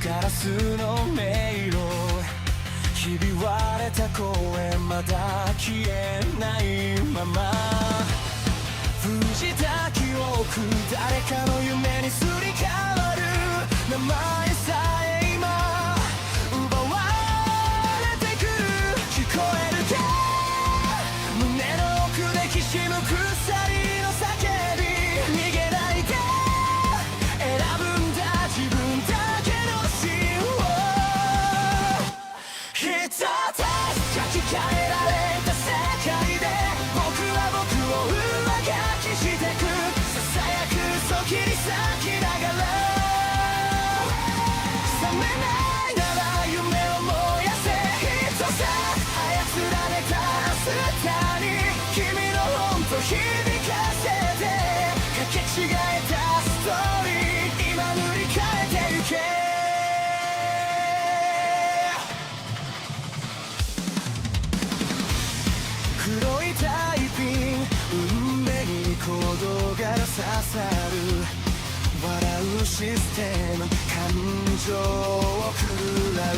ガラスの迷路ひび割れた声まだ消えないまま藤た記憶誰かの夢にすり替わる名前さえ今奪われてく聞こえるか胸の奥できしむ鎖の叫び逃げないで選ぶんだ自分だけの芯を一つ書き換えられた世界で僕は僕を上書きしてくささやく嘘切り裂きながら覚めないなら夢を燃やせ一つ操られた明日に君の本と響かせてかけ違えたストーリー今塗り替えてゆけ黒いタイピン運命にコードが刺さる笑うシステム感情を狂らう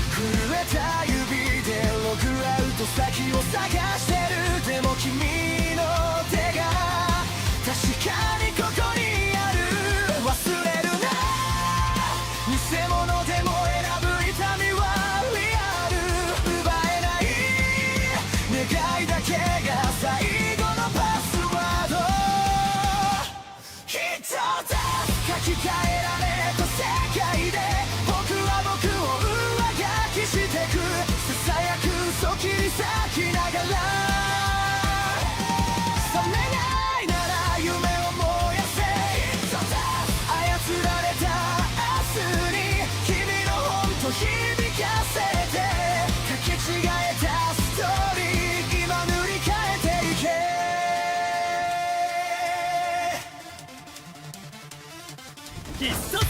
震えた指でログアウト先を探してるでも君の手が確かにここにある忘れるな偽物でも選ぶ痛みはリアル奪えない願いだけが最後のパスワード一つ書き換えられた世界で僕は僕を上書きしてくささやく嘘切り裂きながら覚めないなら夢を燃やせ一つ操られた明日に君の本と響かせてかけ違えたストーリー今塗り替えていけ必殺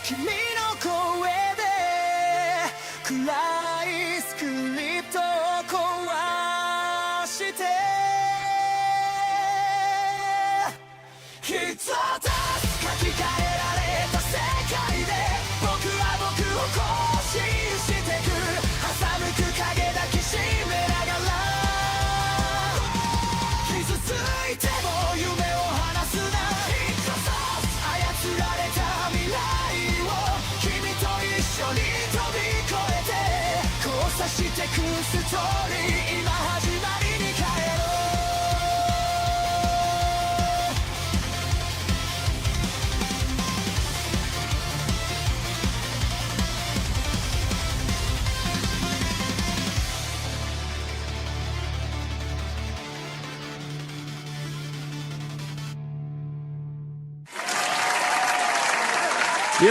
君の声で暗いスクリプトを壊して一つ書き換えられた世界で僕は僕を更新してく欺く影抱きしめながら傷ついても夢を離すな一つ操られた未来君と一緒に飛び越えて交差してくストーリー今始まりに帰ろうYo!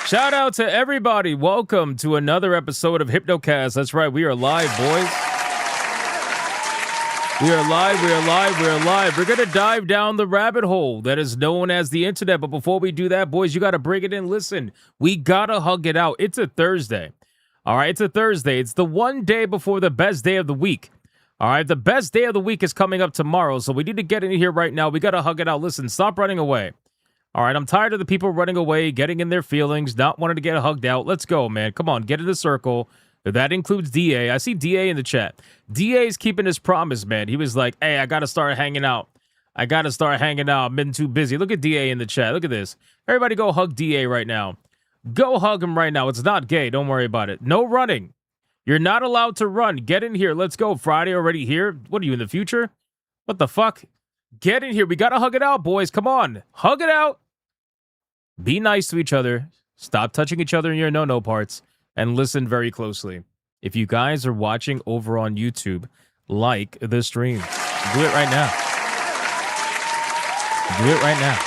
Shout out to everybody. Welcome to another episode of Hypnocast. That's right. We are live, boys. We are live. We are live. We are live. We're going to dive down the rabbit hole that is known as the internet. But before we do that, boys, you got to bring it in. Listen, we got to hug it out. It's a Thursday. All right. It's a Thursday. It's the one day before the best day of the week. All right. The best day of the week is coming up tomorrow. So we need to get in here right now. We got to hug it out. Listen, stop running away. All right, I'm tired of the people running away, getting in their feelings, not wanting to get hugged out. Let's go, man. Come on, get in the circle. That includes DA. I see DA in the chat. DA is keeping his promise, man. He was like, hey, I got to start hanging out. I got to start hanging out. I've been too busy. Look at DA in the chat. Look at this. Everybody go hug DA right now. Go hug him right now. It's not gay. Don't worry about it. No running. You're not allowed to run. Get in here. Let's go. Friday already here. What are you, in the future? What the fuck? Get in here. We got to hug it out, boys. Come on. Hug it out. Be nice to each other. Stop touching each other in your no-no parts. And listen very closely. If you guys are watching over on YouTube, like the stream. Do it right now. Do it right now.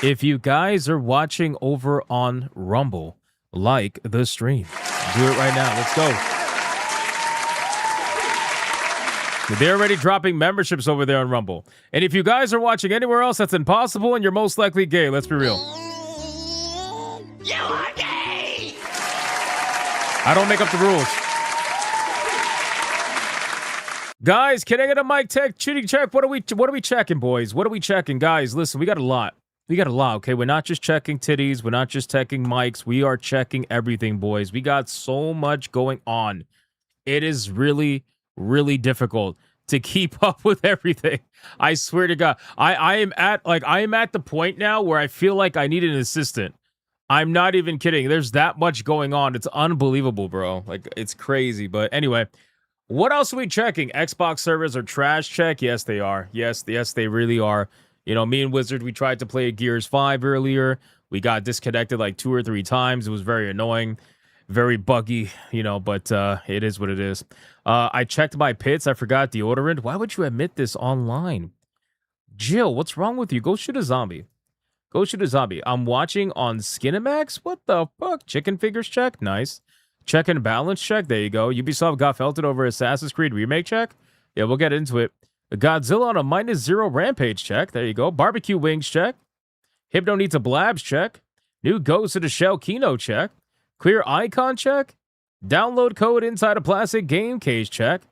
If you guys are watching over on Rumble, like the stream. Do it right now. Let's go. They're already dropping memberships over there on Rumble. And if you guys are watching anywhere else, that's impossible, and you're most likely gay. Let's be real. You are gay! I don't make up the rules. Guys, can I get a mic tech cheating check? What are we checking, boys? What are we checking? Guys, listen, we got a lot. Okay? We're not just checking titties. We're not just checking mics. We are checking everything, boys. We got so much going on. It is really, really difficult to keep up with everything. I swear to God. I am at the point now where I feel like I need an assistant. I'm not even kidding. There's that much going on. It's unbelievable, bro. Like, it's crazy. But anyway, what else are we checking? Xbox servers are trash check? Yes, they are. Yes, they really are. You know, me and Wizard, we tried to play Gears 5 earlier. We got disconnected like 2 or 3 times. It was very annoying, very buggy, you know, but it is what it is. I checked my pits. I forgot deodorant. Why would you admit this online? Jill, what's wrong with you? Go shoot a zombie. I'm watching on Skinemax. What the fuck? Chicken figures check. Nice. Check and balance check. There you go. Ubisoft got felted over Assassin's Creed remake check. Yeah, we'll get into it. Godzilla on a -0 rampage check. There you go. Barbecue wings check. Hypno needs a blabs check. New Ghost of the Shell Kino check. Clear icon check. Download code inside a plastic game case check.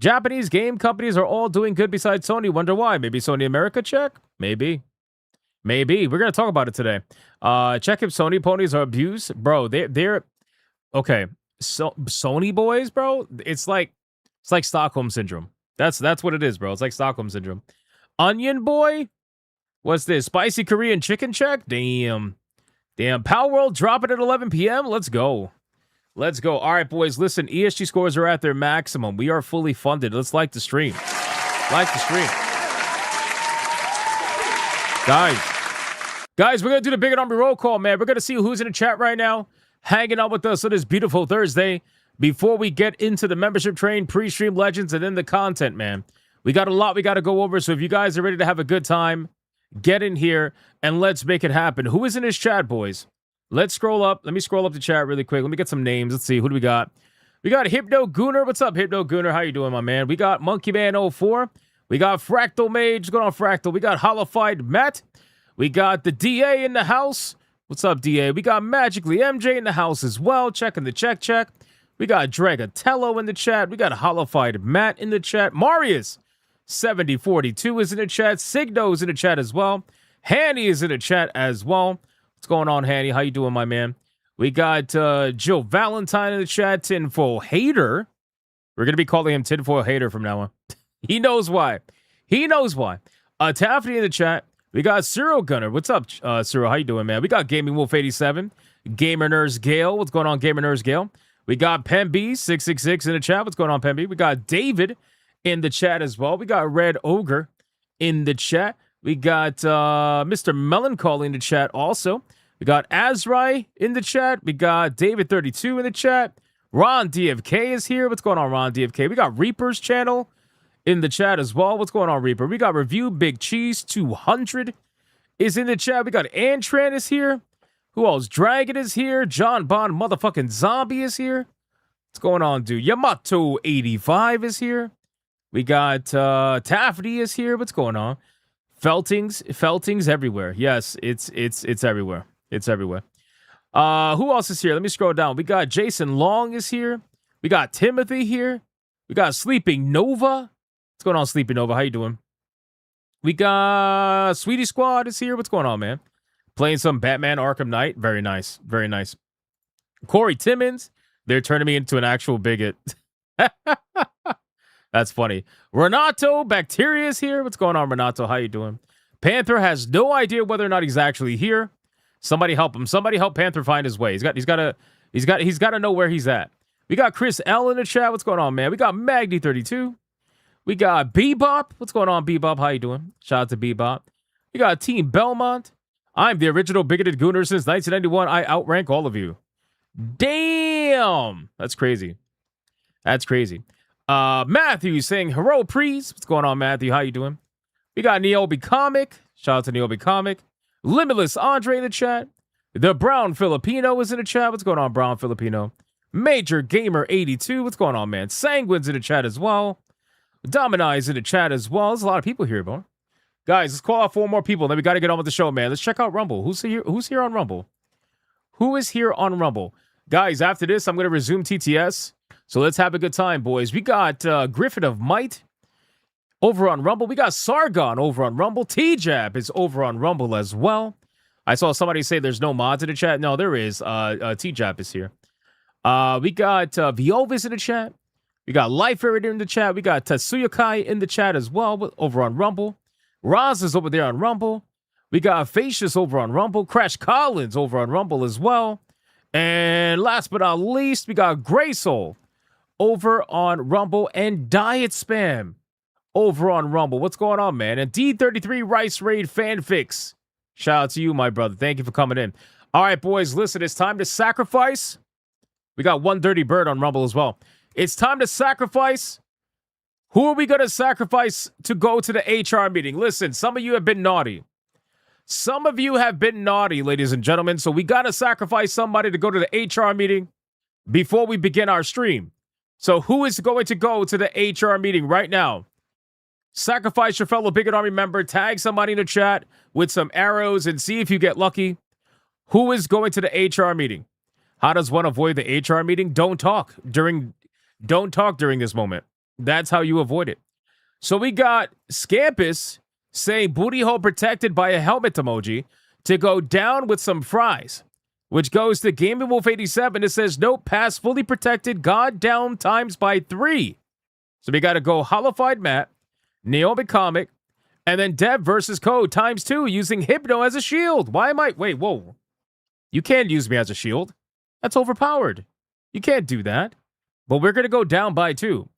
Japanese game companies are all doing good besides Sony. Wonder why? Maybe Sony America check? Maybe. We're going to talk about it today. Check if Sony ponies are abused. Bro, they're okay. So Sony boys, bro, it's like Stockholm syndrome. That's what it is, bro. It's like Stockholm syndrome. Onion boy, what's this? Spicy Korean chicken check? Damn. Power World dropping at 11 p.m. Let's go. All right, boys. Listen, ESG scores are at their maximum. We are fully funded. Let's like the stream. Guys, we're going to do the Big and Army roll call, man. We're going to see who's in the chat right now, hanging out with us on this beautiful Thursday. Before we get into the membership train, pre-stream legends, and then the content, man. We got a lot we got to go over, so if you guys are ready to have a good time, get in here, and let's make it happen. Who is in this chat, boys? Let's scroll up. Let me scroll up the chat really quick. Let me get some names. Let's see. Who do we got? We got Hypno Gooner. What's up, Hypno Gooner? How you doing, my man? We got Monkey Man 04. We got Fractal Mage. What's going on, Fractal? We got Holified Matt. We got the DA in the house. What's up, DA? We got Magically MJ in the house as well. Checking the check. We got Dragatello in the chat. We got Holified Matt in the chat. Marius 7042 is in the chat. Signo's in the chat as well. Hanny is in the chat as well. What's going on, Hanny? How you doing, my man? We got Jill Valentine in the chat. Tinfoil Hater. We're going to be calling him Tinfoil Hater from now on. He knows why. Taffy in the chat. We got Cyril Gunner. What's up, Cyril? How you doing, man? We got Gaming Wolf 87. Gamer Nurse Gale. What's going on, Gamer Nurse Gale? We got Pemby 666 in the chat. What's going on, Pemby? We got David in the chat as well. We got Red Ogre in the chat. We got Mr. Melancholy in the chat also. We got Azrai in the chat. We got David32 in the chat. Ron DFK is here. What's going on, Ron DFK? We got Reaper's channel in the chat as well. What's going on, Reaper? We got Review Big Cheese 200 is in the chat. We got Antran is here. Who else? Dragon is here. John Bond motherfucking Zombie is here. What's going on, dude? Yamato 85 is here. We got Taffy is here. What's going on? Feltings everywhere. Yes, it's everywhere. It's everywhere. Who else is here? Let me scroll down. We got Jason Long is here. We got Timothy here. We got Sleeping Nova. What's going on, Sleeping Nova? How you doing? We got Sweetie Squad is here. What's going on, man? Playing some Batman Arkham Knight. Very nice. Very nice. Corey Timmons. They're turning me into an actual bigot. That's funny. Renato Bacteria is here. What's going on, Renato? How you doing? Panther has no idea whether or not he's actually here. Somebody help him. Somebody help Panther find his way. He's got to know where he's at. We got Chris L in the chat. What's going on, man? We got Magdy32. We got Bebop. What's going on, Bebop? How you doing? Shout out to Bebop. We got Team Belmont. I'm the original bigoted gooner since 1991. I outrank all of you. Damn. That's crazy. Matthew saying, hello, Prees. What's going on, Matthew? How you doing? We got Neobi Comic. Shout out to Neobi Comic. Limitless Andre in the chat. The Brown Filipino is in the chat. What's going on, Brown Filipino? Major Gamer 82. What's going on, man? Sanguine's in the chat as well. Domini's in the chat as well. There's a lot of people here, bro. Guys, let's call out 4 more people. Then we got to get on with the show, man. Let's check out Rumble. Who's here on Rumble? Who is here on Rumble? Guys, after this, I'm going to resume TTS. So let's have a good time, boys. We got Griffin of Might over on Rumble. We got Sargon over on Rumble. T-Jab is over on Rumble as well. I saw somebody say there's no mods in the chat. No, there is. T-Jab is here. We got Viovis in the chat. We got Life Area in the chat. We got Tatsuyukai in the chat as well over on Rumble. Roz is over there on Rumble. We got Facius over on Rumble. Crash Collins over on Rumble as well. And last but not least, we got Grey Soul over on Rumble and Diet Spam over on Rumble. What's going on, man? And D33 Rice Raid Fanfix. Shout out to you, my brother. Thank you for coming in. All right, boys, listen, it's time to sacrifice. We got One Dirty Bird on Rumble as well. It's time to sacrifice. Who are we going to sacrifice to go to the HR meeting? Listen, some of you have been naughty. Some of you have been naughty, ladies and gentlemen. So we got to sacrifice somebody to go to the HR meeting before we begin our stream. So who is going to go to the HR meeting right now? Sacrifice your fellow Bigot Army member. Tag somebody in the chat with some arrows and see if you get lucky. Who is going to the HR meeting? How does one avoid the HR meeting? Don't talk during this moment. That's how you avoid it. So we got Scampus saying booty hole protected by a helmet emoji to go down with some fries, which goes to Gaming Wolf 87. It says, nope, pass fully protected, God down times by 3. So we got to go Hollowified Matt, Naomi Comic, and then Dev versus Code times 2 using Hypno as a shield. Why am I? Wait, whoa. You can't use me as a shield. That's overpowered. You can't do that. But we're going to go down by 2,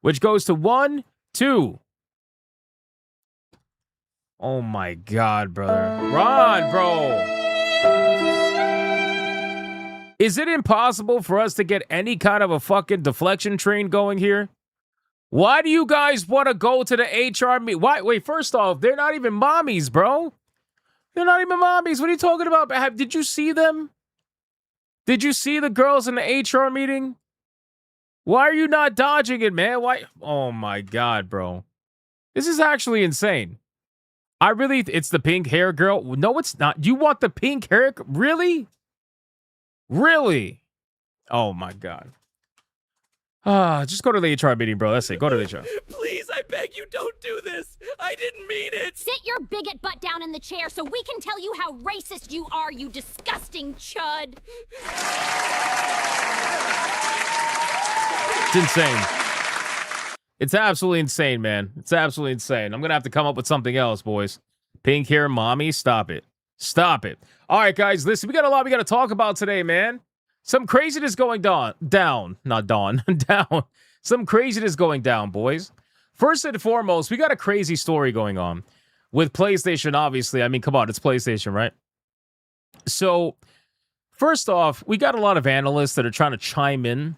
which goes to 1, 2. Oh my God, brother. Ron, bro. Is it impossible for us to get any kind of a fucking deflection train going here? Why do you guys want to go to the HR meeting? Why? Wait, first off, they're not even mommies, bro. They're not even mommies. What are you talking about? Did you see them? Did you see the girls in the HR meeting? Why are you not dodging it, man? Why? Oh my God, bro. This is actually insane. It's the pink hair girl. No, it's not. You want the pink hair? Really? Really? Oh my God. Just go to the HR meeting, bro. That's it. Go to the HR. Please, I beg you, don't do this. I didn't mean it. Sit your bigot butt down in the chair so we can tell you how racist you are, you disgusting chud. It's insane. It's absolutely insane, man. It's absolutely insane. I'm going to have to come up with something else, boys. Pink hair mommy, stop it. Stop it. All right, guys, listen, we got a lot we got to talk about today, man. Some craziness going down. Down. Some craziness going down, boys. First and foremost, we got a crazy story going on with PlayStation, obviously. I mean, come on, it's PlayStation, right? So, first off, we got a lot of analysts that are trying to chime in.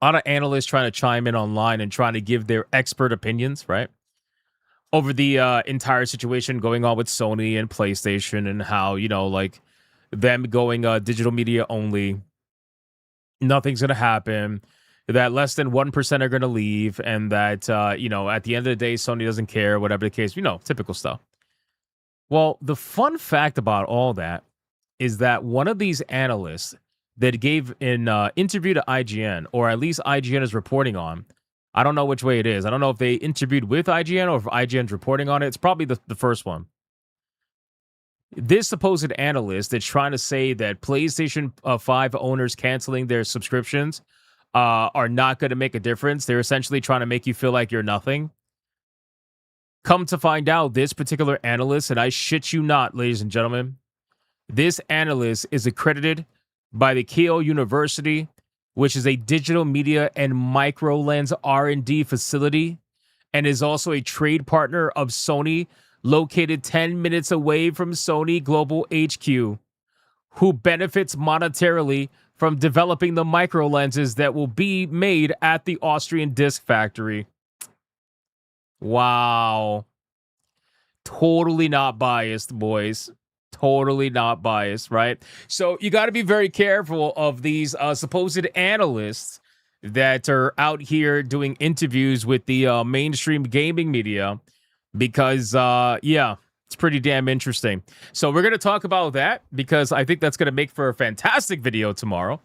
A lot of analysts trying to chime in online and trying to give their expert opinions, right? Over the entire situation going on with Sony and PlayStation and how, like, them going digital media only, nothing's going to happen, that less than 1% are going to leave, and that, at the end of the day, Sony doesn't care, whatever the case, typical stuff. Well, the fun fact about all that is that one of these analysts that gave an interview to IGN, or at least IGN is reporting on, I don't know which way it is. I don't know if they interviewed with IGN or if IGN's reporting on it. It's probably the first one. This supposed analyst that's trying to say that PlayStation 5 owners canceling their subscriptions are not going to make a difference. They're essentially trying to make you feel like you're nothing. Come to find out, this particular analyst, and I shit you not, ladies and gentlemen, this analyst is accredited by the Keio University, which is a digital media and microlens R&D facility, and is also a trade partner of Sony, located 10 minutes away from Sony Global HQ, who benefits monetarily from developing the microlenses that will be made at the Austrian disc factory. Wow. Totally not biased, boys. Totally not biased, right? So you got to be very careful of these supposed analysts that are out here doing interviews with the mainstream gaming media because, yeah, it's pretty damn interesting. So we're going to talk about that because I think that's going to make for a fantastic video tomorrow.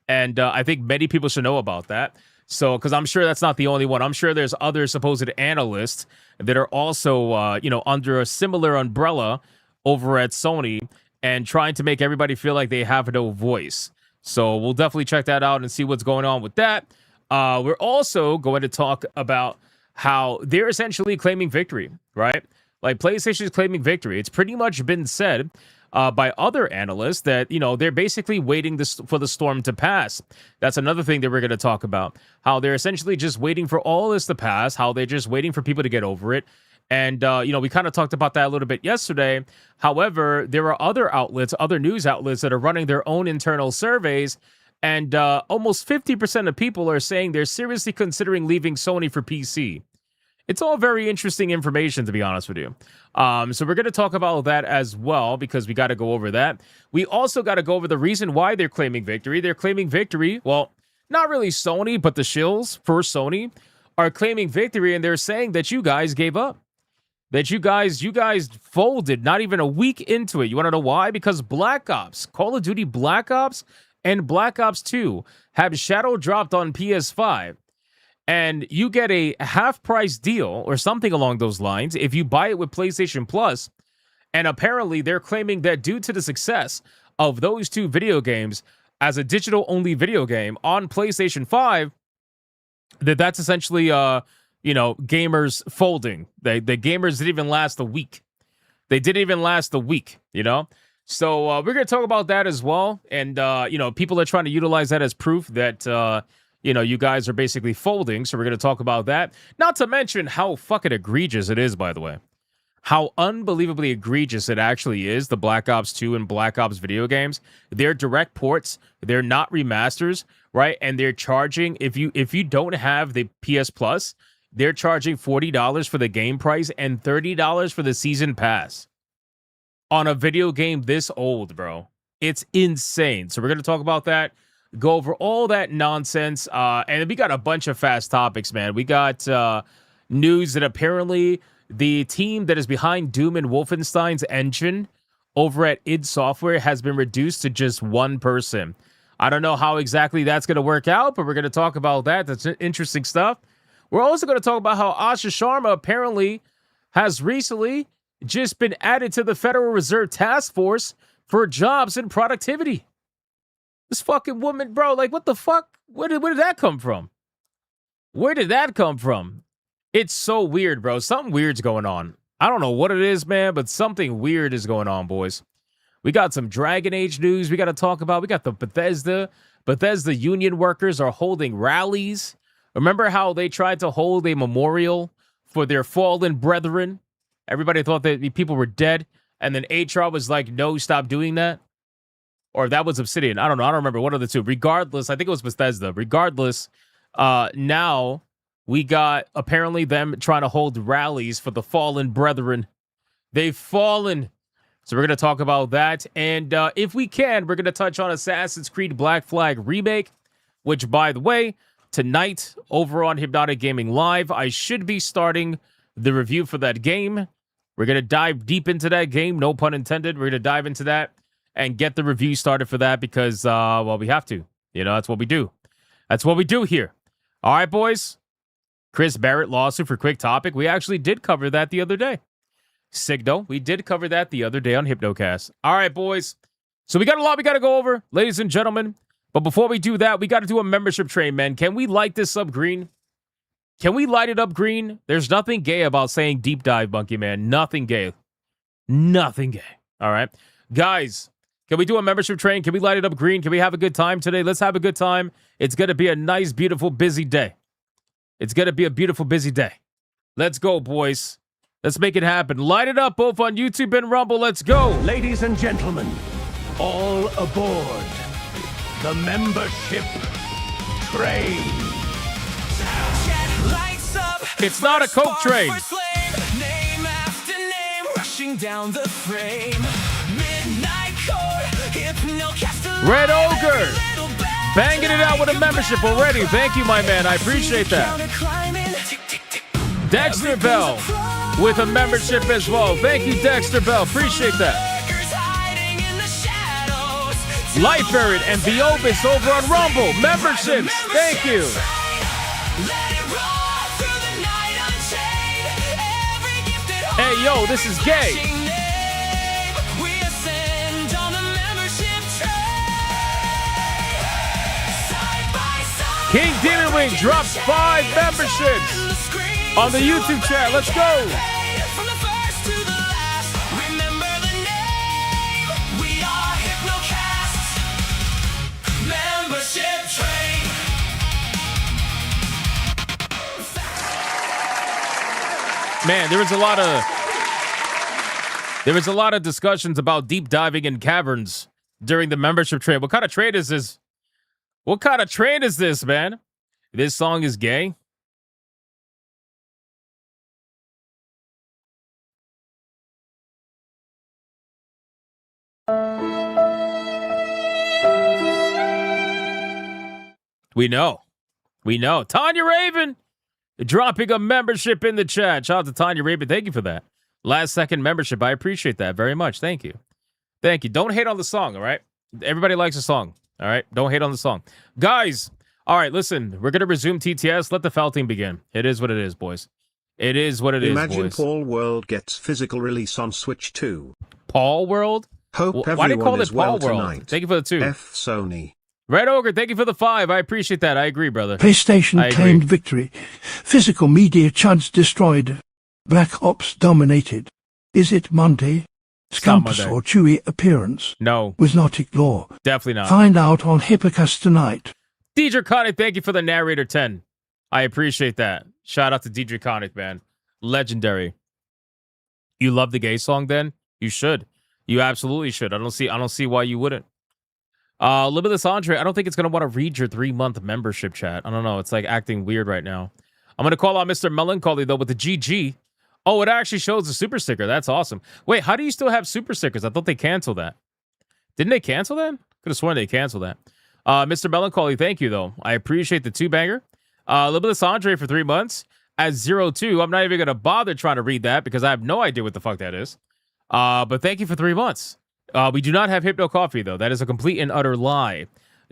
And I think many people should know about that. So, because I'm sure that's not the only one. I'm sure there's other supposed analysts that are also, you know, under a similar umbrella over at Sony and trying to make everybody feel like they have no voice. So we'll definitely check that out and see what's going on with that. We're also going to talk about how they're essentially claiming victory, right? Like PlayStation is claiming victory. It's pretty much been said by other analysts that, you know, they're basically waiting for the storm to pass. That's another thing that we're going to talk about. How they're essentially just waiting for all this to pass, how they're just waiting for people to get over it. And, you know, we kind of talked about that a little bit yesterday. However, there are other outlets, other news outlets that are running their own internal surveys. And almost 50% of people are saying they're seriously considering leaving Sony for PC. It's all very interesting information, to be honest with you. So we're going to talk about that as well, because we got to go over that. We also got to go over the reason why they're claiming victory. They're claiming victory. Well, not really Sony, but the shills for Sony are claiming victory, and they're saying that you guys gave up. That you guys folded not even a week into it. You want to know why? Because Black Ops, Call of Duty Black Ops and Black Ops 2 have shadow dropped on PS5. And you get a half-price deal or something along those lines if you buy it with PlayStation Plus. And apparently they're claiming that due to the success of those two video games as a digital-only video game on PlayStation 5, that's essentially, you know, gamers folding. The gamers didn't even last a week. They didn't even last a week, you know? So we're going to talk about that as well. And, you know, people are trying to utilize that as proof that, you know, you guys are basically folding. So we're going to talk about that. Not to mention how fucking egregious it is, by the way. How unbelievably egregious it actually is, the Black Ops 2 and Black Ops video games. They're direct ports. They're not remasters, right? And they're charging, if you don't have the PS Plus, they're charging $40 for the game price and $30 for the season pass on a video game this old, bro. It's insane. So we're going to talk about that, go over all that nonsense, and we got a bunch of fast topics, man. We got news that apparently the team that is behind Doom and Wolfenstein's engine over at id Software has been reduced to just one person. I don't know how exactly that's going to work out, but we're going to talk about that. That's interesting stuff. We're also going to talk about how Asha Sharma apparently has recently just been added to the Federal Reserve Task Force for jobs and productivity. This fucking woman, bro, like, what the fuck? Where did that come from? Where did that come from? It's so weird, bro. Something weird's going on. I don't know what it is, man, but something weird is going on, boys. We got some Dragon Age news we got to talk about. We got the Bethesda. Bethesda union workers are holding rallies. Remember how they tried to hold a memorial for their fallen brethren? Everybody thought that the people were dead. And then HR was like, no, stop doing that. Or that was Obsidian. I don't know. I don't remember. One of the two. Regardless, I think it was Bethesda. Regardless, now we got apparently them trying to hold rallies for the fallen brethren. They've fallen. So we're going to talk about that. And if we can, we're going to touch on Assassin's Creed Black Flag Remake, which, by the way, tonight over on Hypnotic Gaming Live, I should be starting the review for that game. We're going to dive deep into that game. No pun intended. We're going to dive into that and get the review started for that because, well, we have to. You know, that's what we do. That's what we do here. All right, boys. Chris Barrett lawsuit for Quick Topic. We actually did cover that the other day. Signal. We did cover that the other day on Hypnocast. All right, boys. So we got a lot we got to go over, ladies and gentlemen. But before we do that, we got to do a membership train, man. Can we light this up green? Can we light it up green? There's nothing gay about saying deep dive, Monkey Man. Nothing gay. Nothing gay. All right. Guys, can we do a membership train? Can we light it up green? Can we have a good time today? Let's have a good time. It's going to be a nice, beautiful, busy day. It's going to be a beautiful, busy day. Let's go, boys. Let's make it happen. Light it up both on YouTube and Rumble. Let's go. Ladies and gentlemen, all aboard the membership train. It's not a Coke train. Name after name, marching down the frame. Midnight Court, Hypnocast. Red Ogre, banging it out with a membership already. Thank you, my man. I appreciate that. Dexter Bell with a membership as well. Thank you, Dexter Bell. Appreciate that. Life Variant and Biobis over on Rumble. Memberships. Thank you. Hey, yo, this is gay. King Demon Wing drops 5 memberships on the YouTube chat. Let's go. From the first to the last, remember the name. We are Hypnocast. Membership train. Man, there was a lot of discussions about deep diving in caverns during the membership trade. What kind of trade is this? What kind of trade is this, man? This song is gay? We know. Tanya Raven dropping a membership in the chat. Shout out to Tanya Raven. Thank you for that. Last second membership. I appreciate that very much. Thank you. Don't hate on the song, all right? Everybody likes a song, all right? Don't hate on the song. Guys, all right, listen. We're going to resume TTS. Let the foul team begin. It is what it is, boys. It is what it is, boys. Imagine Paul World gets physical release on Switch 2. Paul World? Hope Why do you call everyone it is well Paul World? tonight. Thank you for the 2. F Sony. Red Ogre, thank you for the 5. I appreciate that. I agree, brother. PlayStation I agree. claimed victory. Physical media Chuds destroyed. Black Ops dominated. Is it Monday? It's not Scampus Monday. or Chewy appearance No, with Nautic Law. definitely not. Find out on Hypnocast tonight. Deidre Connick, thank you for the narrator 10. I appreciate that. Shout out to Deidre Connick, man. Legendary. You love the gay song then? You should. You absolutely should. I don't see why you wouldn't. Limitless Andre, I don't think it's going to want to read your 3-month membership chat. I don't know. It's like acting weird right now. I'm going to call out Mr. Melancholy, though, with the GG. Oh, it actually shows the super sticker. That's awesome. Wait, how do you still have super stickers? I thought they canceled that. Didn't they cancel that? Could have sworn they canceled that. Mr. Melancholy, thank you, though. I appreciate the 2-banger. Limitless Andre for 3 months. At 02, I'm not even going to bother trying to read that because I have no idea what the fuck that is. But thank you for 3 months. We do not have Hypno Coffee, though. That is a complete and utter lie.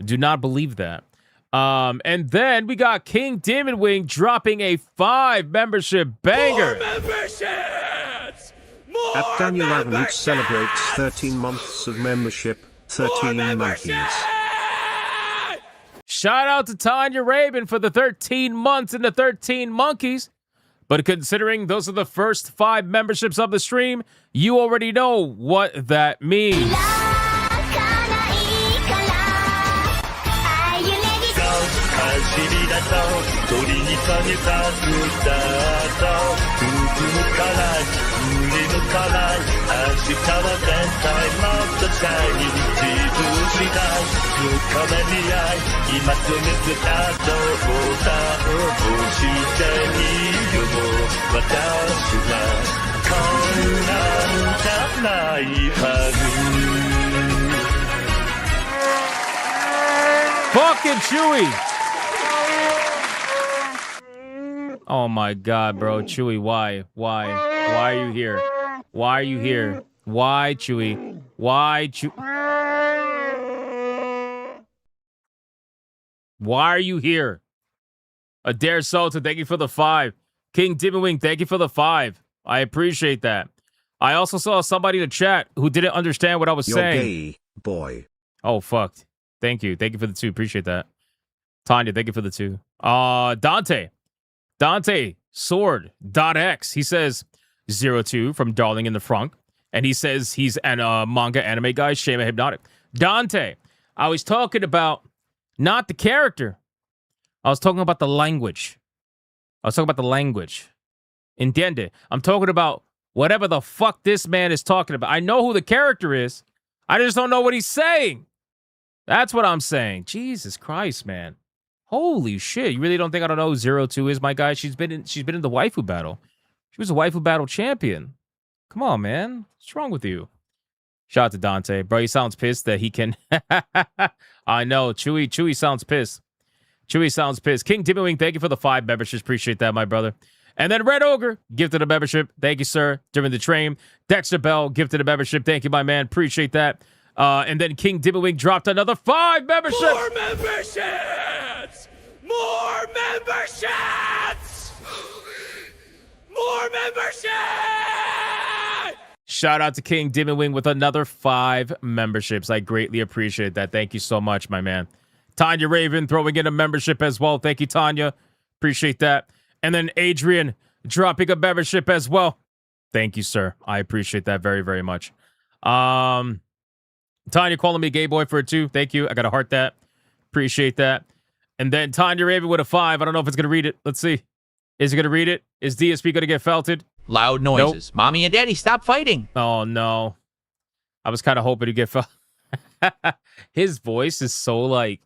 Do not believe that. And then we got King Demon Wing dropping a 5 membership banger. More memberships! More At Daniel Avenue memberships! celebrates 13 months of membership, 13 monkeys. Shout out to Tanya Raven for the 13 months and the 13 monkeys. But considering those are the first 5 memberships of the stream, you already know what that means. Fucking Chewy. Oh my god, bro. Chewy, why? Why are you here? Why are you here? Why, Chewy? Why, Why are you here? Adair Sultan, thank you for the 5. King Demon Wing, thank you for the 5. I appreciate that. I also saw somebody in the chat who didn't understand what I was You're saying. gay, boy. Oh, fucked. Thank you. Thank you for the 2. Appreciate that. Tanya, thank you for the 2. Dante Sword.x. He says 02 from Darling in the Front. And he says he's an manga anime guy. Shame Hypnotic. Dante, I was talking about not the character. I was talking about the language. Entiende? I'm talking about whatever the fuck this man is talking about. I know who the character is. I just don't know what he's saying. That's what I'm saying. Jesus Christ, man. Holy shit. You really don't think I don't know who 02 is, my guy? She's been in the Waifu Battle. She was a Waifu Battle champion. Come on, man. What's wrong with you? Shout out to Dante. Bro, he sounds pissed that he can... I know. Chewy sounds pissed. Chewy sounds pissed. King Dimmywing, thank you for the 5 memberships. Appreciate that, my brother. And then Red Ogre, gifted a membership. Thank you, sir. During the train. Dexter Bell, gifted a membership. Thank you, my man. Appreciate that. And then King Dimmywing dropped another 5 memberships. More memberships! More memberships! More memberships! Shout out to King Dimmywing with another 5 memberships. I greatly appreciate that. Thank you so much, my man. Tanya Raven throwing in a membership as well. Thank you, Tanya. Appreciate that. And then Adrian dropping a membership as well. Thank you, sir. I appreciate that very, very much. Tanya calling me gay boy for it too. Thank you. I got to heart that. Appreciate that. And then Tanya Raven with a 5. I don't know if it's going to read it. Let's see. Is it going to read it? Is DSP going to get felted? Loud noises. Nope. Mommy and Daddy, stop fighting. Oh, no. I was kind of hoping to get felted. His voice is so like,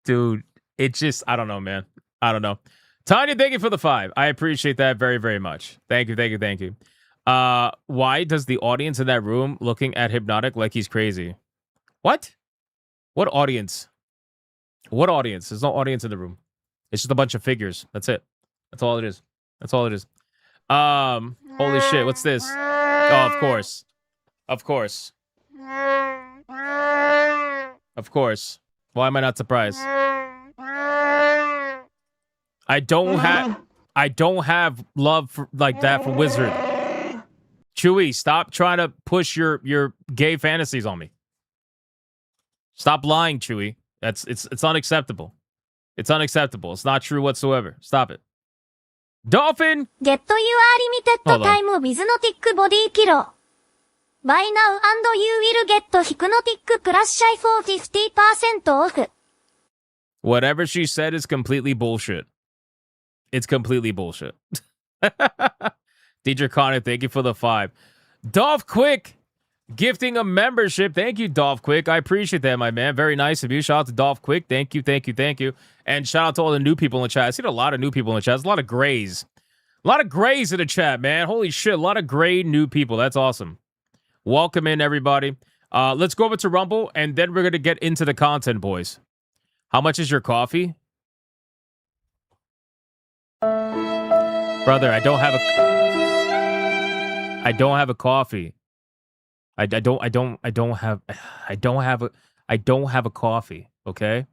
dude, it just, I don't know, man. I don't know. Tanya, thank you for the 5. I appreciate that very, very much. Thank you, thank you, thank you. Why does the audience in that room looking at Hypnotic like he's crazy? What? What audience? What audience? There's no audience in the room. It's just a bunch of figures. That's it. That's all it is. That's all it is. Holy shit, what's this? Oh, of course. Of course. Of course. Why am I not surprised? I don't have love for, like that for Wizard. Chewy, stop trying to push your gay fantasies on me. Stop lying, Chewy. It's unacceptable. It's unacceptable. It's not true whatsoever. Stop it. Dolphin! Get your limited time with Hypnotic body pillow. Buy now and you will get Hypnotic plus shy for 50% off. Whatever she said is completely bullshit. It's completely bullshit. DJ Connor, thank you for the 5. Dolph Quick, gifting a membership. Thank you, Dolph Quick. I appreciate that, my man. Very nice of you. Shout out to Dolph Quick. Thank you, thank you, thank you. And shout out to all the new people in the chat. I seen a lot of new people in the chat. There's a lot of grays. A lot of grays in the chat, man. Holy shit. A lot of gray new people. That's awesome. Welcome in, everybody. Let's go over to Rumble, and then we're going to get into the content, boys. How much is your coffee? Brother, I don't have a coffee. I don't have a coffee, okay?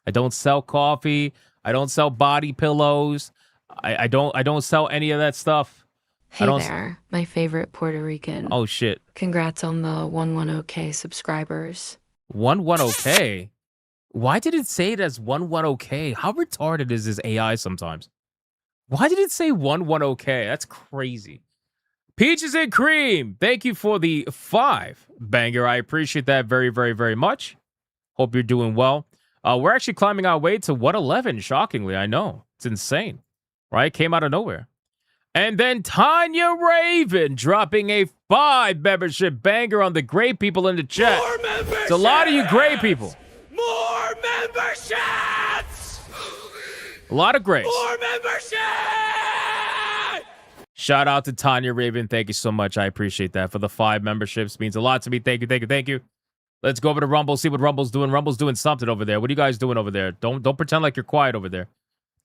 I don't sell coffee. I don't sell body pillows. I don't sell any of that stuff. Hey there, my favorite Puerto Rican. Oh shit. Congrats on the 110K subscribers. 110K? Why did it say it as 110K? How retarded is this AI sometimes? Why did it say 110K? That's crazy. Peaches and Cream, thank you for the 5 banger. I appreciate that very, very, very much. Hope you're doing well. We're actually climbing our way to 111, shockingly. I know. It's insane. Right? Came out of nowhere. And then Tanya Raven dropping a 5 membership banger on the gray people in the chat. More memberships! It's a lot of you gray people. More memberships! A lot of grays. More memberships! Shout out to Tanya Raven. Thank you so much. I appreciate that. For the 5 memberships. Means a lot to me. Thank you, thank you, thank you. Let's go over to Rumble, see what Rumble's doing. Rumble's doing something over there. What are you guys doing over there? Don't pretend like you're quiet over there.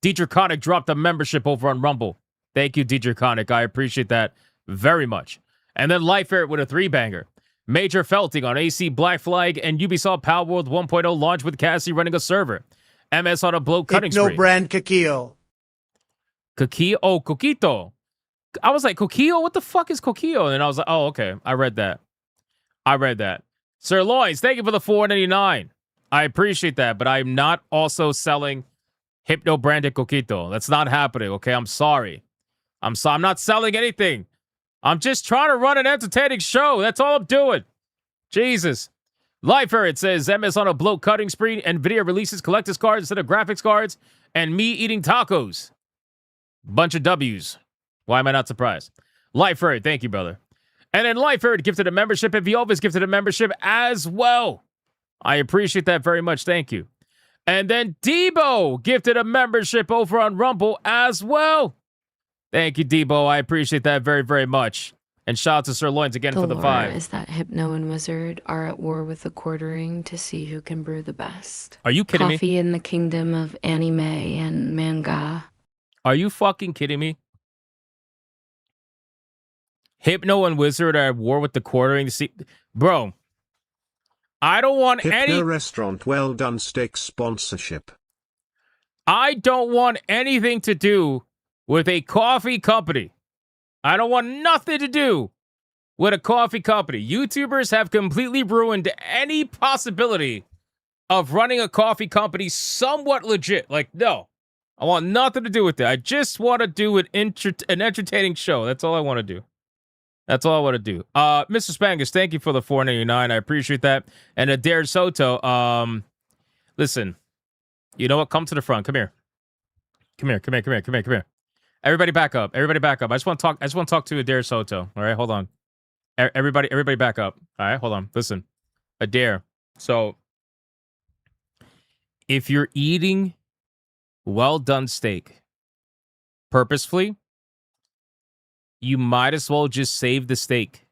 Dietrich Connick dropped a membership over on Rumble. Thank you, Dietrich Connick. I appreciate that very much. And then Life Ferret with a 3-banger. Major Felting on AC Black Flag and Ubisoft Power World 1.0 launch with Cassie running a server. MS on a blow cutting spree. No brand Coquillo. Coquillo? Oh, Coquito. I was like, Coquillo? What the fuck is Coquillo? And I was like, oh, okay. I read that. Sir Loins, thank you for the $4.99. I appreciate that, but I'm not also selling Hypno branded Coquito. That's not happening, okay? I'm sorry. I'm not selling anything. I'm just trying to run an entertaining show. That's all I'm doing. Jesus. Lifer, it says, MS on a blow cutting spree. NVIDIA releases collector's cards instead of graphics cards. And me eating tacos. Bunch of W's. Why am I not surprised? Lifer, thank you, brother. And then Lifer gifted a membership. And Viova's gifted a membership as well. I appreciate that very much. Thank you. And then Debo gifted a membership over on Rumble as well. Thank you, Debo. I appreciate that very, very much. And shout out to Sirloins again The for the lore 5. is that Hypno and Wizard are at war with the quartering to see who can brew the best. Are you kidding me? Coffee in the kingdom of anime and manga. Are you fucking kidding me? Hypno and Wizard are at war with the quartering to see... Bro, I don't want Hypno Restaurant Well Done Steak sponsorship. I don't want anything to do with a coffee company. I don't want nothing to do with a coffee company. YouTubers have completely ruined any possibility of running a coffee company somewhat legit. Like, no. I want nothing to do with that. I just want to do an entertaining show. That's all I want to do. That's all I want to do. Mr. Spangus, thank you for the $4.99. I appreciate that. And Adair Soto, listen, you know what? Come to the front. Come here. Come here. Everybody back up. I just want to talk to Adair Soto. All right, hold on. Everybody back up. All right, hold on. Listen. Adair. So if you're eating well done steak purposefully, you might as well just save the steak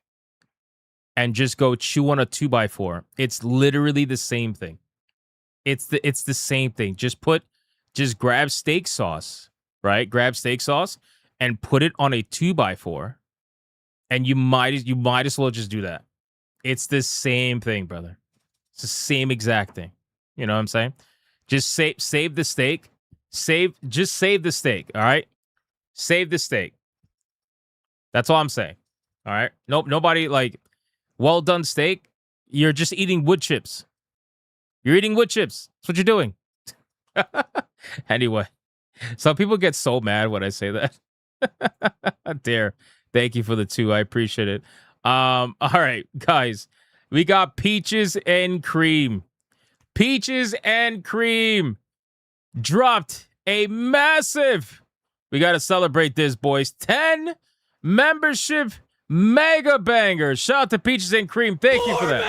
and just go chew on a 2x4. It's literally the same thing. It's the same thing. Just grab steak sauce, right? Grab steak sauce and put it on a 2x4, and you might as well just do that. It's the same thing, brother. It's the same exact thing. You know what I'm saying? Just save the steak. Just save the steak. All right, save the steak. That's all I'm saying. All right. Nope. Nobody like well done steak. You're just eating wood chips. You're eating wood chips. That's what you're doing. Anyway, some people get so mad when I say that. Dare. Thank you for the 2. I appreciate it. All right, guys. We got Peaches and Cream. Peaches and Cream dropped a massive. We got to celebrate this, boys. 10 membership mega bangers. Shout out to Peaches and Cream. Thank you for that.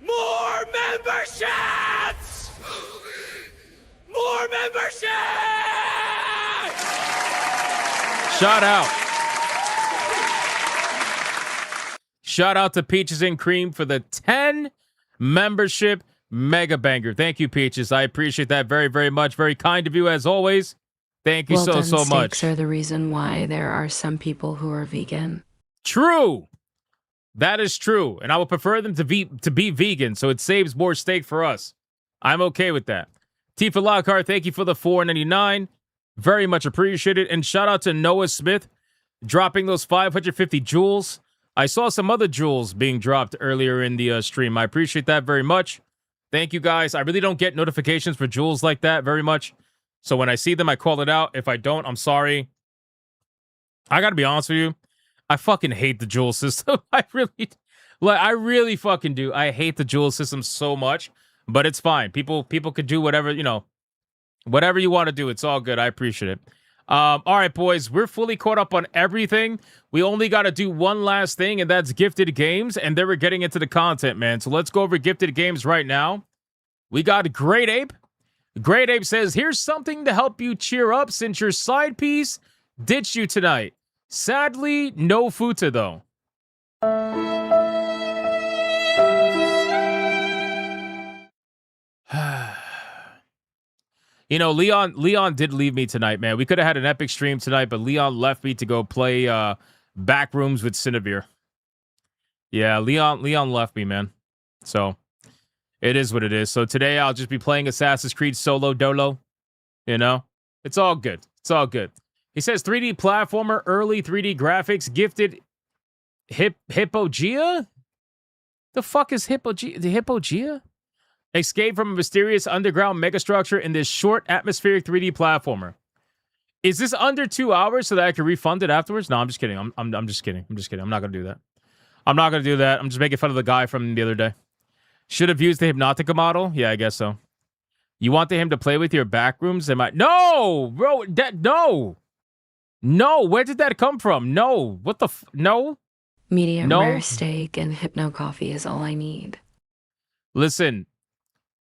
More memberships! More memberships! Shout out. Shout out to Peaches and Cream for the 10 membership mega banger. Thank you, Peaches. I appreciate that very, very much. Very kind of you as always. Thank you so much. Steaks are the reason why there are some people who are vegan. True. That is true. And I would prefer them to be vegan, so it saves more steak for us. I'm okay with that. Tifa Lockhart, thank you for the $4.99. Very much appreciated. And shout out to Noah Smith dropping those 550 jewels. I saw some other jewels being dropped earlier in the stream. I appreciate that very much. Thank you, guys. I really don't get notifications for jewels like that very much. So when I see them, I call it out. If I don't, I'm sorry. I got to be honest with you. I fucking hate the jewel system. I really fucking do. I hate the jewel system so much, but it's fine. People could do whatever, whatever you want to do. It's all good. I appreciate it. All right, boys, we're fully caught up on everything. We only got to do one last thing, and that's gifted games. And then we're getting into the content, man. So let's go over gifted games right now. We got Great Ape. Great Ape says, here's something to help you cheer up since your side piece ditched you tonight. Sadly, no futa, though. Leon did leave me tonight, man. We could have had an epic stream tonight, but Leon left me to go play Backrooms with Cinevere. Yeah, Leon left me, man. So, it is what it is. So today I'll just be playing Assassin's Creed Solo Dolo. It's all good. It's all good. He says 3D platformer, early 3D graphics, gifted Hypogea? The fuck is Hypogea? Escape from a mysterious underground megastructure in this short atmospheric 3D platformer. Is this under 2 hours so that I can refund it afterwards? No, I'm just kidding. I'm just kidding. I'm not going to do that. I'm just making fun of the guy from the other day. Should have used the Hypnotica model? Yeah, I guess so. You wanted him to play with your backrooms? No, bro. No, where did that come from? No, what the no? Medium rare steak and Hypno coffee is all I need. Listen,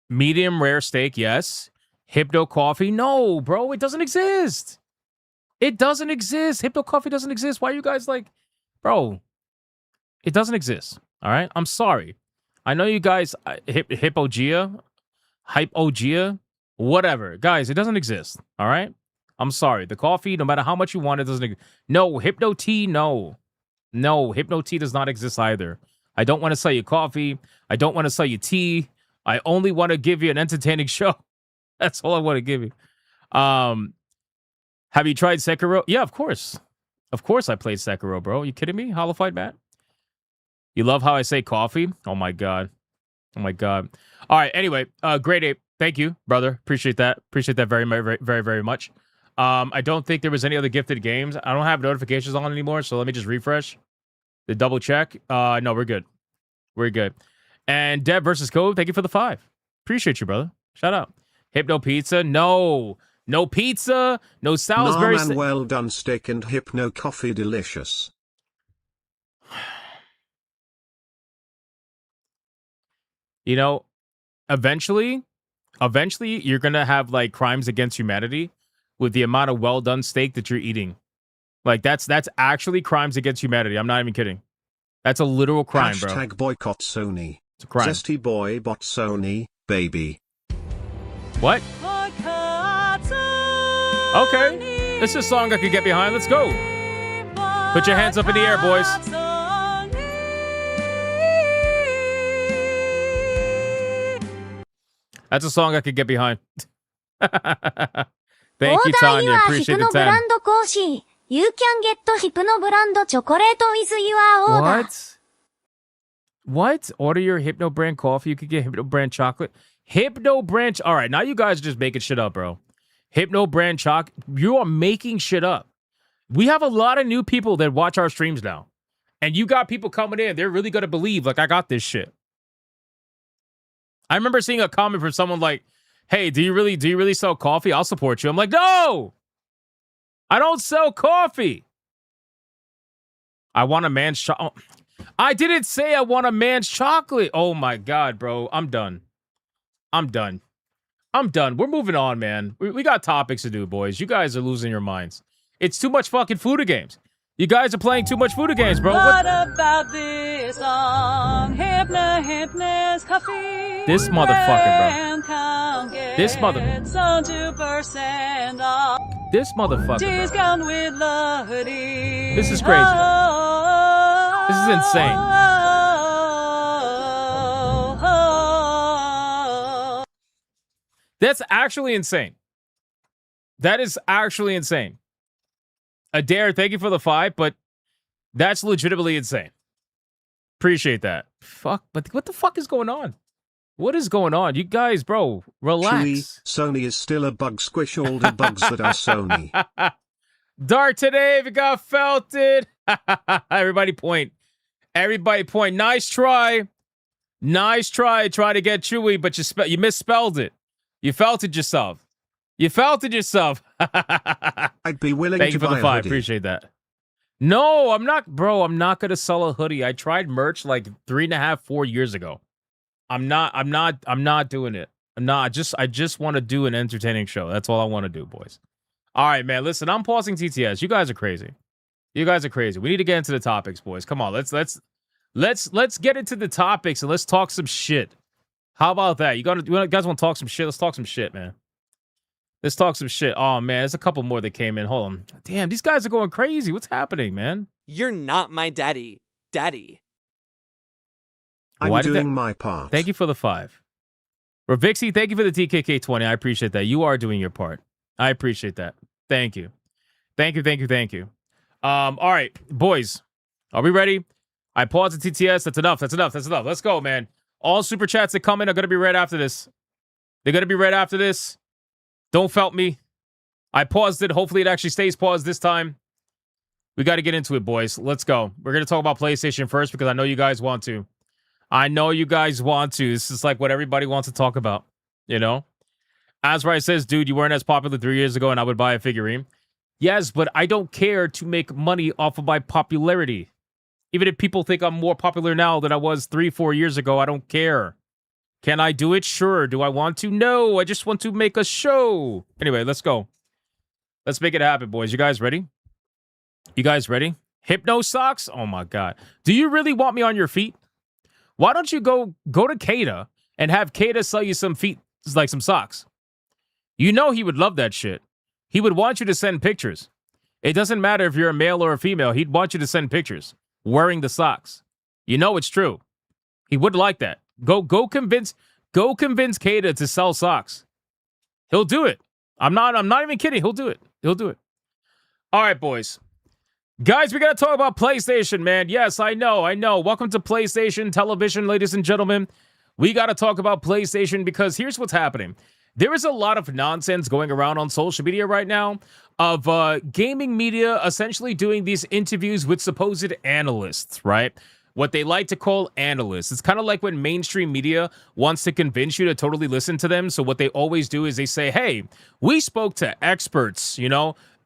medium rare steak, yes. Hypno coffee, no, bro, it doesn't exist. It doesn't exist. Hypno Coffee doesn't exist. Why are you guys like, bro? It doesn't exist. All right. I'm sorry. I know you guys, Hypogia, whatever. Guys, it doesn't exist. All right. I'm sorry. The coffee, no matter how much you want, it doesn't exist. No, Hypno Tea, no. No, Hypno Tea does not exist either. I don't want to sell you coffee. I don't want to sell you tea. I only want to give you an entertaining show. That's all I want to give you. Have you tried Sekiro? Yeah, of course. Of course I played Sekiro, bro. You kidding me? Hollow-Fight Matt? You love how I say coffee? Oh my god. Oh my god. All right, anyway, Great Ape, thank you, brother. Appreciate that. Appreciate that very, very, very, very much. I don't think there was any other gifted games. I don't have notifications on anymore, so let me just refresh. The double check. No, we're good. We're good. And Deb versus Code, thank you for the 5. Appreciate you, brother. Shout out. Hypno Pizza, no. No pizza, no Salisbury. Nah, man, well done steak and Hypno Coffee delicious. You know, eventually you're going to have like crimes against humanity with the amount of well done steak that you're eating. Like that's actually crimes against humanity. I'm not even kidding. That's a literal crime, bro. Hashtag boycott Sony. It's a crime. Zesty boy bot Sony, baby. What? Okay. This is a song I could get behind. Let's go. Put your hands up in the air, boys. That's a song I could get behind. Thank you, Tanya. Appreciate the 10. You can get Hypno brand chocolate with your order. What? Order your Hypno brand coffee. You could get Hypno brand chocolate. Hypno brand. All right, now you guys are just making shit up, bro. Hypno brand chocolate. You are making shit up. We have a lot of new people that watch our streams now. And you got people coming in. They're really going to believe, like, I got this shit. I remember seeing a comment from someone like, hey, do you really sell coffee? I'll support you. I'm like, no! I don't sell coffee. I want a man's chocolate. I didn't say I want a man's chocolate. Oh my God, bro. I'm done. We're moving on, man. We got topics to do, boys. You guys are losing your minds. It's too much fucking foodie games. You guys are playing too much foodie games, bro. What about this song? Hypnus coffee. This motherfucker, bro. This motherfucker. This motherfucker, bro. This is crazy. This is insane. That's actually insane. That is actually insane. Adair, thank you for the 5, but that's legitimately insane. Appreciate that. Fuck, but what the fuck is going on? What is going on? You guys, bro, relax. Chewy, Sony is still a bug. Squish all the bugs that are Sony. Dart today, we got felted. Everybody point. Everybody point. Nice try. Nice try. Try to get Chewy, but you misspelled it. You felted yourself. You felted yourself. I'd be willing Thank to you for buy the 5. a hoodie. Appreciate that. No, I'm not, bro. I'm not gonna sell a hoodie. I tried merch like 3.5, 4 years ago. I'm not doing it. I just want to do an entertaining show. That's all I want to do, boys. All right, man. Listen, I'm pausing TTS. You guys are crazy. You guys are crazy. We need to get into the topics, boys. Come on, let's get into the topics and let's talk some shit. How about that? You guys want to talk some shit? Let's talk some shit, man. Let's talk some shit. Oh man, there's a couple more that came in. Hold on. Damn, these guys are going crazy. What's happening, man? You're not my daddy. I'm doing my part. Thank you for the 5. Ravixi, thank you for the TKK 20. I appreciate that. You are doing your part. I appreciate that. Thank you. Thank you. All right, boys. Are we ready? I paused the TTS. That's enough. Let's go, man. All super chats that come in are going to be right after this. They're going to be right after this. Don't felt me. I paused it. Hopefully it actually stays paused this time. We got to get into it, boys. Let's go. We're going to talk about PlayStation first because I know you guys want to. This is like what everybody wants to talk about, you know? Azrai says, dude, you weren't as popular 3 years ago and I would buy a figurine. Yes, but I don't care to make money off of my popularity. Even if people think I'm more popular now than I was 3-4 years ago, I don't care. Can I do it? Sure. Do I want to? No, I just want to make a show. Anyway, let's go. Let's make it happen, boys. You guys ready? You guys ready? Hypno socks? Oh my God. Do you really want me on your feet? Why don't you go to Kata and have Kata sell you some feet, like some socks? You know he would love that shit. He would want you to send pictures. It doesn't matter if you're a male or a female. He'd want you to send pictures wearing the socks. You know it's true. He would like that. Go convince Kata to sell socks. He'll do it. I'm not even kidding. He'll do it. He'll do it. All right, boys. Guys, we got to talk about PlayStation, man. Yes, I know. Welcome to PlayStation Television, ladies and gentlemen. We got to talk about PlayStation because here's what's happening. There is a lot of nonsense going around on social media right now of gaming media essentially doing these interviews with supposed analysts, right? What they like to call analysts. It's kind of like when mainstream media wants to convince you to totally listen to them. So what they always do is they say, hey, we spoke to experts,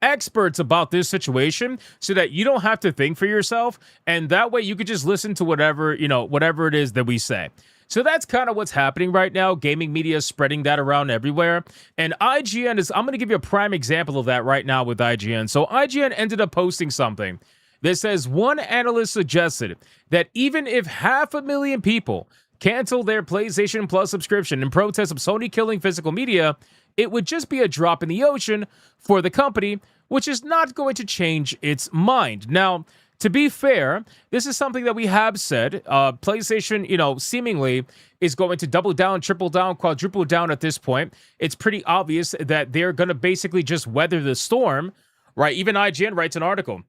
experts about this situation so that you don't have to think for yourself. And that way you could just listen to whatever it is that we say. So that's kind of what's happening right now. Gaming media is spreading that around everywhere. And IGN I'm going to give you a prime example of that right now with IGN. So IGN ended up posting something that says one analyst suggested that even if 500,000 people cancel their PlayStation Plus subscription in protest of Sony killing physical media, it would just be a drop in the ocean for the company, which is not going to change its mind. Now, to be fair, this is something that we have said. PlayStation, seemingly is going to double down, triple down, quadruple down at this point. It's pretty obvious that they're going to basically just weather the storm, right? Even IGN writes an article.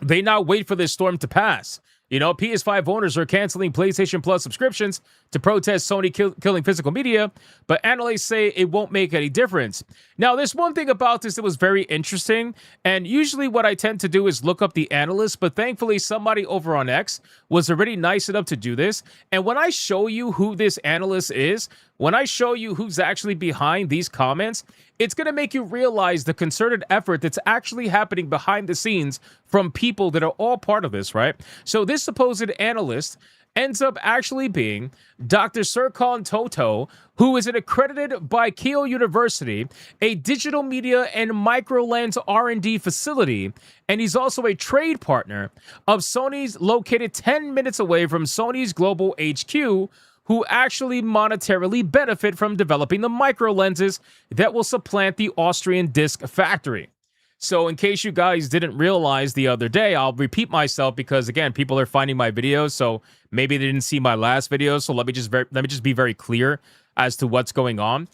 They now wait for this storm to pass. PS5 owners are canceling PlayStation Plus subscriptions to protest Sony killing physical media, but analysts say it won't make any difference. Now, there's one thing about this that was very interesting, and usually what I tend to do is look up the analyst, but thankfully somebody over on X was already nice enough to do this, and when I show you who this analyst is, when I show you who's actually behind these comments, it's going to make you realize the concerted effort that's actually happening behind the scenes from people that are all part of this, right? So this supposed analyst ends up actually being Dr. Serkan Toto, who is an accredited by Keio University, a digital media and microlens R&D facility, and he's also a trade partner of Sony's, located 10 minutes away from Sony's global HQ, who actually monetarily benefit from developing the micro lenses that will supplant the Austrian disc factory. So in case you guys didn't realize the other day, I'll repeat myself because, again, people are finding my videos, so maybe they didn't see my last video, so let me just be very clear as to what's going on.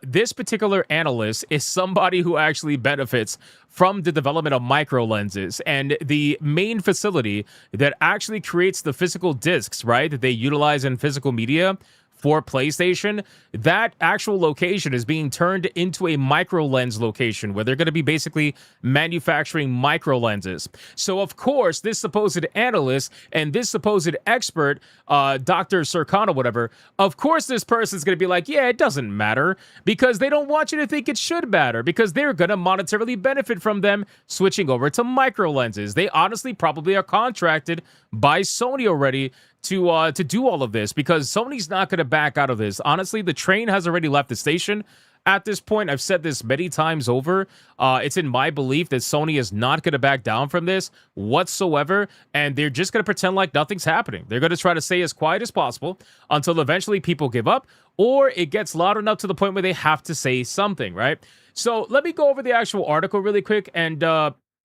This particular analyst is somebody who actually benefits from the development of micro lenses, and the main facility that actually creates the physical discs, right, that they utilize in physical media for PlayStation, that actual location is being turned into a micro lens location where they're going to be basically manufacturing micro lenses. So, of course, this supposed analyst and this supposed expert, Dr. Serkan or whatever, of course, this person's going to be like, yeah, it doesn't matter, because they don't want you to think it should matter, because they're going to monetarily benefit from them switching over to micro lenses. They honestly probably are contracted by Sony already to do all of this, because Sony's not going to back out of this. Honestly, the train has already left the station at this point. I've said this many times over. It's in my belief that Sony is not going to back down from this whatsoever, and they're just going to pretend like nothing's happening. They're going to try to stay as quiet as possible until eventually people give up, or it gets loud enough to the point where they have to say something, right? So let me go over the actual article really quick, and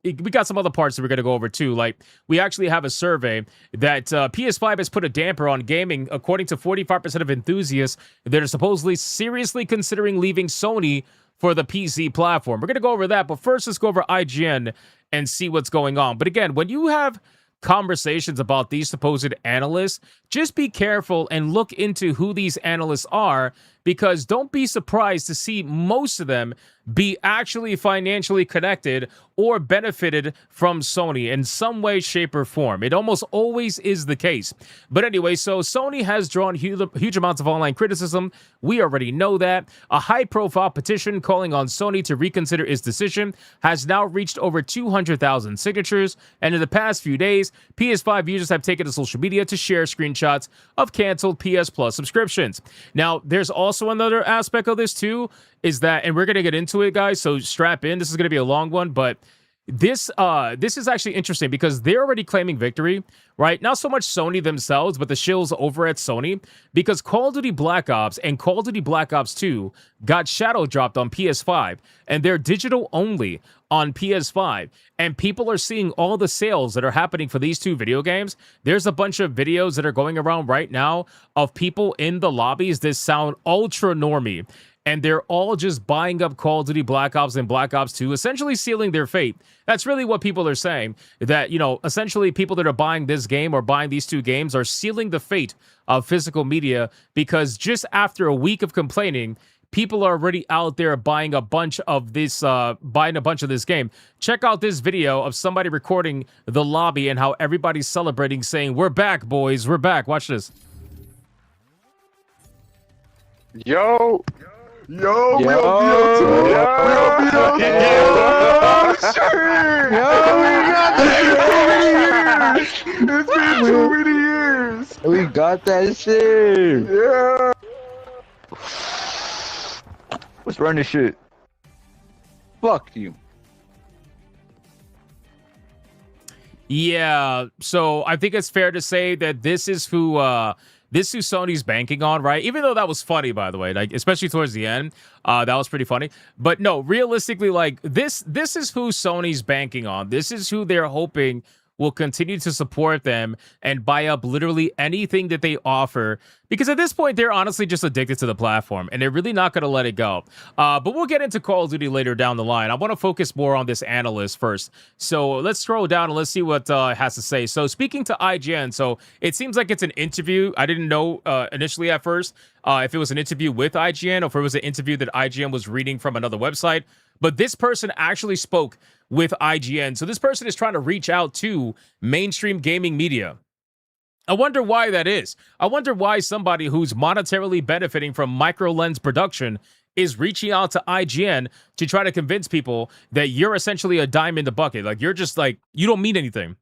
we got some other parts that we're going to go over too. Like, we actually have a survey that PS5 has put a damper on gaming, according to 45% of enthusiasts that are supposedly seriously considering leaving Sony for the PC platform. We're going to go over that, but first let's go over IGN and see what's going on. But again, when you have conversations about these supposed analysts, just be careful and look into who these analysts are, because don't be surprised to see most of them be actually financially connected or benefited from Sony in some way, shape, or form. It almost always is the case. But anyway, so Sony has drawn huge amounts of online criticism. We already know that. A high-profile petition calling on Sony to reconsider its decision has now reached over 200,000 signatures, and in the past few days, PS5 users have taken to social media to share screenshots of canceled PS Plus subscriptions. Now, there's also also another aspect of this too, is that, and we're going to get into it, guys, so strap in. This is going to be a long one, but this is actually interesting because they're already claiming victory, right? Not so much Sony themselves, but the shills over at Sony, because Call of Duty Black Ops and Call of Duty Black Ops 2 got shadow dropped on PS5, and they're digital only on PS5, and people are seeing all the sales that are happening for these two video games. There's a bunch of videos that are going around right now of people in the lobbies that sound ultra normie, and they're all just buying up Call of Duty Black Ops and Black Ops 2, essentially sealing their fate. That's really what people are saying, that, you know, essentially people that are buying this game or buying these two games are sealing the fate of physical media, because just after a week of complaining, people are already out there buying a bunch of this game. Check out this video of somebody recording the lobby and how everybody's celebrating, saying, "We're back, boys, we're back." Watch this. Yo, we on BO2. It's been too many years. We got that shit. Yeah. Let's run this shit. Fuck you. Yeah, so I think it's fair to say that this is who Sony's banking on, right? Even though that was funny, by the way, like especially towards the end, that was pretty funny. But no, realistically, like this is who Sony's banking on. This is who they're hoping will continue to support them and buy up literally anything that they offer, because at this point they're honestly just addicted to the platform and they're really not going to let it go. But we'll get into Call of Duty later down the line. I want to focus more on this analyst first, so let's scroll down and let's see what has to say. So speaking to IGN, so it seems like it's an interview. I didn't know initially at first if it was an interview with IGN or if it was an interview that IGN was reading from another website, but this person actually spoke with IGN. So this person is trying to reach out to mainstream gaming media. I wonder why that is. I wonder why somebody who's monetarily benefiting from micro-lens production is reaching out to IGN to try to convince people that you're essentially a dime in the bucket. like you're just like, you don't mean anything.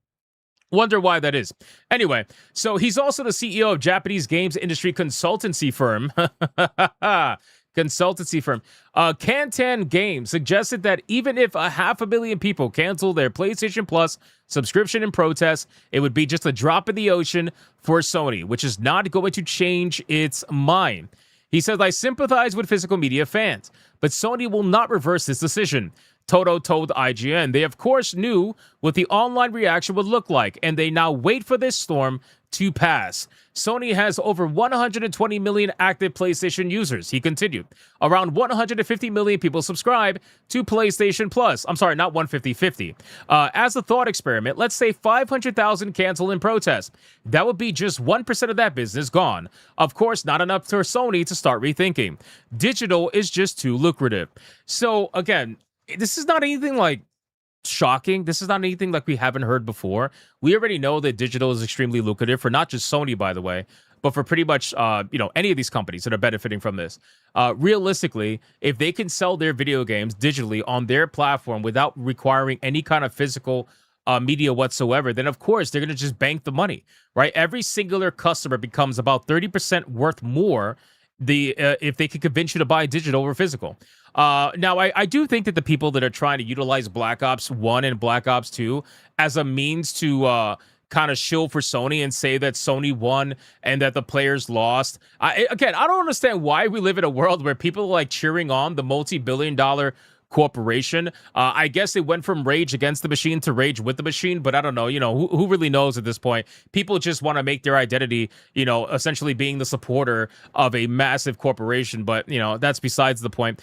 Wonder why that is. Anyway, so he's also the CEO of Japanese games industry consultancy firm. Kantan Games suggested that even if 500,000 people cancel their PlayStation Plus subscription in protest, it would be just a drop in the ocean for Sony, which is not going to change its mind. He says, "I sympathize with physical media fans, but Sony will not reverse this decision." Toto told IGN they of course knew what the online reaction would look like, and they now wait for this storm to pass. Sony has over 120 million active PlayStation users, he continued. Around 150 million people subscribe to PlayStation Plus. I'm sorry, not 150. As a thought experiment, let's say 500,000 cancel in protest. That would be just 1% of that business gone. Of course, not enough for Sony to start rethinking. Digital is just too lucrative. So again, this is not anything like shocking. This is not anything like we haven't heard before. We already know that digital is extremely lucrative for not just Sony, by the way, but for pretty much any of these companies that are benefiting from this. Realistically, if they can sell their video games digitally on their platform without requiring any kind of physical media whatsoever, then of course they're going to just bank the money, right? Every singular customer becomes about 30% worth more if they could convince you to buy digital or physical. Now, I do think that the people that are trying to utilize Black Ops 1 and Black Ops 2 as a means to kind of shill for Sony and say that Sony won and that the players lost. I don't understand why we live in a world where people are like cheering on the multi-billion-dollar corporation. I guess it went from rage against the machine to rage with the machine, but I don't know, who really knows at this point? People just want to make their identity, essentially being the supporter of a massive corporation, but that's besides the point.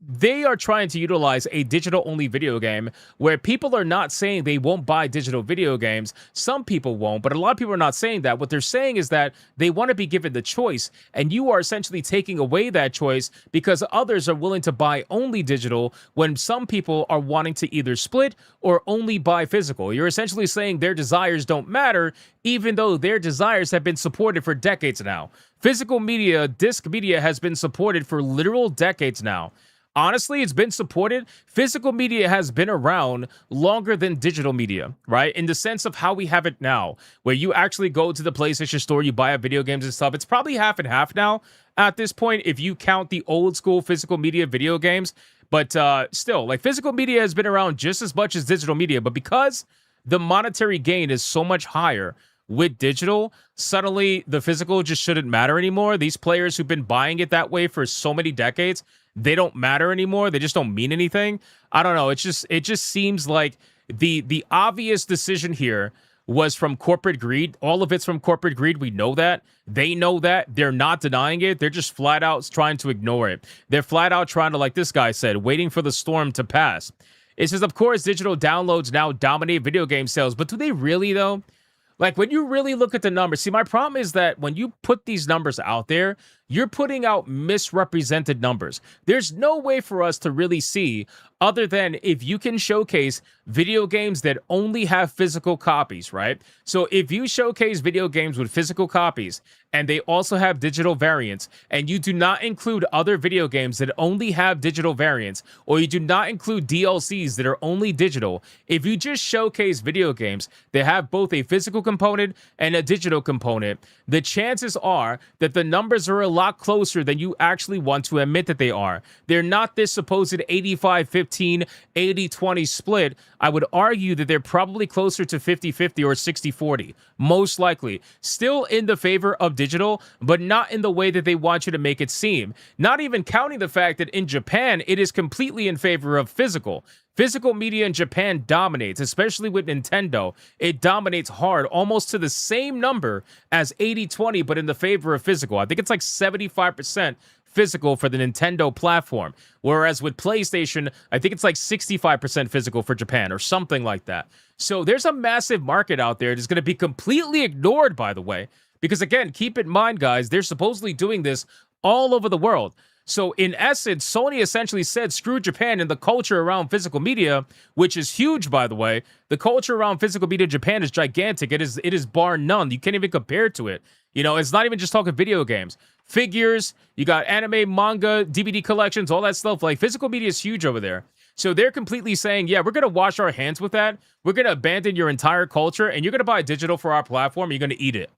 They are trying to utilize a digital-only video game where people are not saying they won't buy digital video games. Some people won't, but a lot of people are not saying that. What they're saying is that they want to be given the choice, and you are essentially taking away that choice because others are willing to buy only digital when some people are wanting to either split or only buy physical. You're essentially saying their desires don't matter, even though their desires have been supported for decades now. Physical media, disc media has been supported for literal decades now. honestly, it's been supported. Physical media has been around longer than digital media, right? In the sense of how we have it now, where you actually go to the PlayStation store, you buy video games and stuff. It's probably half and half now at this point, if you count the old school physical media video games. But still, like, physical media has been around just as much as digital media. But because the monetary gain is so much higher with digital, suddenly the physical just shouldn't matter anymore. These players who've been buying it that way for so many decades, they don't matter anymore. They just don't mean anything. I don't know. It just seems like the obvious decision here was from corporate greed. All of it's from corporate greed. We know that. They know that. They're not denying it. They're just flat out trying to ignore it. They're flat out trying to, like this guy said, waiting for the storm to pass. It says, of course, digital downloads now dominate video game sales, but do they really, though? Like, when you really look at the numbers, see, my problem is that when you put these numbers out there, you're putting out misrepresented numbers. There's no way for us to really see, other than if you can showcase video games that only have physical copies, right? So if you showcase video games with physical copies and they also have digital variants, and you do not include other video games that only have digital variants, or you do not include DLCs that are only digital, if you just showcase video games that have both a physical component and a digital component, the chances are that the numbers are a lot closer than you actually want to admit that they are. They're not this supposed 85-15, 80-20 split. I would argue that they're probably closer to 50-50 or 60-40, most likely. Still in the favor of digital, but not in the way that they want you to make it seem. Not even counting the fact that in Japan, it is completely in favor of physical. Physical media in Japan dominates, especially with Nintendo. It dominates hard, almost to the same number as 80-20, but in the favor of physical. I think it's like 75% physical for the Nintendo platform. Whereas with PlayStation, I think it's like 65% physical for Japan or something like that. So there's a massive market out there that's going to be completely ignored, by the way. Because again, keep in mind, guys, they're supposedly doing this all over the world. So in essence, Sony essentially said, screw Japan and the culture around physical media, which is huge, by the way. The culture around physical media in Japan is gigantic. It is bar none. You can't even compare to it. You know, it's not even just talking video games. Figures, you got anime, manga, DVD collections, all that stuff. Like, physical media is huge over there. So they're completely saying, yeah, we're going to wash our hands with that. We're going to abandon your entire culture, and you're going to buy digital for our platform. And you're going to eat it.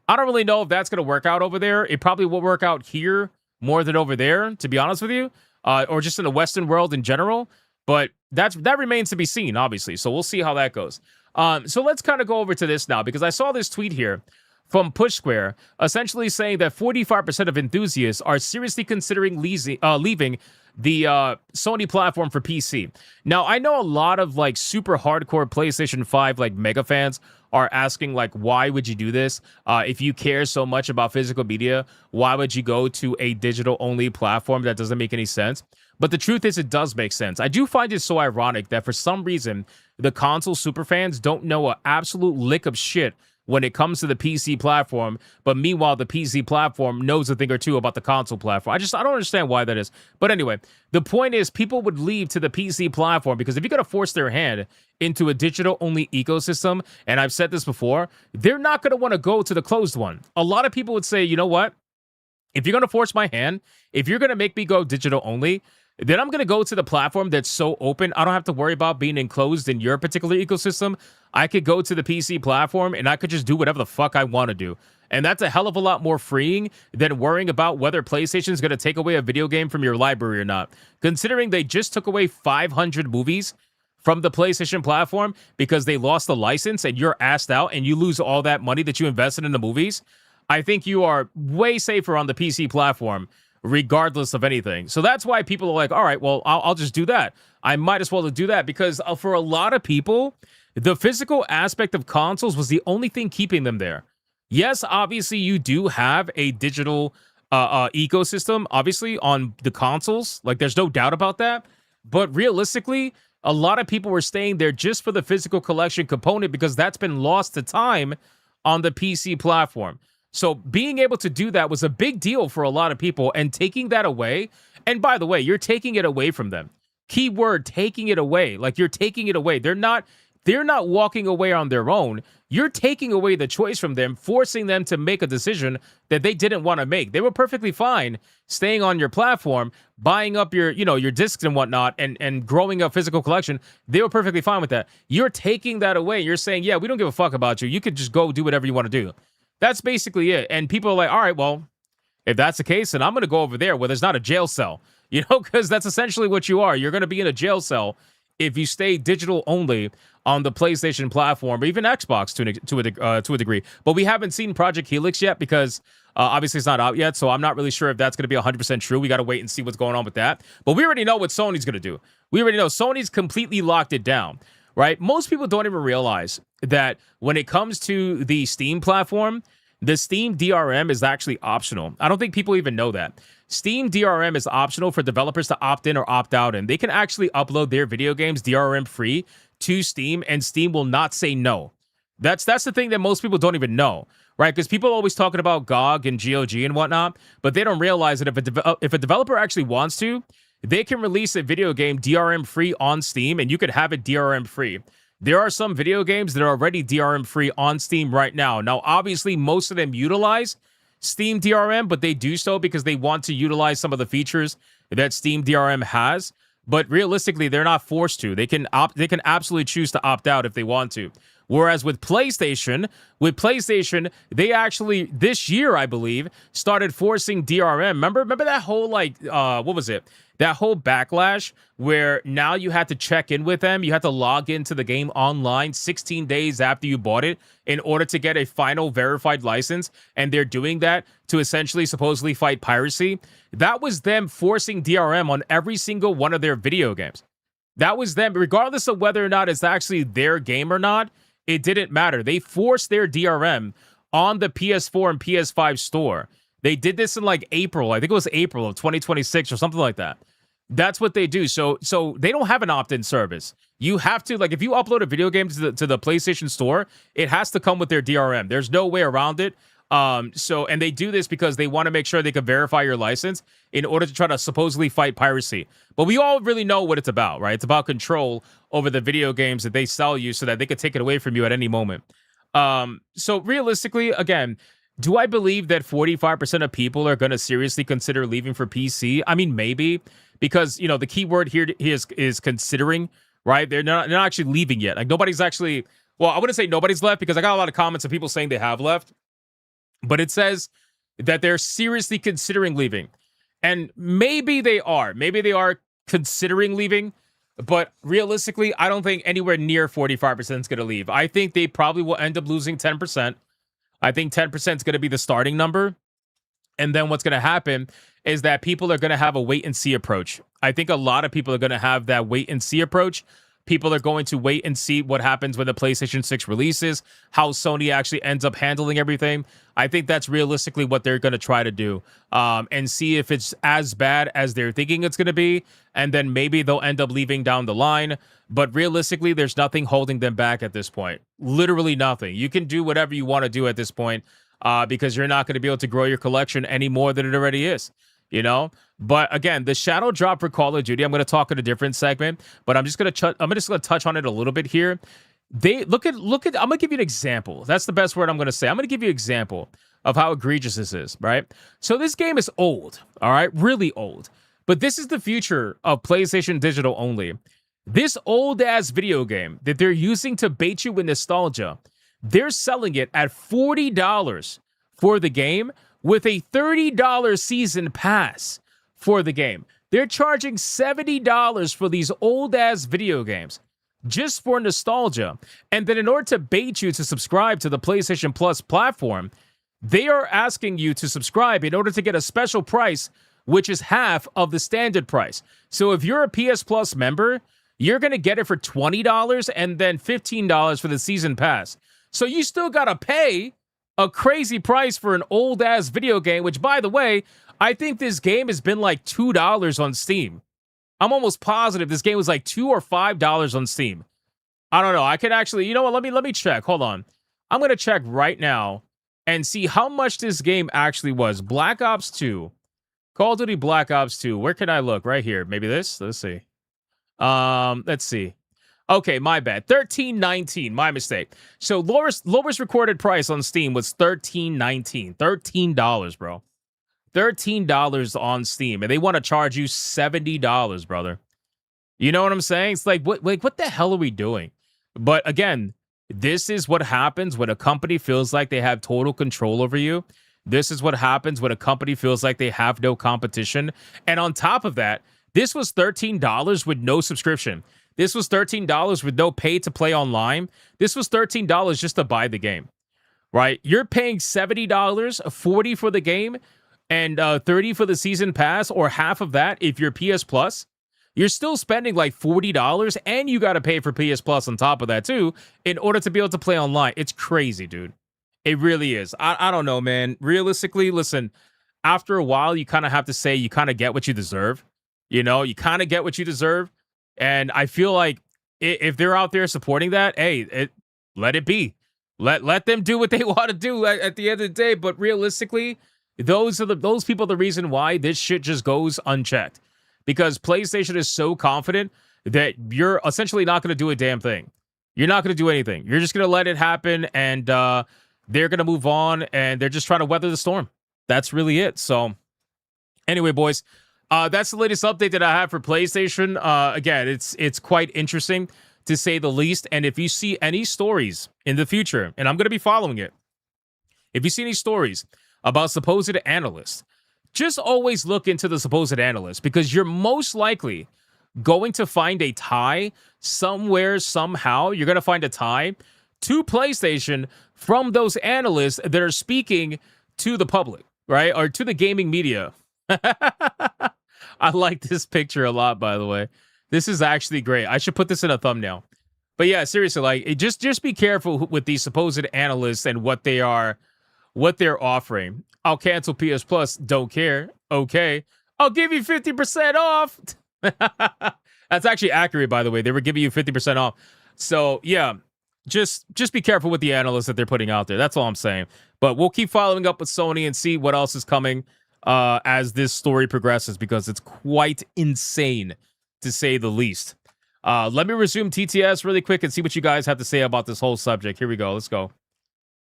I don't really know if that's going to work out over there. It probably will work out here more than over there, to be honest with you, or just in the Western world in general. But that remains to be seen, obviously. So we'll see how that goes. So let's kind of go over to this now, because I saw this tweet here from Push Square, essentially saying that 45% of enthusiasts are seriously considering leaving the Sony platform for PC. Now, I know a lot of like super hardcore PlayStation 5 like mega fans are asking, like, why would you do this? If you care so much about physical media, why would you go to a digital-only platform? That doesn't make any sense. But the truth is, it does make sense. I do find it so ironic that for some reason, the console superfans don't know an absolute lick of shit when it comes to the PC platform, but meanwhile, the PC platform knows a thing or two about the console platform. I don't understand why that is. But anyway, the point is, people would leave to the PC platform because if you're going to force their hand into a digital-only ecosystem, and I've said this before, they're not going to want to go to the closed one. A lot of people would say, you know what? If you're going to force my hand, if you're going to make me go digital-only, then I'm going to go to the platform that's so open, I don't have to worry about being enclosed in your particular ecosystem. I could go to the PC platform and I could just do whatever the fuck I want to do. And that's a hell of a lot more freeing than worrying about whether PlayStation is going to take away a video game from your library or not. Considering they just took away 500 movies from the PlayStation platform because they lost the license and you're asked out and you lose all that money that you invested in the movies, I think you are way safer on the PC platform regardless of anything. So that's why people are like, all right, well, I'll just do that. I might as well do that because for a lot of people, the physical aspect of consoles was the only thing keeping them there. Yes, obviously, you do have a digital ecosystem, obviously, on the consoles. Like, there's no doubt about that. But realistically, a lot of people were staying there just for the physical collection component because that's been lost to time on the PC platform. So being able to do that was a big deal for a lot of people, and taking that away, and by the way, you're taking it away from them. Keyword, taking it away. Like, you're taking it away. They're not they're not walking away on their own. You're taking away the choice from them, forcing them to make a decision that they didn't want to make. They were perfectly fine staying on your platform, buying up your, your discs and whatnot, and growing a physical collection. They were perfectly fine with that. You're taking that away. You're saying, yeah, we don't give a fuck about you. You could just go do whatever you want to do. That's basically it. And people are like, all right, well, if that's the case, then I'm going to go over there where there's not a jail cell, because that's essentially what you are. You're going to be in a jail cell if you stay digital only on the PlayStation platform, or even Xbox to a degree. But we haven't seen Project Helix yet because obviously it's not out yet, so I'm not really sure if that's going to be 100% true. We got to wait and see what's going on with that. But we already know what Sony's going to do. We already know Sony's completely locked it down, right? Most people don't even realize that when it comes to the Steam platform, the Steam DRM is actually optional. I don't think people even know that. Steam DRM is optional for developers to opt in or opt out in. They can actually upload their video games DRM free to Steam, and Steam will not say no. That's the thing that most people don't even know, right? Because people are always talking about GOG and GOG and whatnot, but they don't realize that if a developer actually wants to, they can release a video game DRM free on Steam, and you could have it DRM free. There are some video games that are already DRM free on Steam right now. Now, obviously, most of them utilize Steam DRM, but they do so because they want to utilize some of the features that Steam DRM has. But realistically, they're not forced to. They can absolutely choose to opt out if they want to. Whereas with PlayStation, they actually this year, I believe, started forcing DRM. Remember that whole what was it? That whole backlash where now you had to check in with them. You had to log into the game online 16 days after you bought it in order to get a final verified license. And they're doing that to essentially supposedly fight piracy. That was them forcing DRM on every single one of their video games. That was them, regardless of whether or not it's actually their game or not. It didn't matter. They forced their DRM on the PS4 and PS5 store. They did this in April. I think it was April of 2026 or something like that. That's what they do. So they don't have an opt-in service. You have to, if you upload a video game to the PlayStation Store, it has to come with their DRM. There's no way around it. And they do this because they want to make sure they can verify your license in order to try to supposedly fight piracy. But we all really know what it's about, right? It's about control over the video games that they sell you so that they could take it away from you at any moment. So realistically, again, do I believe that 45% of people are going to seriously consider leaving for PC? I mean, maybe, because, the key word here is considering, right? They're not actually leaving yet. Nobody's actually, well, I wouldn't say nobody's left because I got a lot of comments of people saying they have left. But it says that they're seriously considering leaving. And maybe they are. Maybe they are considering leaving. But realistically, I don't think anywhere near 45% is going to leave. I think they probably will end up losing 10%. I think 10% is going to be the starting number. And then what's going to happen is that people are going to have a wait and see approach. I think a lot of people are going to have that wait and see approach. People are going to wait and see what happens when the PlayStation 6 releases, how Sony actually ends up handling everything. I think that's realistically what they're going to try to do, and see if it's as bad as they're thinking it's going to be, and then maybe they'll end up leaving down the line. But realistically, there's nothing holding them back at this point. Literally nothing. You can do whatever you want to do at this point, because you're not going to be able to grow your collection any more than it already is. But again, the shadow drop for Call of Duty, I'm going to talk in a different segment, but I'm just going to touch on it a little bit here. They look at I'm going to give you an example. That's the best word I'm going to say. I'm going to give you an example of how egregious this is, right? So this game is old, all right? Really old. But this is the future of PlayStation Digital only. This old ass video game that they're using to bait you with nostalgia, they're selling it at $40 for the game, with a $30 season pass for the game. They're charging $70 for these old-ass video games just for nostalgia. And then in order to bait you to subscribe to the PlayStation Plus platform, they are asking you to subscribe in order to get a special price, which is half of the standard price. So if you're a PS Plus member, you're going to get it for $20 and then $15 for the season pass. So you still got to pay a crazy price for an old-ass video game, which, by the way, I think this game has been like $2 on Steam. I'm almost positive this game was like $2 or $5 on Steam. I don't know. I could actually, you know what? Let me check. Hold on. I'm going to check right now and see how much this game actually was. Black Ops 2. Call of Duty Black Ops 2. Where can I look? Right here. Maybe this? Let's see. Let's see. Okay, my bad. $13.19. My mistake. So lowest recorded price on Steam was $13.19. $13, bro. $13 on Steam, and they want to charge you $70, brother. You know what I'm saying? It's like, what the hell are we doing? But again, this is what happens when a company feels like they have total control over you. This is what happens when a company feels like they have no competition. And on top of that, this was $13 with no subscription. This was $13 with no pay to play online. This was $13 just to buy the game, right? You're paying $70, $40 for the game, and $30 for the season pass, or half of that if you're PS Plus. You're still spending like $40, and you got to pay for PS Plus on top of that too in order to be able to play online. It's crazy, dude. It really is. I don't know, man. Realistically, listen, after a while, you kind of have to say you kind of get what you deserve. You know, you kind of get what you deserve. And I feel like if they're out there supporting that, hey, let it be. Let them do what they want to do at the end of the day. But realistically, those people are the reason why this shit just goes unchecked. Because PlayStation is so confident that you're essentially not going to do a damn thing. You're not going to do anything. You're just going to let it happen, and they're going to move on, and they're just trying to weather the storm. That's really it. So anyway, boys, that's the latest update that I have for PlayStation. Again, it's quite interesting, to say the least. And if you see any stories in the future, and I'm going to be following it, if you see any stories about supposed analysts, just always look into the supposed analysts, because you're most likely going to find a tie somewhere, somehow. You're going to find a tie to PlayStation from those analysts that are speaking to the public, right? Or to the gaming media. I like this picture a lot, by the way. This is actually great. I should put this in a thumbnail. But yeah, seriously, like, just be careful with these supposed analysts and what they're offering. I'll cancel PS Plus. Don't care. Okay. I'll give you 50% off. That's actually accurate, by the way. They were giving you 50% off. So yeah, just be careful with the analysts that they're putting out there. That's all I'm saying. But we'll keep following up with Sony and see what else is coming as this story progresses, because it's quite insane, to say the least. Let me resume TTS really quick and see what you guys have to say about this whole subject. Here we go. Let's go.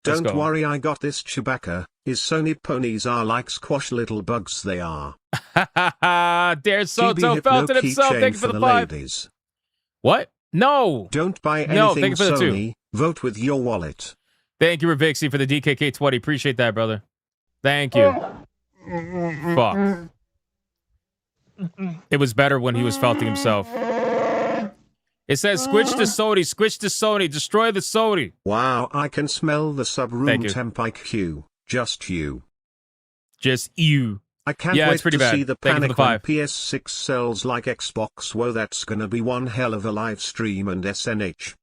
Don't worry, I got this, Chewbacca. His Sony ponies are like squash little bugs, they are. Dare Soto felt it himself. Thank you for the 5. Ladies. What? No. Don't buy anything Sony. Vote with your wallet. Thank you, Ravixi, for the DKK20. Appreciate that, brother. Thank you. Fuck. It was better when he was felting himself. It says, switch to Sony, destroy the Sony. Wow, I can smell the sub-room temp IQ. Just you. Just you. I can't wait to see the panic when PS6 sells like Xbox. Whoa, that's gonna be one hell of a live stream and SNH.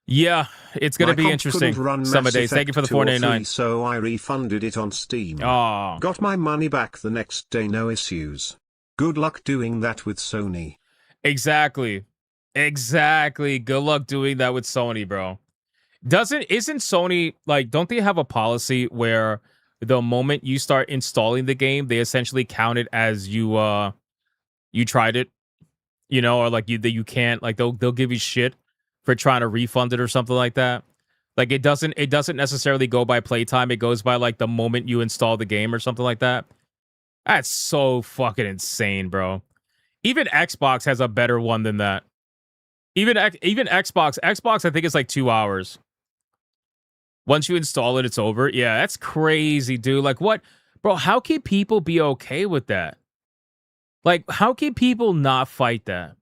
Yeah, it's gonna be interesting. Summer days. Thank you for the 489. So I refunded it on Steam. Oh. Got my money back the next day, no issues. Good luck doing that with Sony. Exactly. Good luck doing that with Sony, bro. Isn't Sony, like, don't they have a policy where the moment you start installing the game, they essentially count it as you tried it, you know, or like you can't, like, they'll give you shit for trying to refund it or something like that. Like, it doesn't necessarily go by playtime. It goes by like the moment you install the game or something like that. That's so fucking insane, bro. Even Xbox has a better one than that. Even Xbox, I think it's like 2 hours. Once you install it, it's over. Yeah, that's crazy, dude. Like, what? Bro, how can people be okay with that? Like, how can people not fight that?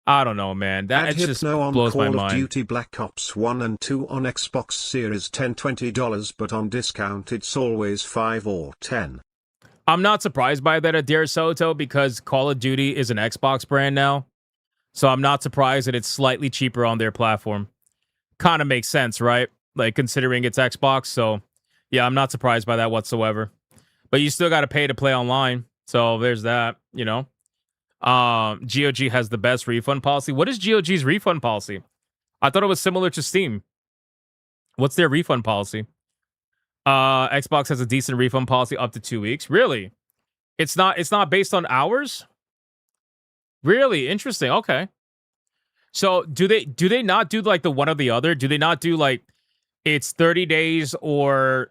I don't know, man. That just blows my mind. Call of Duty Black Ops 1 and 2 on Xbox Series $10, $20, but on discount it's always $5 or $10. I'm not surprised by that, Adair Soto, because Call of Duty is an Xbox brand now. So I'm not surprised that it's slightly cheaper on their platform. Kind of makes sense, right? Like, considering it's Xbox. So, yeah, I'm not surprised by that whatsoever. But you still got to pay to play online. So there's that, you know. GOG has the best refund policy. What is GOG's refund policy? I thought it was similar to Steam. What's their refund policy? Xbox has a decent refund policy up to 2 weeks. Really? It's not based on hours? Really? Interesting. Okay. So do they not do like the one or the other? Do they not do like it's 30 days or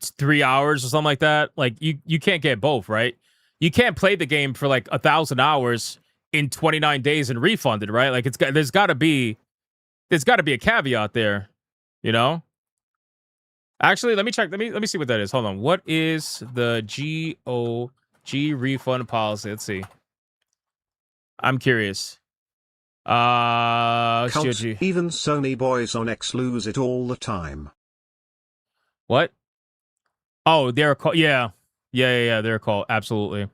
3 hours or something like that? Like you can't get both, right? You can't play the game for like 1,000 hours in 29 days and refund it, right? Like there's got to be a caveat there, you know? Actually, let me check. Let me see what that is. Hold on. What is the GOG refund policy? Let's see. I'm curious. Cult, GOG. even Sony boys on X lose it all the time. What? Oh, they're called. Yeah. They're called. Absolutely.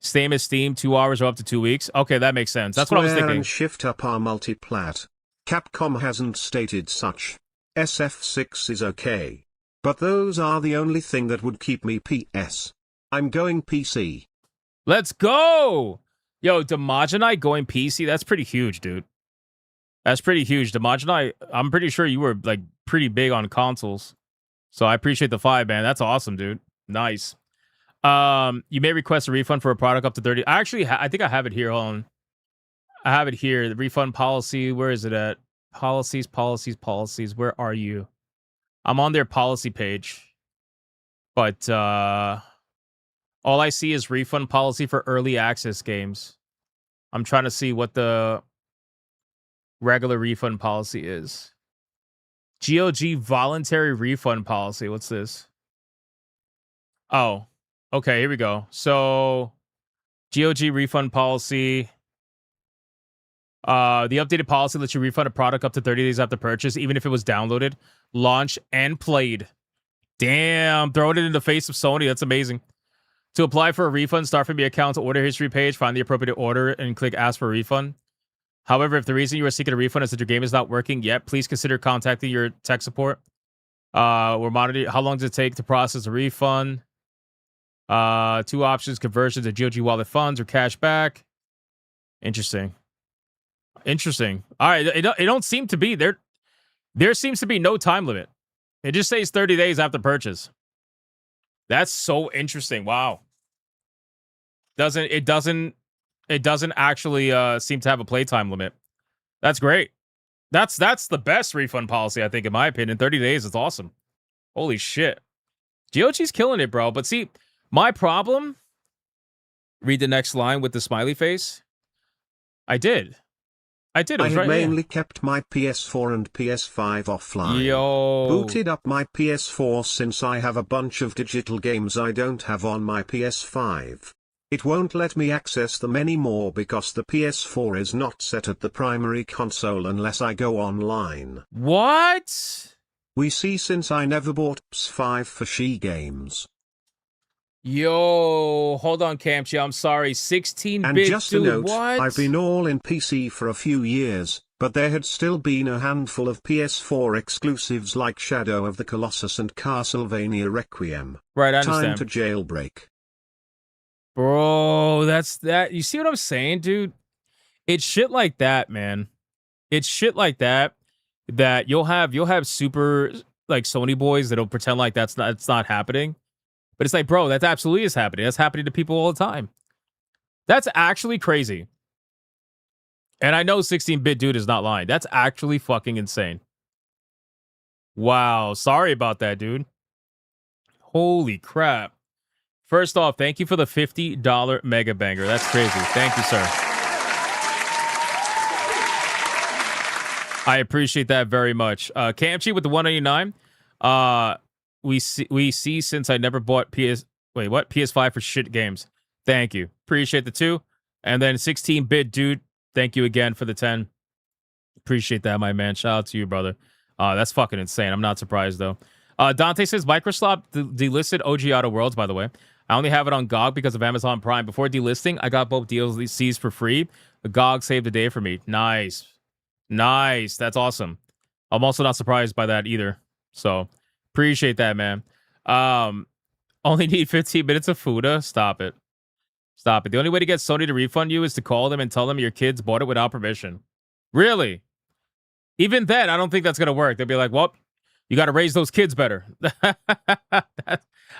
Same as Steam, 2 hours or up to 2 weeks. Okay, that makes sense. That's Square what I was thinking. And Shift Up are multiplat. Capcom hasn't stated such. SF6 is okay. But those are the only thing that would keep me PS. I'm going PC. Let's go! Yo, Demajanai going PC, that's pretty huge, dude. That's pretty huge. Demajanai, I'm pretty sure you were like pretty big on consoles. So I appreciate the 5, man. That's awesome, dude. Nice. You may request a refund for a product up to 30. I actually, I think I have it here. Hold on. I have it here. The refund policy. Where is it at? Policies. Where are you? I'm on their policy page. But all I see is refund policy for early access games. I'm trying to see what the regular refund policy is. GOG voluntary refund policy. What's this? Oh. Okay, here we go. So, GOG refund policy. The updated policy lets you refund a product up to 30 days after purchase, even if it was downloaded, launched, and played. Damn, throwing it in the face of Sony. That's amazing. To apply for a refund, start from the account's order history page, find the appropriate order, and click Ask for a refund. However, if the reason you are seeking a refund is that your game is not working yet, please consider contacting your tech support. We're monitoring how long does it take to process a refund. 2 options: conversion to GOG wallet funds or cash back. Interesting. All right, it don't seem to be there. There seems to be no time limit. It just says 30 days after purchase. That's so interesting. Wow. It doesn't actually seem to have a playtime limit. That's great. That's the best refund policy, I think, in my opinion. 30 days is awesome. Holy shit. GOG's killing it, bro. But see, my problem, read the next line with the smiley face. I did. It was I right mainly here. kept my PS4 and PS5 offline. Yo. Booted up my PS4 since I have a bunch of digital games I don't have on my PS5. It won't let me access them anymore because the PS4 is not set at the primary console unless I go online. What? We see since I never bought PS5 for She Games. Yo, hold on, Camchi. I'm sorry. 16-bit, and just dude, a note, what? I've been all in PC for a few years, but there had still been a handful of PS4 exclusives like Shadow of the Colossus and Castlevania Requiem. Right, I Time understand. to jailbreak. Bro, that's that. You see what I'm saying, dude? It's shit like that, man. It's shit like that you'll have super like Sony boys that'll pretend like it's not happening. But it's like, bro, that absolutely is happening. That's happening to people all the time. That's actually crazy. And I know 16-bit dude is not lying. That's actually fucking insane. Wow. Sorry about that, dude. Holy crap. First off, thank you for the $50 mega banger. That's crazy. Thank you, sir. I appreciate that very much. Camchi with the $199. We see since I never bought PS5 for shit games. Thank you. Appreciate the 2. And then 16-bit dude, thank you again for the 10. Appreciate that, my man. Shout out to you, brother. That's fucking insane. I'm not surprised, though. Dante says, Microsoft delisted OG Outer Worlds, by the way. I only have it on GOG because of Amazon Prime. Before delisting, I got both DLCs for free. The GOG saved the day for me. Nice. That's awesome. I'm also not surprised by that either. So, appreciate that, man. Only need 15 minutes of Fuda. Stop it. The only way to get Sony to refund you is to call them and tell them your kids bought it without permission. Really? Even then, I don't think that's going to work. They'll be like, well, you got to raise those kids better.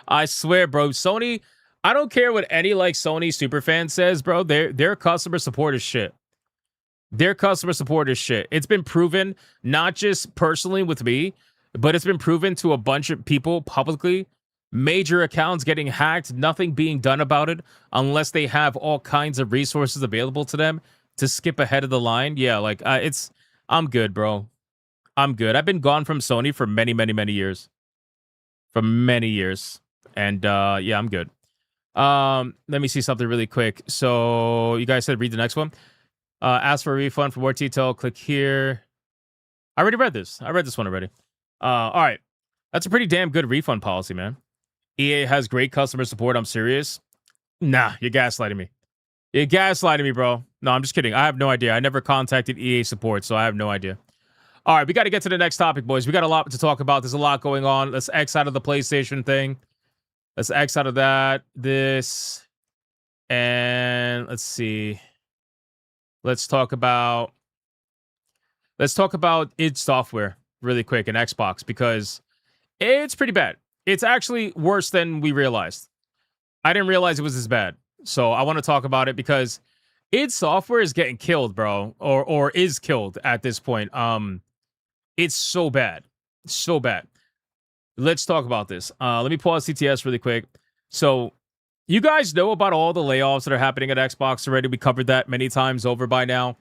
I swear, bro. Sony, I don't care what any like Sony superfan says, bro. Their customer support is shit. Their customer support is shit. It's been proven, not just personally with me, but it's been proven to a bunch of people publicly. Major accounts getting hacked, nothing being done about it unless they have all kinds of resources available to them to skip ahead of the line. Yeah, like I'm good, bro. I'm good. I've been gone from Sony for many, many, many years. For many years. And yeah, I'm good. Let me see something really quick. So you guys said read the next one. Ask for a refund for more detail. Click here. I already read this. I read this one already. All right. That's a pretty damn good refund policy, man. EA has great customer support. I'm serious. Nah, you're gaslighting me. You're gaslighting me, bro. No, I'm just kidding. I have no idea. I never contacted EA support, so I have no idea. All right, we got to get to the next topic, boys. We got a lot to talk about. There's a lot going on. Let's X out of the PlayStation thing. Let's X out of that. This. And let's see. Let's talk about id Software really quick and Xbox because it's pretty bad. It's actually worse than we realized. I didn't realize it was this bad. So I want to talk about it because id Software is getting killed, bro, or is killed at this point. It's so bad. So bad. Let's talk about this. Let me pause CTS really quick. So you guys know about all the layoffs that are happening at Xbox already. We covered that many times over by now.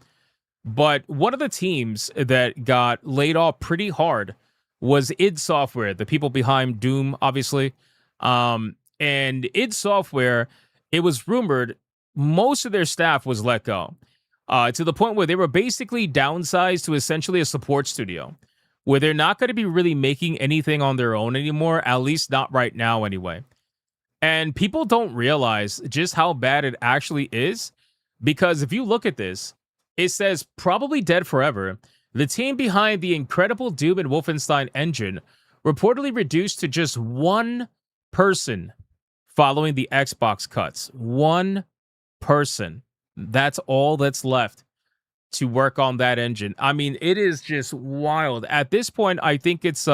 But one of the teams that got laid off pretty hard was id Software, the people behind Doom, obviously. And id Software, it was rumored most of their staff was let go. To the point where they were basically downsized to essentially a support studio, where they're not going to be really making anything on their own anymore, at least not right now anyway. And people don't realize just how bad it actually is, because if you look at this, it says probably dead forever. The team behind the incredible Doom and Wolfenstein engine reportedly reduced to just one person following the Xbox cuts. One person. That's all that's left to work on that engine. I mean, it is just wild. At this point, I think it's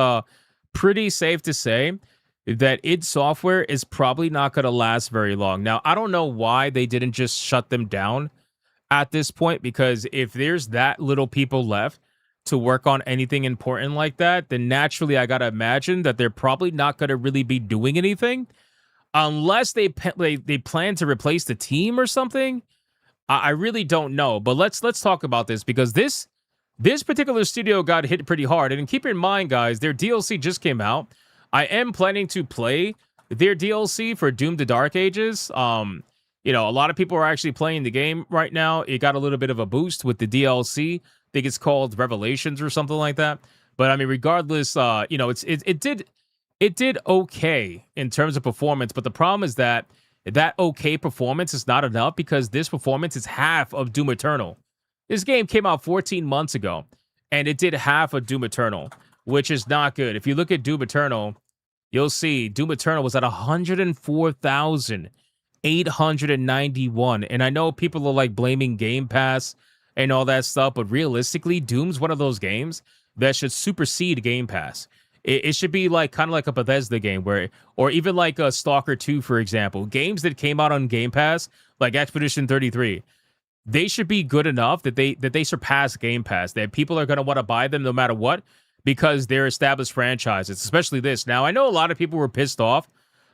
pretty safe to say that id Software is probably not going to last very long. Now, I don't know why they didn't just shut them down at this point, because if there's that little people left to work on anything important like that, then naturally I got to imagine that they're probably not going to really be doing anything unless they plan to replace the team or something. I really don't know, but let's talk about this because this particular studio got hit pretty hard. And keep in mind, guys, their DLC just came out. I am planning to play their DLC for Doom: The Dark Ages. You know, a lot of people are actually playing the game right now. It got a little bit of a boost with the DLC. I think it's called Revelations or something like that. But I mean, regardless, you know, it did okay in terms of performance. But the problem is that okay performance is not enough because this performance is half of Doom Eternal. This game came out 14 months ago, and it did half of Doom Eternal, which is not good. If you look at Doom Eternal, you'll see Doom Eternal was at 104,891. And I know people are like blaming Game Pass and all that stuff, but realistically, Doom's one of those games that should supersede Game Pass. It should be like kind of like a Bethesda game or even like a Stalker 2, for example. Games that came out on Game Pass, like Expedition 33, they should be good enough that they surpass Game Pass, that people are going to want to buy them no matter what because they're established franchises, especially this. Now, I know a lot of people were pissed off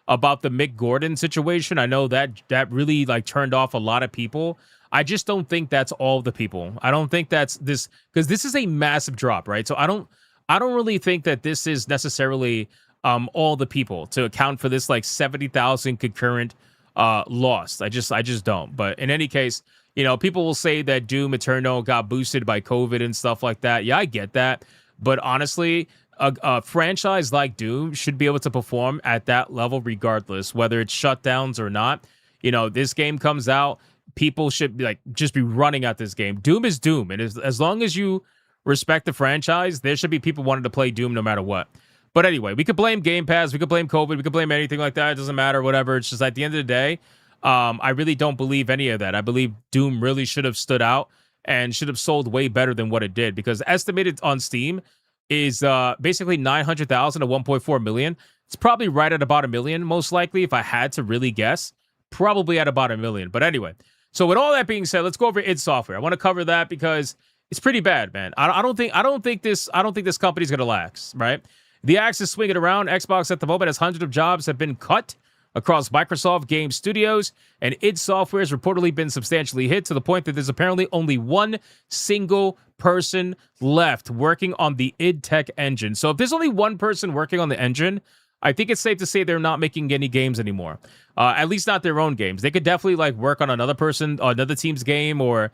about the Mick Gordon situation. I know that really like turned off a lot of people. I just don't think that's all the people. I don't think that's this, because this is a massive drop, right? So I don't really think that this is necessarily all the people to account for this like 70,000 concurrent loss. I just don't. But in any case, you know, people will say that Doom Eternal got boosted by COVID and stuff like that. Yeah, I get that. But honestly, a franchise like Doom should be able to perform at that level regardless, whether it's shutdowns or not. You know, this game comes out, people should be like just be running at this game. Doom is Doom, and as long as you respect the franchise, there should be people wanting to play Doom no matter what. But anyway, we could blame Game Pass, we could blame COVID, we could blame anything like that. It doesn't matter, whatever. It's just at the end of the day, I really don't believe any of that. I believe Doom really should have stood out and should have sold way better than what it did, because estimated on Steam is basically 900,000 to 1.4 million. It's probably right at about 1 million, most likely, if I had to really guess. Probably at about 1 million. But anyway, So with all that being said, let's go over id Software. I want to cover that because it's pretty bad, man. I don't think this company's gonna last, right? The axe is swinging around. Xbox at the moment has hundreds of jobs have been cut across Microsoft Game Studios, and id Software has reportedly been substantially hit to the point that there's apparently only one single person left working on the id Tech engine. So if there's only one person working on the engine, I think it's safe to say they're not making any games anymore. At least not their own games. They could definitely like work on another team's game, or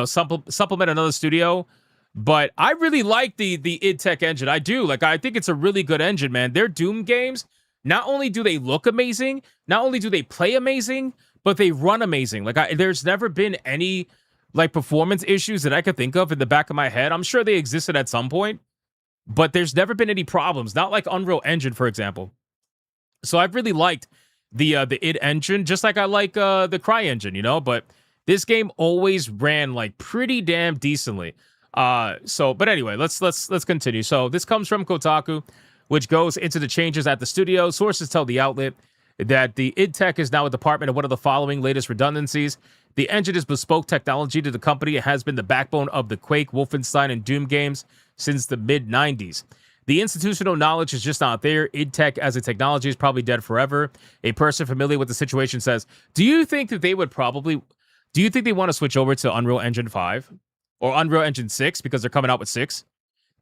supplement another studio. But I really like the id Tech engine. I do. Like, I think it's a really good engine, man. Their Doom games, not only do they look amazing, not only do they play amazing, but they run amazing. Like, there's never been any like performance issues that I could think of in the back of my head. I'm sure they existed at some point, but there's never been any problems. Not like Unreal Engine, for example. So I've really liked the id engine, just like I like the Cry engine, But this game always ran like pretty damn decently. But anyway, let's continue. So this comes from Kotaku, which goes into the changes at the studio. Sources tell the outlet that the id Tech is now a department of one of the following latest redundancies. The engine is bespoke technology to the company. It has been the backbone of the Quake, Wolfenstein, and Doom games since the mid-90s. The institutional knowledge is just not there. id Tech as a technology is probably dead forever. A person familiar with the situation says, do you think they want to switch over to Unreal Engine 5 or Unreal Engine 6 because they're coming out with 6?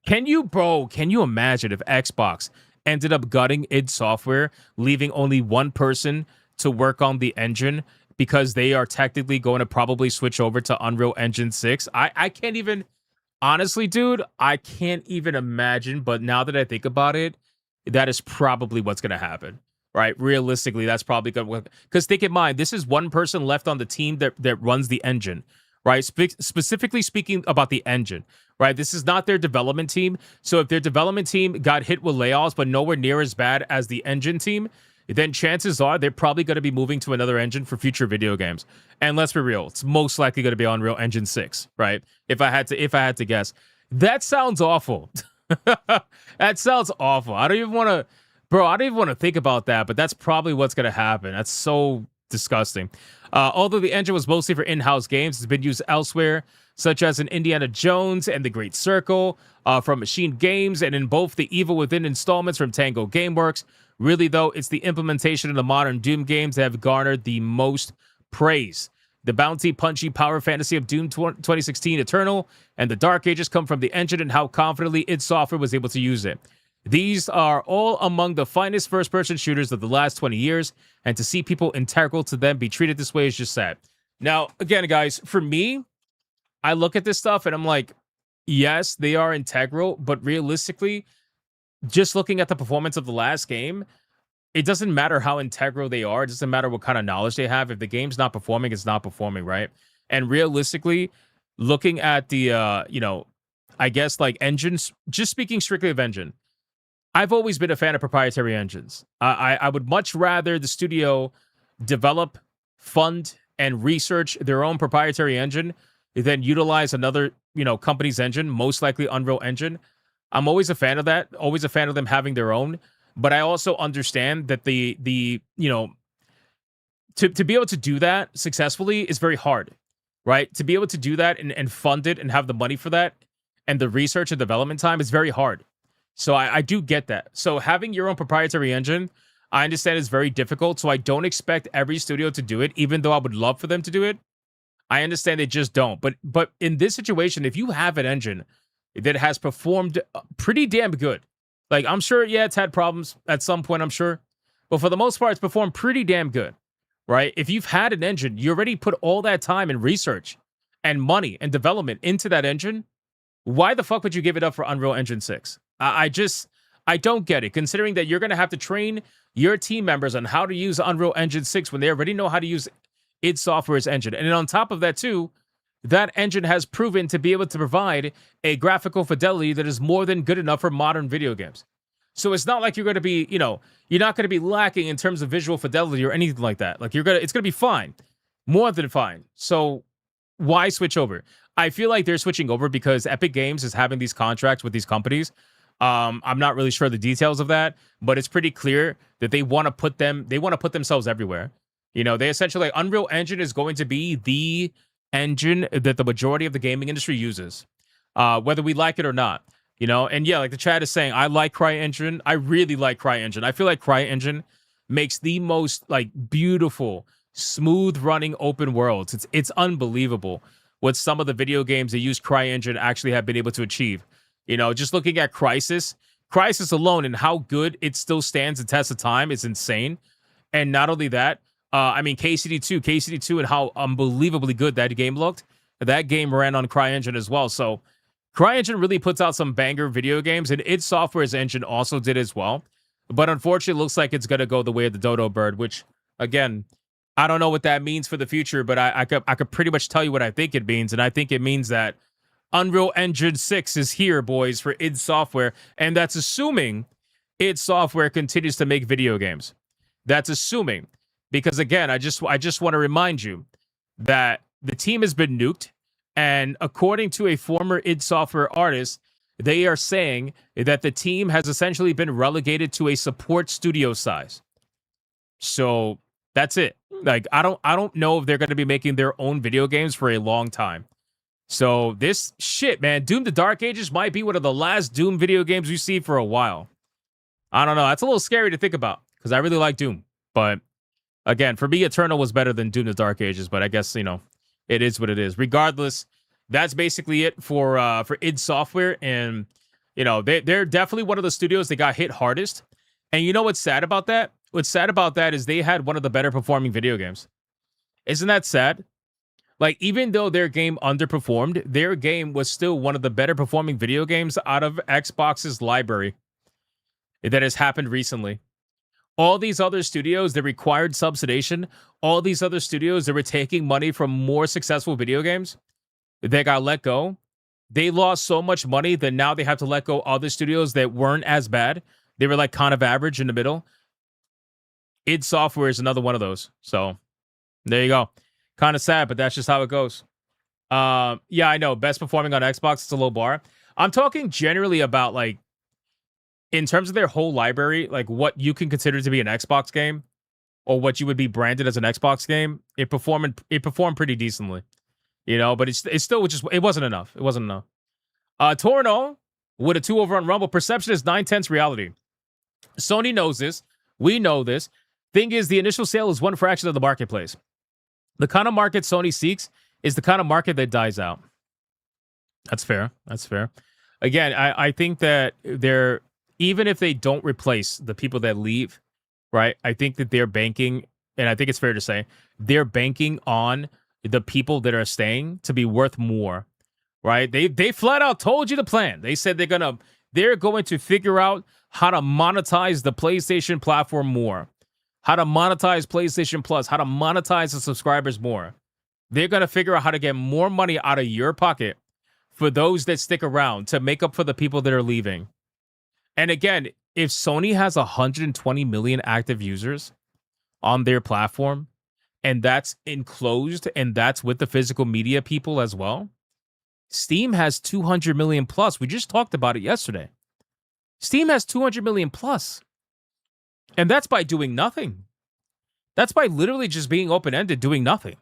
Can you imagine if Xbox ended up gutting id Software, leaving only one person to work on the engine because they are technically going to probably switch over to Unreal Engine 6? I can't even... Honestly, dude, I can't even imagine, but now that I think about it, that is probably what's going to happen, right? Realistically, that's probably going to... Because think in mind, this is one person left on the team that runs the engine, right? Specifically speaking about the engine, right? This is not their development team. So if their development team got hit with layoffs, but nowhere near as bad as the engine team, then chances are they're probably going to be moving to another engine for future video games. And let's be real, it's most likely going to be Unreal Engine 6, right? If I had to guess. That sounds awful. That sounds awful. I don't even want to think about that, but that's probably what's going to happen. That's so disgusting. Although the engine was mostly for in-house games, it's been used elsewhere, such as in Indiana Jones and The Great Circle, from Machine Games, and in both the Evil Within installments from Tango Gameworks. Really, though, it's the implementation of the modern Doom games that have garnered the most praise. The bounty, punchy power fantasy of Doom 2016 Eternal and the Dark Ages come from the engine and how confidently id Software was able to use it. These are all among the finest first-person shooters of the last 20 years, and to see people integral to them be treated this way is just sad. Now, again, guys, for me, I look at this stuff and I'm like, yes, they are integral, but realistically, just looking at the performance of the last game, it doesn't matter how integral they are. It doesn't matter what kind of knowledge they have. If the game's not performing, it's not performing, right? And realistically, looking at the, I guess like engines, just speaking strictly of engine, I've always been a fan of proprietary engines. I would much rather the studio develop, fund, and research their own proprietary engine than utilize another, company's engine, most likely Unreal Engine. I'm always a fan of that, always a fan of them having their own. But I also understand that to be able to do that successfully is very hard, right? To be able to do that and fund it and have the money for that and the research and development time is very hard. So I do get that. So having your own proprietary engine, I understand is very difficult. So I don't expect every studio to do it, even though I would love for them to do it. I understand they just don't. But in this situation, if you have an engine that has performed pretty damn good, like I'm sure, yeah, it's had problems at some point, I'm sure. But for the most part, it's performed pretty damn good, right? If you've had an engine, you already put all that time and research and money and development into that engine, why the fuck would you give it up for Unreal Engine 6? I don't get it, considering that you're going to have to train your team members on how to use Unreal Engine 6 when they already know how to use id Software's engine. And then on top of that, too, that engine has proven to be able to provide a graphical fidelity that is more than good enough for modern video games. So it's not like you're going to be, you're not going to be lacking in terms of visual fidelity or anything like that. Like it's going to be fine, more than fine. So why switch over? I feel like they're switching over because Epic Games is having these contracts with these companies. I'm not really sure the details of that, but it's pretty clear that they want to put themselves everywhere. You know, they essentially, like, Unreal Engine is going to be the engine that the majority of the gaming industry uses, whether we like it or not. You know, and yeah, like the chat is saying, I like CryEngine. I really like CryEngine. I feel like CryEngine makes the most like beautiful, smooth running open worlds. It's unbelievable what some of the video games that use CryEngine actually have been able to achieve. You know, just looking at Crisis alone and how good it still stands the test of time is insane. And not only that, I mean, KCD2 and how unbelievably good that game looked. That game ran on CryEngine as well. So CryEngine really puts out some banger video games, and id Software's engine also did as well. But unfortunately, it looks like it's going to go the way of the dodo bird, which, again, I don't know what that means for the future, but I could pretty much tell you what I think it means, and I think it means that Unreal Engine 6 is here, boys, for id Software, and that's assuming id Software continues to make video games. That's assuming, because, again, I just want to remind you that the team has been nuked. And according to a former id Software artist, they are saying that the team has essentially been relegated to a support studio size. So that's it. Like, I don't know if they're going to be making their own video games for a long time. So this shit, man, Doom: The Dark Ages might be one of the last Doom video games we see for a while. I don't know. That's a little scary to think about because I really like Doom. But again, for me, Eternal was better than Doom: The Dark Ages. But I guess, you know, it is what it is. Regardless, that's basically it for id Software. And, you know, they're definitely one of the studios that got hit hardest. And you know what's sad about that? What's sad about that is they had one of the better performing video games. Isn't that sad? Like, even though their game underperformed, their game was still one of the better performing video games out of Xbox's library that has happened recently. All these other studios that required subsidization, all these other studios that were taking money from more successful video games, they got let go. They lost so much money that now they have to let go other studios that weren't as bad. They were like kind of average in the middle. id Software is another one of those. So there you go. Kind of sad, but that's just how it goes. Yeah, I know. Best performing on Xbox, it's a low bar. I'm talking generally about, like, in terms of their whole library, like what you can consider to be an Xbox game or what you would be branded as an Xbox game. It performed pretty decently, you know, but it's still just, it wasn't enough. It wasn't enough. Torno with a 2 over on Rumble. Perception is 9/10 reality. Sony knows this. We know this. Thing is, the initial sale is one fraction of the marketplace. The kind of market Sony seeks is the kind of market that dies out. That's fair. That's fair. Again, I think that they're, even if they don't replace the people that leave, right? I think that they're banking, and I think it's fair to say, they're banking on the people that are staying to be worth more, right? They flat out told you the plan. They said they're going to figure out how to monetize the PlayStation platform more, how to monetize PlayStation Plus, how to monetize the subscribers more. They're going to figure out how to get more money out of your pocket for those that stick around to make up for the people that are leaving. And again, if Sony has 120 million active users on their platform, and that's enclosed, and that's with the physical media people as well, Steam has 200 million plus. We just talked about it yesterday. Steam has 200 million plus. And that's by doing nothing. That's by literally just being open-ended, doing nothing.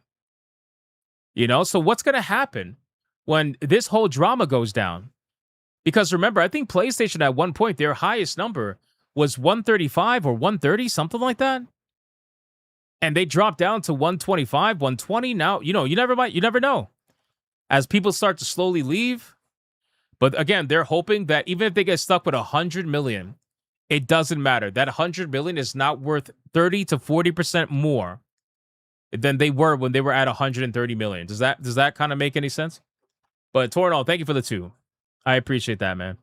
You know, so what's going to happen when this whole drama goes down? Because remember, I think PlayStation at one point, their highest number was 135 or 130, something like that. And they dropped down to 125, 120. Now, you know, you never know. As people start to slowly leave. But again, they're hoping that even if they get stuck with 100 million, it doesn't matter. That 100 million is not worth 30 to 40% more than they were when they were at 130 million. Does that kind of make any sense? But Tornall, thank you for the 2. I appreciate that, man.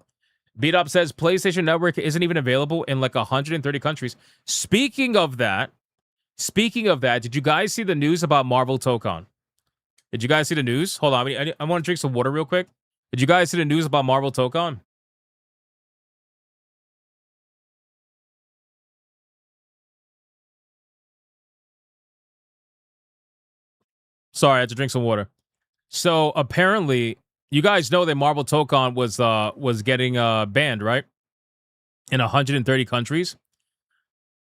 Beat Up says PlayStation Network isn't even available in like 130 countries. Speaking of that, did you guys see the news about Marvel Tokon? Did you guys see the news? Hold on, I want to drink some water real quick. Did you guys see the news about Marvel Tokon? Sorry, I had to drink some water. So apparently, you guys know that Marvel Tokon was getting banned, right? In 130 countries.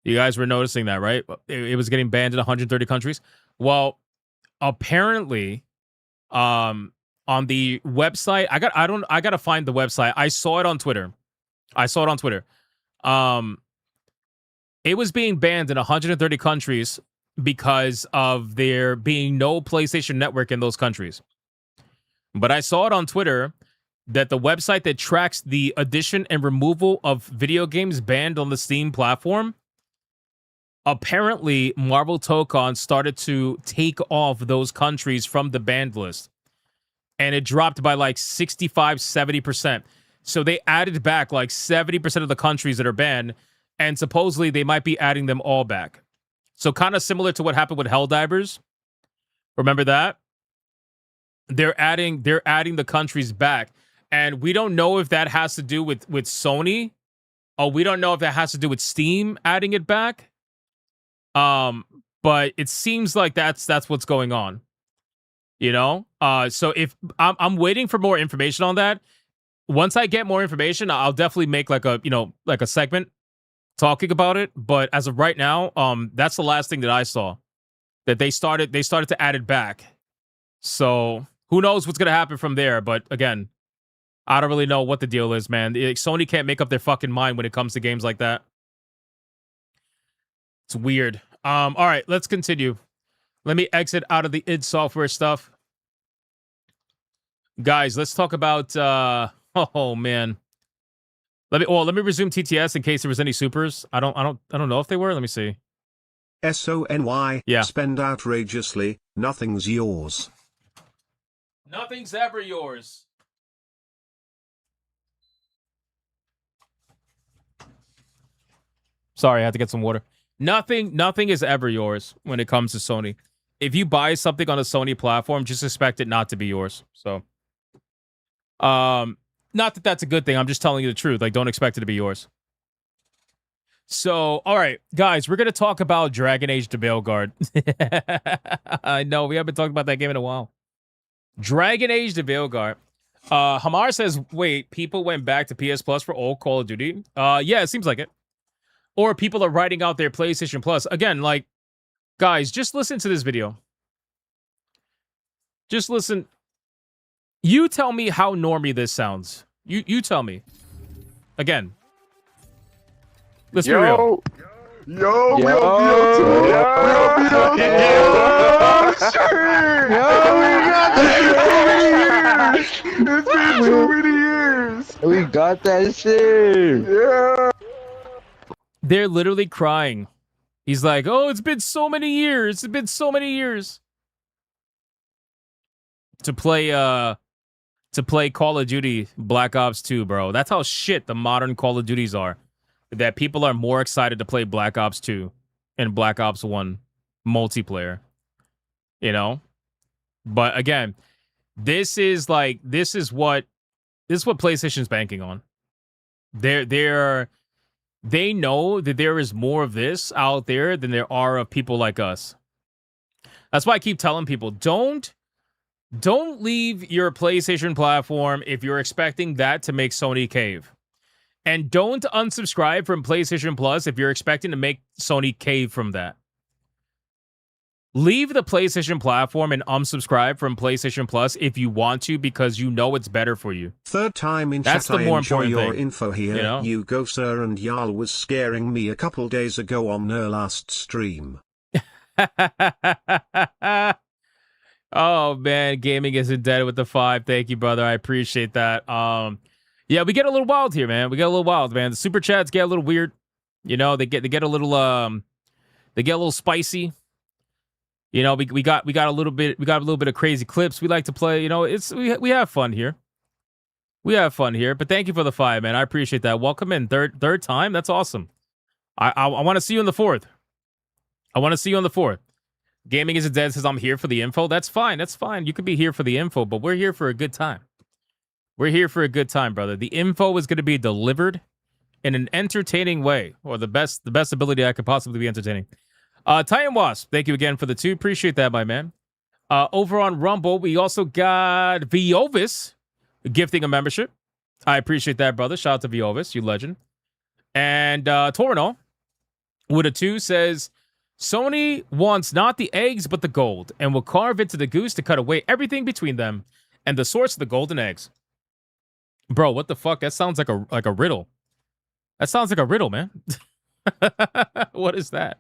You guys were noticing that, right? It was getting banned in 130 countries. Well, apparently, on the website, I gotta find the website. I saw it on Twitter. It was being banned in 130 countries because of there being no PlayStation Network in those countries. But I saw it on Twitter that the website that tracks the addition and removal of video games banned on the Steam platform, apparently Marvel Tokon started to take off those countries from the banned list. And it dropped by like 65, 70%. So they added back like 70% of the countries that are banned, and supposedly they might be adding them all back. So kind of similar to what happened with Helldivers. Remember that? They're adding the countries back. And we don't know if that has to do with Sony. Or we don't know if that has to do with Steam adding it back. But it seems like that's what's going on. You know? So if I'm waiting for more information on that. Once I get more information, I'll definitely make like a segment talking about it. But as of right now, that's the last thing that I saw. That they started to add it back. So who knows what's gonna happen from there? But again, I don't really know what the deal is, man. Sony can't make up their fucking mind when it comes to games like that. It's weird. All right, let's continue. Let me exit out of the id Software stuff. Guys, let's talk about oh man. Let me resume TTS in case there was any supers. I don't know if they were. Let me see. SONY. Yeah. Spend outrageously. Nothing's yours. Nothing's ever yours. Sorry, I had to get some water. Nothing is ever yours when it comes to Sony. If you buy something on a Sony platform, just expect it not to be yours. So, not that that's a good thing. I'm just telling you the truth. Like, don't expect it to be yours. So, all right, guys, we're going to talk about Dragon Age The Veilguard. I know, we haven't talked about that game in a while. Dragon Age The Veilguard. Hamar says, wait, people went back to PS Plus for old Call of Duty? Yeah, it seems like it. Or people are writing out their PlayStation Plus. Again, like, guys, just listen to this video. Just listen. You tell me how normie this sounds. You tell me. Again. Let's be real. Yo, we got that shit. Yeah. They're literally crying. He's like, oh, it's been so many years. It's been so many years. To play Call of Duty Black Ops 2, bro. That's how shit the modern Call of Duties are. That people are more excited to play Black Ops 2 and Black Ops 1 multiplayer. You know? But again, this is what PlayStation's banking on. They know that there is more of this out there than there are of people like us. That's why I keep telling people, don't leave your PlayStation platform if you're expecting that to make Sony cave. And don't unsubscribe from PlayStation Plus if you're expecting to make Sony cave from that. Leave the PlayStation platform and unsubscribe from PlayStation Plus if you want to, because you know it's better for you. Third time in That's chat, the more I enjoy important your thing, info here. you know? You go, sir, and Jarl was scaring me a couple days ago on their last stream. Oh man, gaming isn't dead with the 5. Thank you, brother. I appreciate that. Yeah, we get a little wild here, man. We get a little wild, man. The super chats get a little weird. You know, they get a little spicy. You know, we got a little bit of crazy clips we like to play. You know, we have fun here. We have fun here. But thank you for the 5, man. I appreciate that. Welcome in third time. That's awesome. I want to see you in the 4th. I want to see you on the 4th. Gaming Isn't Dead says I'm here for the info. That's fine. That's fine. You could be here for the info, but we're here for a good time. We're here for a good time, brother. The info is going to be delivered in an entertaining way, or the best ability I could possibly be entertaining. Titan Wasp, thank you again for the 2. Appreciate that, my man. Over on Rumble, we also got Viovis gifting a membership. I appreciate that, brother. Shout out to Viovis, you legend. And Torino, with a 2 says, Sony wants not the eggs but the gold and will carve into the goose to cut away everything between them and the source of the golden eggs. Bro, what the fuck? That sounds like a riddle. That sounds like a riddle, man. What is that?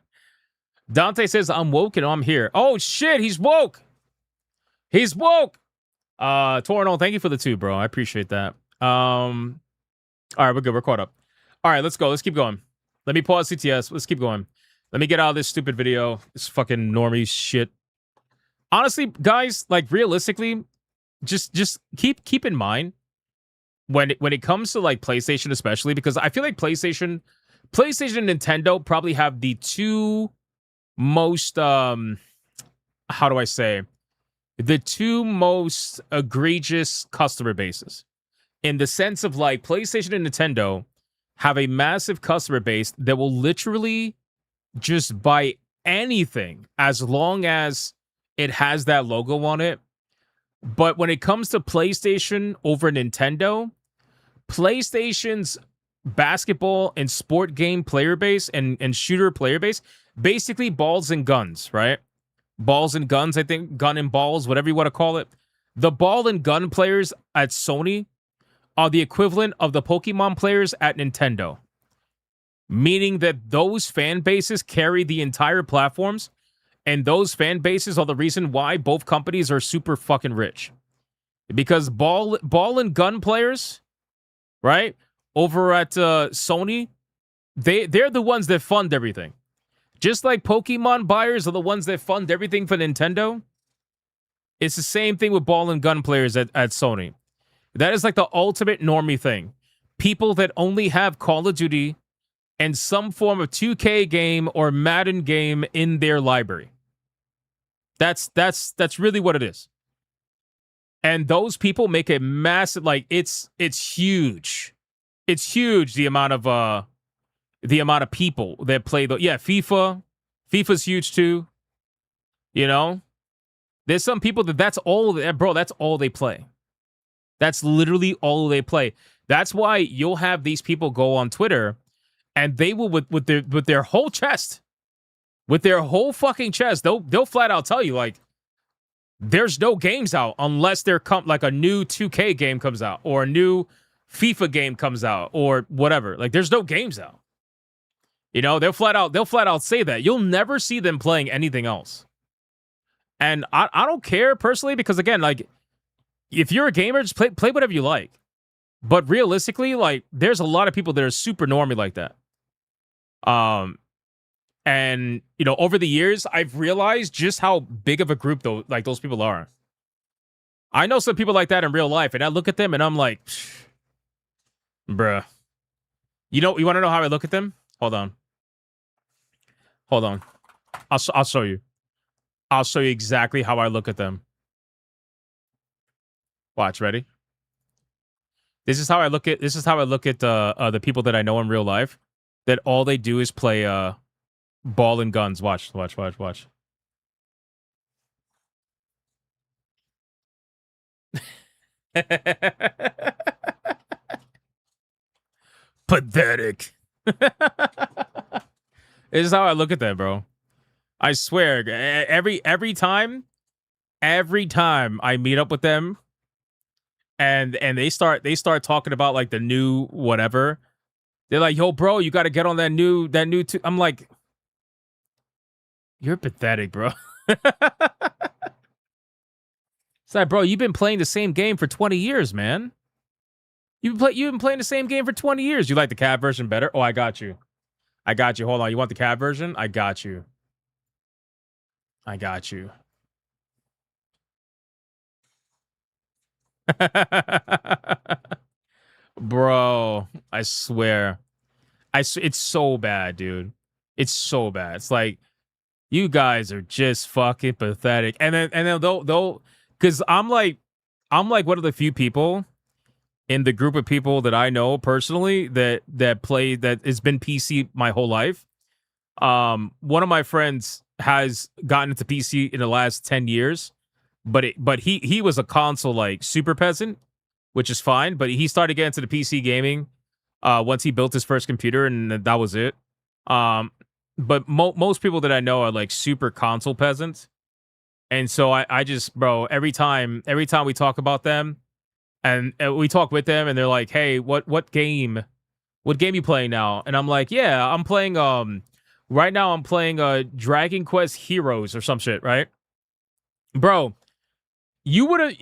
Dante says, I'm woke and I'm here. Oh, shit, he's woke. He's woke. Torno, thank you for the 2, bro. I appreciate that. All right, we're good. We're caught up. All right, let's go. Let's keep going. Let me pause CTS. Let's keep going. Let me get out of this stupid video. This fucking normie shit. Honestly, guys, like realistically, just keep in mind when it comes to like PlayStation, especially because I feel like PlayStation and Nintendo probably have the 2 most how do I say, the 2 most egregious customer bases, in the sense of like PlayStation and Nintendo have a massive customer base that will literally just buy anything as long as it has that logo on it. But when it comes to PlayStation over Nintendo, PlayStation's basketball and sport game player base and shooter player base, basically balls and guns, right? Balls and guns, I think, gun and balls, whatever you want to call it. The ball and gun players at Sony are the equivalent of the Pokemon players at Nintendo. Meaning that those fan bases carry the entire platforms, and those fan bases are the reason why both companies are super fucking rich. Because ball and gun players, right, over at Sony, they're the ones that fund everything. Just like Pokemon buyers are the ones that fund everything for Nintendo, it's the same thing with ball and gun players at Sony. That is like the ultimate normie thing. People that only have Call of Duty and some form of 2K game or Madden game in their library. That's really what it is. And those people make a massive, like, it's huge. It's huge, the amount of people that play FIFA. FIFA's huge too. You know? There's some people that's all they play. That's literally all they play. That's why you'll have these people go on Twitter and they will with their whole chest, with their whole fucking chest, they'll flat out tell you, like, there's no games out unless there like a new 2K game comes out or a new FIFA game comes out or whatever. Like, there's no games out. You know, they'll flat out say that. You'll never see them playing anything else. And I don't care personally, because again, like, if you're a gamer, just play whatever you like. But realistically, like, there's a lot of people that are super normie like that. And you know, over the years, I've realized just how big of a group those people are. I know some people like that in real life, and I look at them and I'm like, bruh. You want to know how I look at them? Hold on. I'll show you. I'll show you exactly how I look at them. Watch, ready? This is how I look at the people that I know in real life, that all they do is play ball and guns. Watch. Pathetic. This is how I look at them, bro. I swear, every time I meet up with them, and they start talking about like the new whatever. They're like, "Yo, bro, you got to get on that new." I'm like, "You're pathetic, bro." It's like, bro, you've been playing the same game for 20 years, man. You've been playing the same game for 20 years. You like the cab version better? Oh, I got you. Hold on. You want the cab version? I got you. Bro, I swear. It's so bad, dude. It's so bad. It's like, you guys are just fucking pathetic. And then they'll because I'm like one of the few people in the group of people that I know personally that has been PC my whole life. One of my friends has gotten into PC in the last 10 years, but he was a console like super peasant, which is fine, but he started getting into the PC gaming once he built his first computer, and that was it. but most people that I know are like super console peasants. And so I just, bro, every time we talk about them and we talk with them and they're like, hey, what game you playing now? And I'm like, yeah, I'm playing, right now I'm playing Dragon Quest Heroes or some shit, right? Bro, you would have,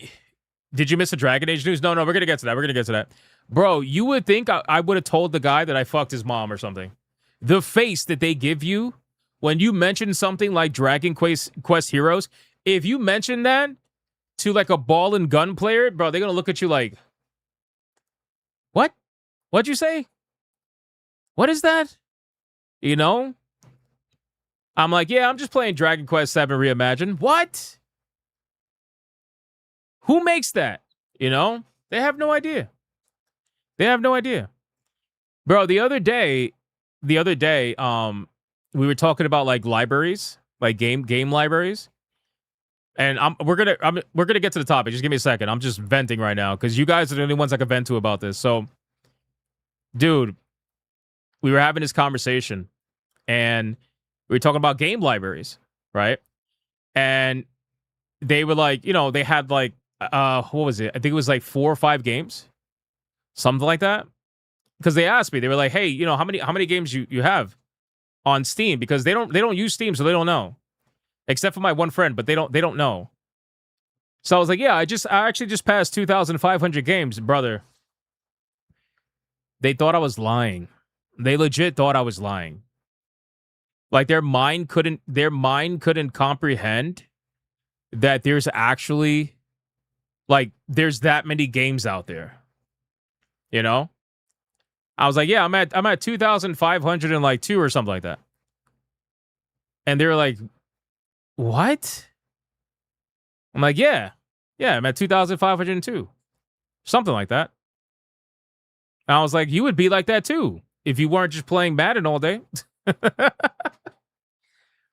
did you miss the Dragon Age news? No, we're going to get to that. Bro, you would think I would have told the guy that I fucked his mom or something. The face that they give you when you mention something like Dragon Quest Heroes, if you mention that to like a ball and gun player, bro, they're going to look at you like, what? What'd you say? What is that? You know? I'm like, yeah, I'm just playing Dragon Quest 7 Reimagined. What? Who makes that? You know? They have no idea. Bro, the other day, we were talking about like libraries, like game libraries. And we're gonna get to the topic. Just give me a second. I'm just venting right now because you guys are the only ones I can vent to about this. So, dude, we were having this conversation, and we were talking about game libraries, right? And they were like, you know, they had like, what was it? I think it was like 4 or 5 games, something like that. Because they asked me, they were like, hey, you know, how many games you have on Steam? Because they don't use Steam, so they don't know. Except for my one friend, but they don't know. So I was like, yeah, I actually just passed 2,500 games, brother. They thought I was lying. They legit thought I was lying. Like their mind couldn't comprehend that there's actually like there's that many games out there. You know? I was like, yeah, I'm at 2,502 or something like that. And they were like, what? I'm like, yeah, I'm at 2,502. Something like that. And I was like, you would be like that too if you weren't just playing Madden all day.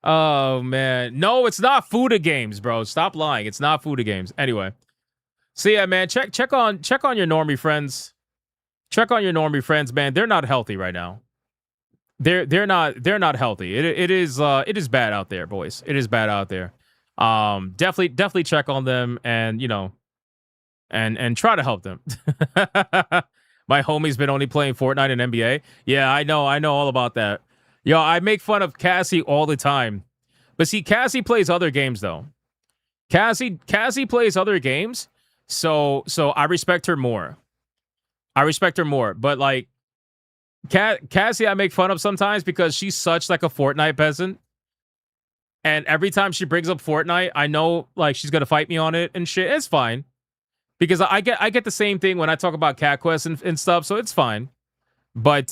Oh, man. No, it's not Fuda games, bro. Stop lying. It's not Fuda games. Anyway. So yeah, man, check on your normie friends. Check on your normie friends, man. They're not healthy right now. They're not healthy. It is bad out there, boys. It is bad out there. Definitely check on them and, you know, and try to help them. My homie's been only playing Fortnite and NBA. Yeah, I know all about that. Yo, I make fun of Cassie all the time. But see, Cassie plays other games though. Cassie plays other games. So I respect her more. But like Cassie, I make fun of sometimes because she's such like a Fortnite peasant. And every time she brings up Fortnite, I know like she's gonna fight me on it and shit. It's fine. Because I get the same thing when I talk about Cat Quest and stuff, so it's fine. But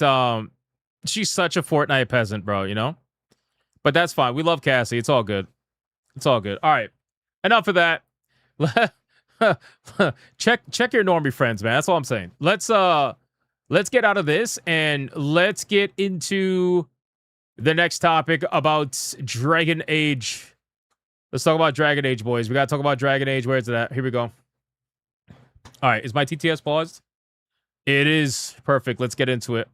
she's such a Fortnite peasant, bro, you know? But that's fine. We love Cassie. It's all good. All right. Enough of that. check your normie friends, man. That's all I'm saying. Let's get out of this and let's get into the next topic about Dragon Age. Let's talk about Dragon Age, boys. We got to talk about Dragon Age. Where is it at? Here we go. All right. Is my TTS paused? It is. Perfect. Let's get into it.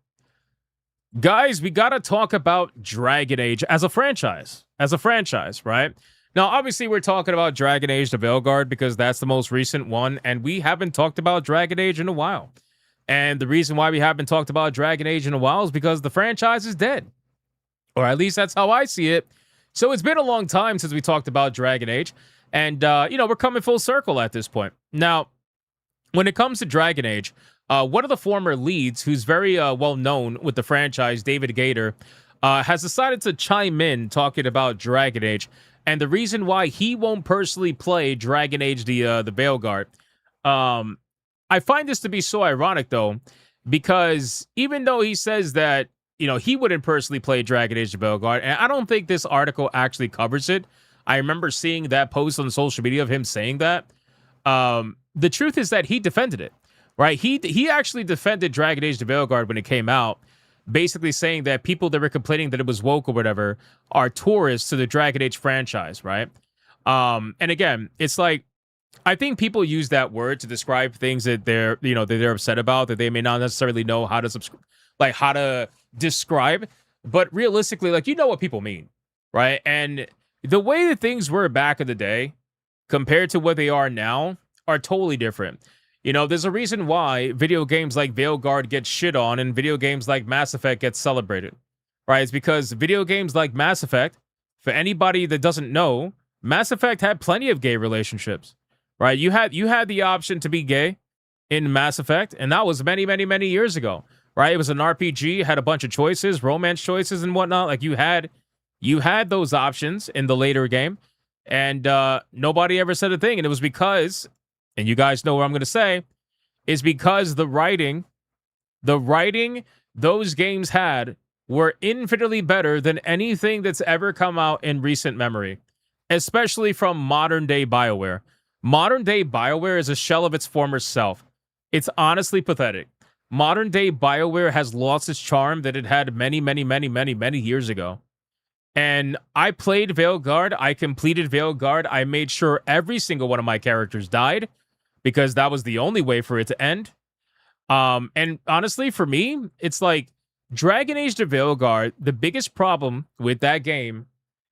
Guys, we got to talk about Dragon Age as a franchise. Right? Now, obviously, we're talking about Dragon Age the Veilguard because that's the most recent one, and we haven't talked about Dragon Age in a while. And the reason why we haven't talked about Dragon Age in a while is because the franchise is dead. Or at least that's how I see it. So it's been a long time since we talked about Dragon Age. And, you know, we're coming full circle at this point. Now, when it comes to Dragon Age, one of the former leads, who's very well known with the franchise, David Gator, has decided to chime in talking about Dragon Age. And the reason why he won't personally play Dragon Age the Veilguard. I find this to be so ironic, though, because even though he says that, you know, he wouldn't personally play Dragon Age the Veilguard, and I don't think this article actually covers it. I remember seeing that post on social media of him saying that. The truth is that he defended it, right? He actually defended Dragon Age the Veilguard when it came out, basically saying that people that were complaining that it was woke or whatever are tourists to the Dragon Age franchise, right? And again, it's like, I think people use that word to describe things that they're upset about, that they may not necessarily know how to describe. but realistically, like, you know what people mean, right? And the way that things were back in the day compared to what they are now are totally different. You know, there's a reason why video games like Veilguard get shit on and video games like Mass Effect get celebrated, right? It's because video games like Mass Effect, for anybody that doesn't know, Mass Effect had plenty of gay relationships, right? You had the option to be gay in Mass Effect, and that was many, many, many years ago, right? It was an RPG, had a bunch of choices, romance choices and whatnot. Like, you had those options in the later game, and nobody ever said a thing. And it was because, and you guys know what I'm going to say, is because the writing those games had were infinitely better than anything that's ever come out in recent memory, especially from modern day BioWare. Modern day BioWare is a shell of its former self. It's honestly pathetic. Modern day BioWare has lost its charm that it had many, many, many, many, many years ago. And I played Veilguard. I completed Veilguard. I made sure every single one of my characters died, because that was the only way for it to end. And honestly, for me, it's like Dragon Age to Veilguard, the biggest problem with that game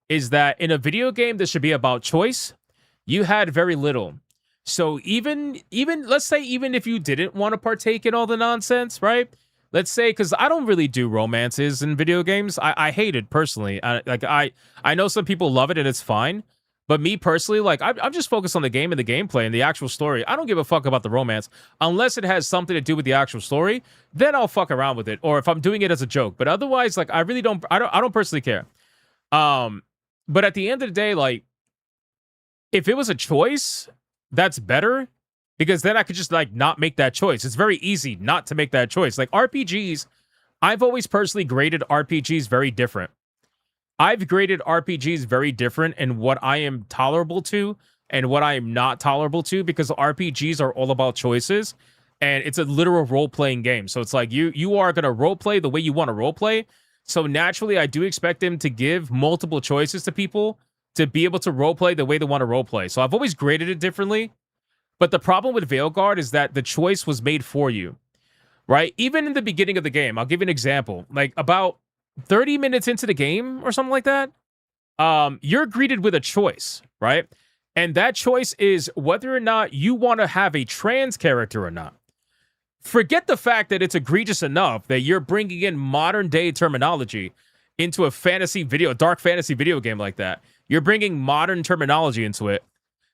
is that in a video game that should be about choice, you had very little. So even let's say, even if you didn't want to partake in all the nonsense, right? Let's say, because I don't really do romances in video games. I hate it personally. I know some people love it and it's fine. But me personally, like, I'm just focused on the game and the gameplay and the actual story. I don't give a fuck about the romance unless it has something to do with the actual story. Then I'll fuck around with it, or if I'm doing it as a joke. But otherwise, like, I really don't. I don't personally care. But at the end of the day, like, if it was a choice, that's better, because then I could just, like, not make that choice. It's very easy not to make that choice. Like, RPGs, I've always personally graded RPGs very different. I've graded RPGs very different in what I am tolerable to and what I am not tolerable to, because RPGs are all about choices, and it's a literal role-playing game. So it's like you are going to role-play the way you want to role-play. So naturally, I do expect them to give multiple choices to people to be able to role-play the way they want to role-play. So I've always graded it differently. But the problem with Veilguard is that the choice was made for you, right? Even in the beginning of the game, I'll give you an example. Like, about 30 minutes into the game or something like that, you're greeted with a choice, right? And that choice is whether or not you want to have a trans character or not. Forget the fact that it's egregious enough that you're bringing in modern day terminology into a dark fantasy video game like that. You're bringing modern terminology into it.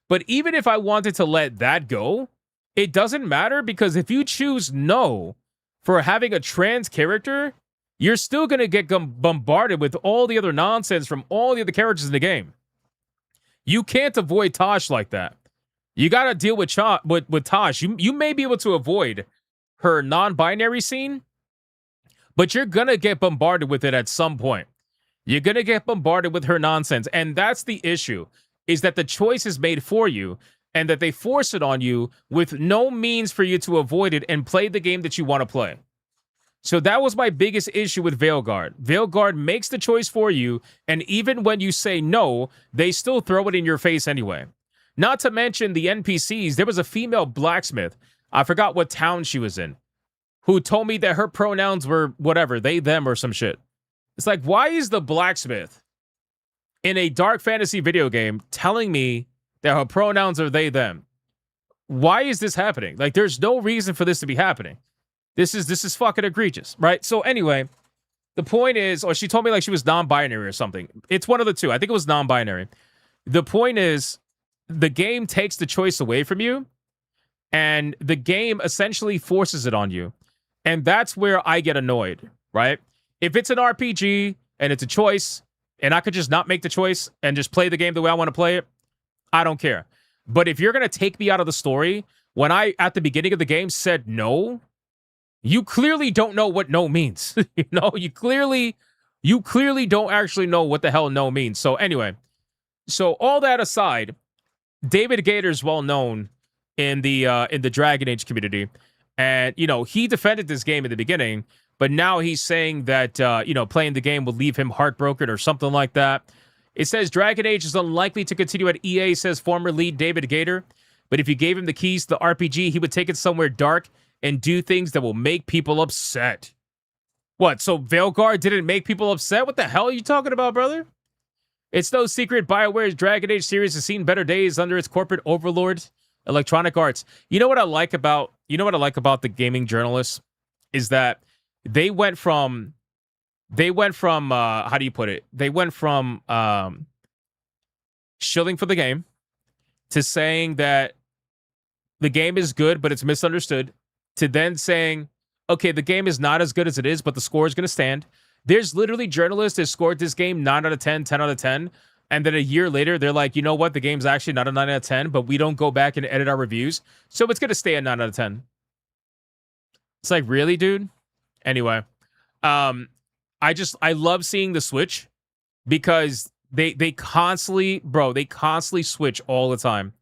But even if I wanted to let that go, it doesn't matter, because if you choose no for having a trans character, you're still going to get bombarded with all the other nonsense from all the other characters in the game. You can't avoid Tosh like that. You got to deal with Tosh. You may be able to avoid her non-binary scene, but you're going to get bombarded with it at some point. You're going to get bombarded with her nonsense. And that's the issue, is that the choice is made for you, and that they force it on you with no means for you to avoid it and play the game that you want to play. So that was my biggest issue with Veilguard. Veilguard makes the choice for you, and even when you say no, they still throw it in your face anyway. Not to mention the NPCs. There was a female blacksmith, I forgot what town she was in, who told me that her pronouns were whatever, they, them, or some shit. It's like, why is the blacksmith in a dark fantasy video game telling me that her pronouns are they, them? Why is this happening? Like, there's no reason for this to be happening. This is fucking egregious, right? So anyway, the point is, or she told me like she was non-binary or something. It's one of the two. I think it was non-binary. The point is, the game takes the choice away from you, and the game essentially forces it on you. And that's where I get annoyed, right? If it's an RPG and it's a choice, and I could just not make the choice and just play the game the way I want to play it, I don't care. But if you're going to take me out of the story, when I, at the beginning of the game, said no, you clearly don't know what no means. You clearly don't actually know what the hell no means. So anyway, so all that aside, David Gator's well known in the Dragon Age community, and he defended this game in the beginning, but now he's saying that playing the game will leave him heartbroken or something like that. It says Dragon Age is unlikely to continue at EA, says former lead David Gator, but if you gave him the keys to the RPG, he would take it somewhere dark and do things that will make people upset. What? So Veilguard didn't make people upset? What the hell are you talking about, brother? It's no secret BioWare's Dragon Age series has seen better days under its corporate overlord, Electronic Arts. You know what I like about the gaming journalists is that they went from how do you put it? They went from shilling for the game to saying that the game is good, but it's misunderstood, to then saying, okay, the game is not as good as it is, but the score is going to stand. There's literally journalists that scored this game 9 out of 10, 10 out of 10, and then a year later, they're like, you know what? The game's actually not a 9 out of 10, but we don't go back and edit our reviews, so it's going to stay a 9 out of 10. It's like, really, dude? Anyway, I love seeing the Switch because they constantly switch all the time.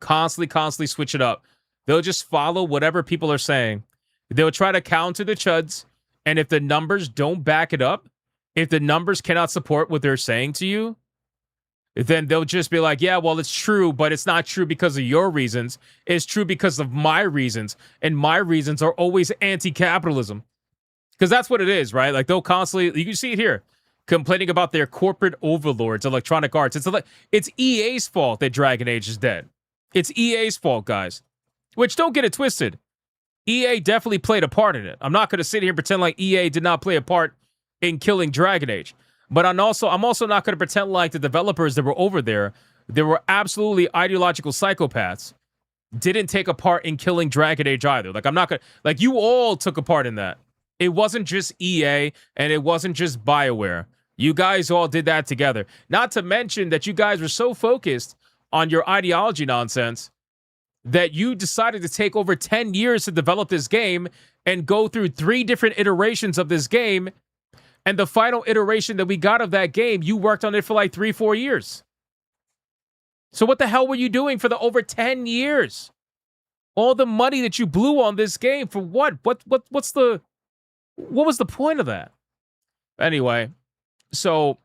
Constantly switch it up. They'll just follow whatever people are saying. They'll try to counter the chuds, and if the numbers don't back it up, if the numbers cannot support what they're saying to you, then they'll just be like, yeah, well, it's true, but it's not true because of your reasons. It's true because of my reasons, and my reasons are always anti-capitalism. Because that's what it is, right? Like, they'll constantly, you can see it here, complaining about their corporate overlords, Electronic Arts. It's EA's fault that Dragon Age is dead. It's EA's fault, guys. Which, don't get it twisted. EA definitely played a part in it. I'm not going to sit here and pretend like EA did not play a part in killing Dragon Age. But I'm also not going to pretend like the developers that were over there, they were absolutely ideological psychopaths, didn't take a part in killing Dragon Age either. Like, I'm not going to, like, you all took a part in that. It wasn't just EA, and it wasn't just BioWare. You guys all did that together. Not to mention that you guys were so focused on your ideology nonsense that you decided to take over 10 years to develop this game and go through 3 different iterations of this game. And the final iteration that we got of that game, you worked on it for like 3-4 years. So what the hell were you doing for the over 10 years? All the money that you blew on this game for what? What was the point of that? Anyway, so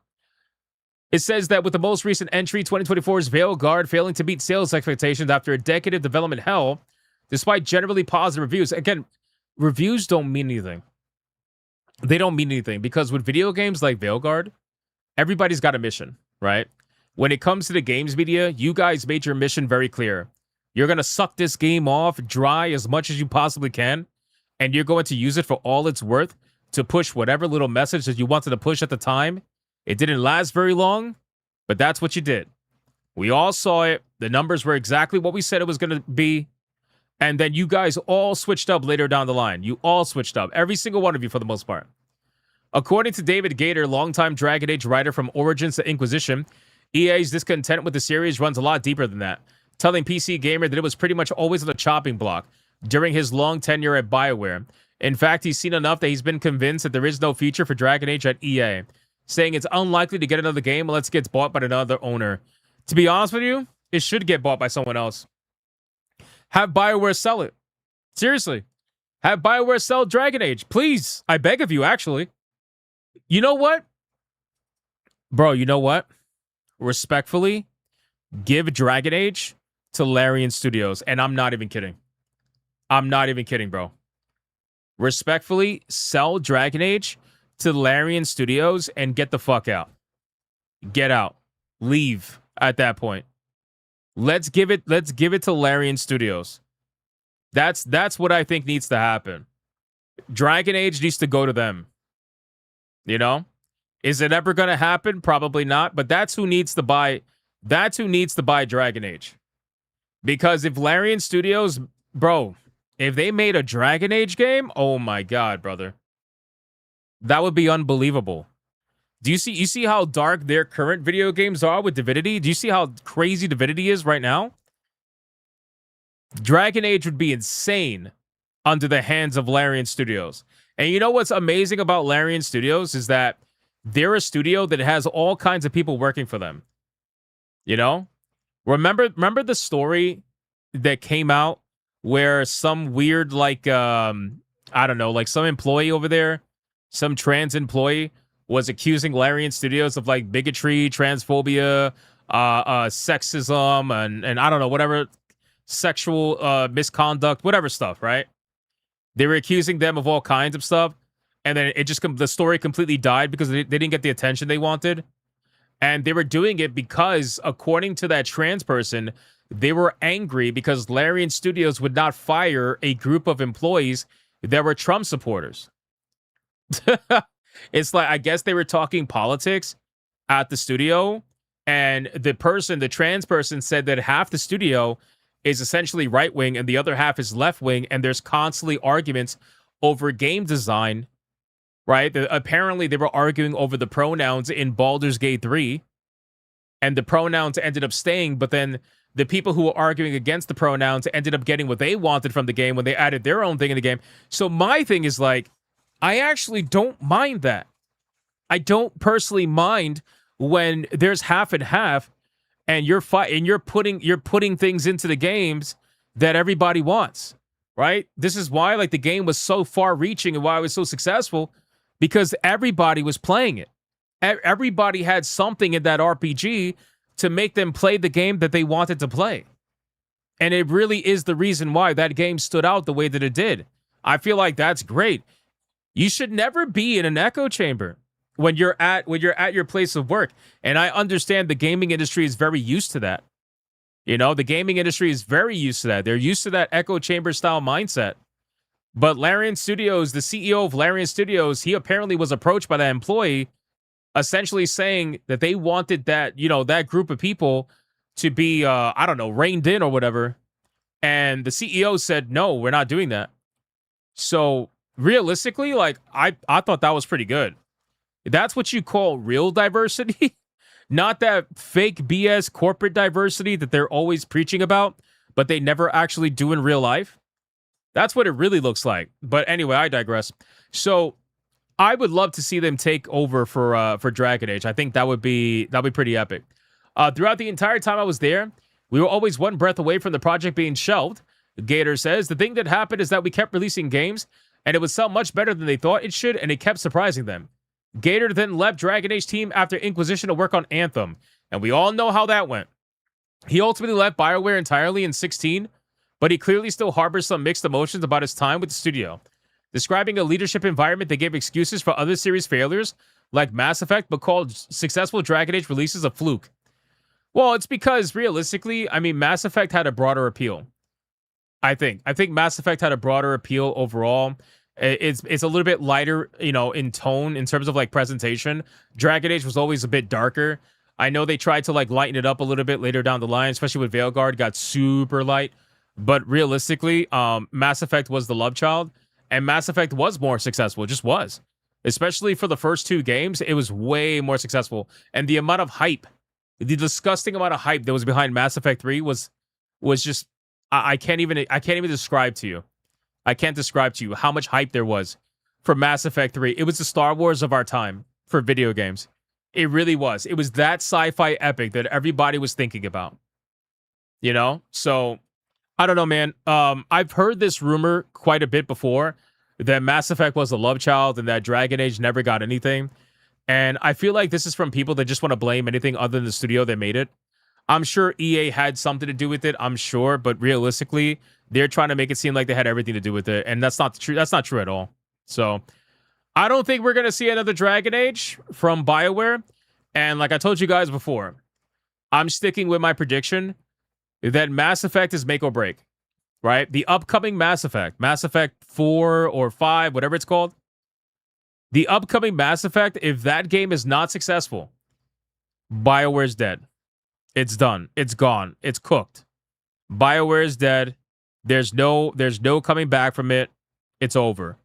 it says that with the most recent entry, 2024's Veilguard failing to meet sales expectations after a decade of development hell, despite generally positive reviews. Again, reviews don't mean anything. They don't mean anything because with video games like Veilguard, everybody's got a mission, right? When it comes to the games media, you guys made your mission very clear. You're going to suck this game off dry as much as you possibly can, and you're going to use it for all it's worth to push whatever little message that you wanted to push at the time. It didn't last very long, but that's what you did. We all saw it. The numbers were exactly what we said it was going to be. And then you guys all switched up later down the line. You all switched up. Every single one of you for the most part. According to David Gator, longtime Dragon Age writer from Origins to Inquisition, EA's discontent with the series runs a lot deeper than that, telling PC Gamer that it was pretty much always on the chopping block during his long tenure at BioWare. In fact, he's seen enough that he's been convinced that there is no future for Dragon Age at EA, saying it's unlikely to get another game unless it gets bought by another owner. To be honest with you, it should get bought by someone else. Have BioWare sell it. Seriously. Have BioWare sell Dragon Age. Please. I beg of you, actually. You know what? Bro, you know what? Respectfully, give Dragon Age to Larian Studios. And I'm not even kidding. I'm not even kidding, bro. Respectfully, sell Dragon Age to Larian Studios and get the fuck out. Get out. Leave at that point. Let's give it to Larian Studios. That's what I think needs to happen. Dragon Age needs to go to them. You know? Is it ever going to happen? Probably not, but that's who needs to buy Dragon Age. Because if Larian Studios, bro, if they made a Dragon Age game, oh my god, brother. That would be unbelievable. Do you see how dark their current video games are with Divinity? Do you see how crazy Divinity is right now? Dragon Age would be insane under the hands of Larian Studios. And you know what's amazing about Larian Studios is that they're a studio that has all kinds of people working for them. You know? Remember the story that came out where some weird, like, I don't know, like some employee over there, some trans employee was accusing Larian Studios of like bigotry, transphobia, sexism, and I don't know, whatever, sexual misconduct, whatever stuff, right? They were accusing them of all kinds of stuff. and then it just the story completely died because they didn't get the attention they wanted. And they were doing it because, according to that trans person, they were angry because Larian Studios would not fire a group of employees that were Trump supporters. It's like, I guess they were talking politics at the studio, and the trans person said that half the studio is essentially right-wing and the other half is left-wing, and there's constantly arguments over game design, right? Apparently, they were arguing over the pronouns in Baldur's Gate 3, and the pronouns ended up staying, but then the people who were arguing against the pronouns ended up getting what they wanted from the game when they added their own thing in the game. So my thing is like, I actually don't mind that. I don't personally mind when there's half and half, and you're putting things into the games that everybody wants, right? This is why like the game was so far-reaching and why it was so successful, because everybody was playing it. Everybody had something in that RPG to make them play the game that they wanted to play. And it really is the reason why that game stood out the way that it did. I feel like that's great. You should never be in an echo chamber when you're at your place of work. And I understand the gaming industry is very used to that. You know, the gaming industry is very used to that. They're used to that echo chamber style mindset. But Larian Studios, the CEO of Larian Studios, he apparently was approached by that employee, essentially saying that they wanted that, you know, that group of people to be, I don't know, reined in or whatever. And the CEO said, no, we're not doing that. So realistically, like, I thought that was pretty good. That's what you call real diversity, not that fake BS corporate diversity that they're always preaching about, but they never actually do in real life. That's what it really looks like. But anyway, I digress. So I would love to see them take over for Dragon Age. I think that'd be pretty epic. Throughout the entire time I was there, we were always one breath away from the project being shelved. Gator says, the thing that happened is that we kept releasing games, and it would sell much better than they thought it should, and it kept surprising them. Gator then left Dragon Age team after Inquisition to work on Anthem, and we all know how that went. He ultimately left BioWare entirely in 16, but he clearly still harbors some mixed emotions about his time with the studio. Describing a leadership environment that gave excuses for other series failures, like Mass Effect, but called successful Dragon Age releases a fluke. Well, it's because, realistically, I mean, Mass Effect had a broader appeal. I think Mass Effect had a broader appeal overall. It's a little bit lighter, you know, in tone in terms of like presentation. Dragon Age was always a bit darker. I know they tried to like lighten it up a little bit later down the line, especially with Veilguard, got super light. But realistically, Mass Effect was the love child, and Mass Effect was more successful. It just was. Especially for the first two games, it was way more successful. And the amount of hype, the disgusting amount of hype that was behind Mass Effect 3 was just, I can't even describe to you. I can't describe to you how much hype there was for Mass Effect 3. It was the Star Wars of our time for video games. It really was. It was that sci-fi epic that everybody was thinking about. You know? So, I don't know, man. I've heard this rumor quite a bit before that Mass Effect was a love child and that Dragon Age never got anything. And I feel like this is from people that just want to blame anything other than the studio that made it. I'm sure EA had something to do with it, I'm sure, but realistically, they're trying to make it seem like they had everything to do with it, and that's not true. That's not true at all. So, I don't think we're going to see another Dragon Age from BioWare. And like I told you guys before, I'm sticking with my prediction that Mass Effect is make or break, right? The upcoming Mass Effect 4 or 5, whatever it's called, the upcoming Mass Effect, if that game is not successful, BioWare's dead. It's done. It's gone. It's cooked. BioWare is dead. There's no coming back from it. It's over.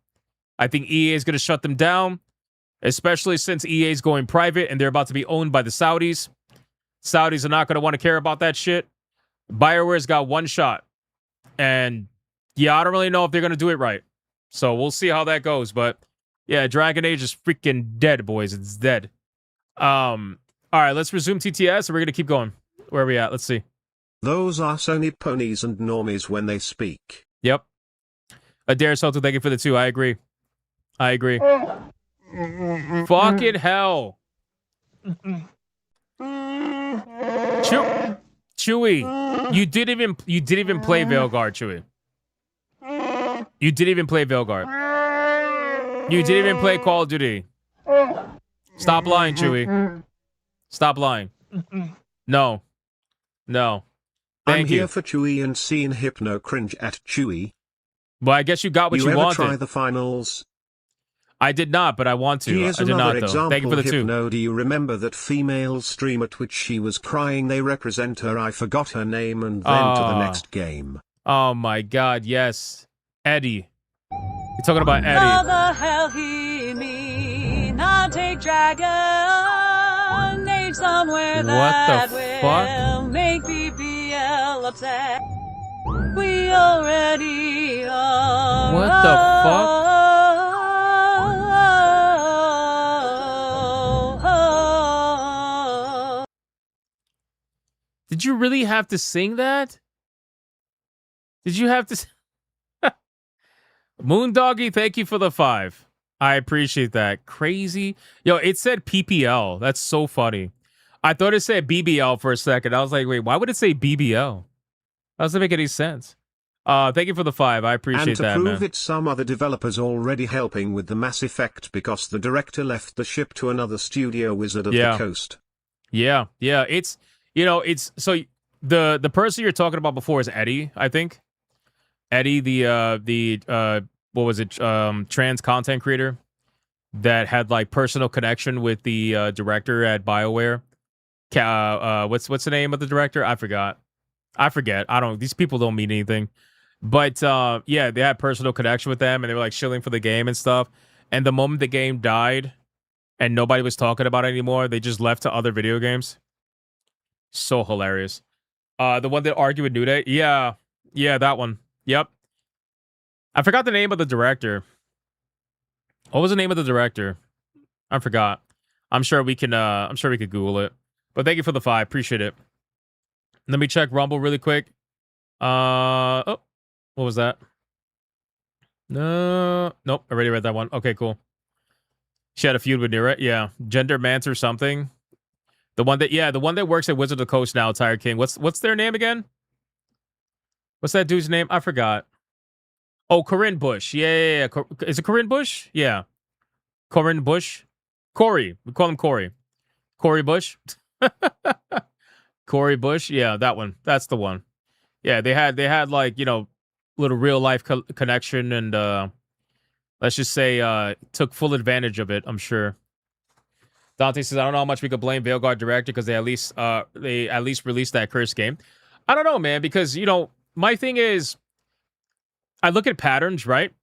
I think EA is going to shut them down, especially since EA is going private and they're about to be owned by the Saudis. Saudis are not going to want to care about that shit. BioWare's got one shot. And yeah, I don't really know if they're going to do it right. So we'll see how that goes. But yeah, Dragon Age is freaking dead, boys. It's dead. All right, let's resume TTS, and we're going to keep going. Where are we at? Let's see. Those are Sony ponies and normies when they speak. Yep. Adair Soto, thank you for the 2. I agree. Fucking hell. Chewie, you didn't even play Veilguard, Chewie. You didn't even play Veilguard. You didn't even play Call of Duty. Stop lying, Chewy. Stop lying. No. No. Thank I'm you. here for Chewy and seeing Hypno cringe at Chewy. Well, I guess you got what you ever wanted. Try the finals? I did not, but I want to. Here's I did another not, though. example, Thank you for the Hypno, do you remember that female streamer Twitch? She was crying, they represent her, I forgot her name, and then to the next game. Oh my god, yes. Eddie. You're talking about Eddie. How the hell he mean? I'll take Dragon Age somewhere that will make BBL upset. We already are. What the fuck? Did you really have to sing that? Did you have to? Moondoggy, thank you for the 5. I appreciate that. Crazy. Yo, it said PPL. That's so funny. I thought it said BBL for a second. I was like, wait, why would it say BBL? That doesn't make any sense. Thank you for the 5. I appreciate that, man. And to prove it, some other developers already helping with the Mass Effect because the director left the ship to another studio, Wizard of the Coast. Yeah, yeah. It's, you know, it's, so the person you're talking about before is Eddie, I think. Eddie, the what was it, trans content creator that had like personal connection with the director at BioWare. What's the name of the director? I forget. These people don't mean anything. But yeah, they had personal connection with them and they were like shilling for the game and stuff. And the moment the game died and nobody was talking about it anymore, they just left to other video games. So hilarious. The one that argued with Nude. Yeah, that one. Yep. I forgot the name of the director. What was the name of the director? I forgot. I'm sure we can Google it. But thank you for the 5. Appreciate it. Let me check Rumble really quick. Oh, what was that? No, nope. I already read that one. Okay, cool. She had a feud with Nira. Yeah, Gender Mance or something. The one that works at Wizard of the Coast now, Tired King. What's their name again? What's that dude's name? I forgot. Oh, Corinne Bush. Yeah. Is it Corinne Bush? Yeah. Corinne Bush. Corey. We call him Corey. Corey Bush. Corey Bush. Yeah, that one. That's the one. Yeah, they had like, you know, little real life connection and let's just say took full advantage of it, I'm sure. Dante says, I don't know how much we could blame Veilguard director because they at least released that cursed game. I don't know, man, because, you know, my thing is I look at patterns, right?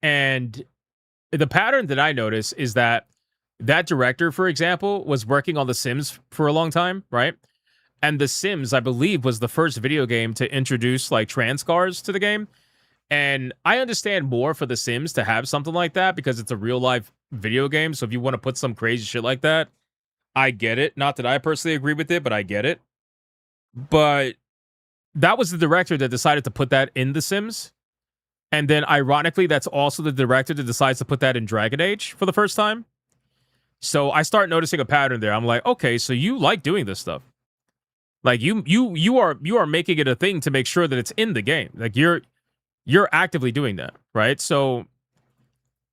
And the pattern that I notice is that director, for example, was working on The Sims for a long time, right? And The Sims, I believe, was the first video game to introduce like trans scars to the game. And I understand more for The Sims to have something like that because it's a real life video game. So if you want to put some crazy shit like that, I get it. Not that I personally agree with it, but I get it. But that was the director that decided to put that in The Sims. And then ironically, that's also the director that decides to put that in Dragon Age for the first time. So I start noticing a pattern there. I'm like, okay, so you like doing this stuff. Like you are making it a thing to make sure that it's in the game. Like you're actively doing that, right? So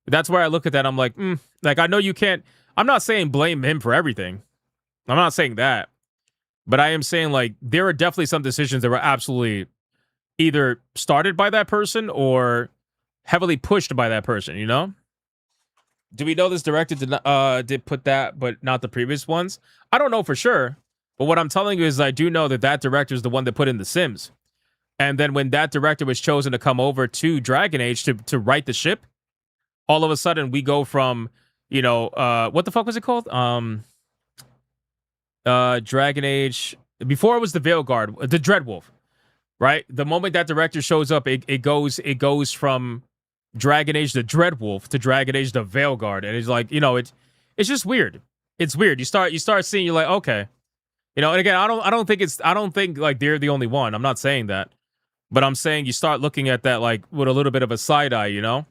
that's where I look at that. I'm like, like I know you can't. I'm not saying blame him for everything. I'm not saying that, but I am saying like there are definitely some decisions that were absolutely either started by that person or heavily pushed by that person. You know? Do we know this director did put that, but not the previous ones? I don't know for sure. But what I'm telling you is I do know that director is the one that put in The Sims. And then when that director was chosen to come over to Dragon Age to write the ship, all of a sudden we go from, you know, what the fuck was it called? Dragon Age. Before it was the Veilguard, the Dreadwolf, right? The moment that director shows up, it goes from Dragon Age the Dreadwolf to Dragon Age the Veilguard. And it's like, you know, it's just weird. It's weird. You start seeing, you're like, okay. You know, and again, I don't think like they're the only one. I'm not saying that. But I'm saying you start looking at that like with a little bit of a side eye, you know?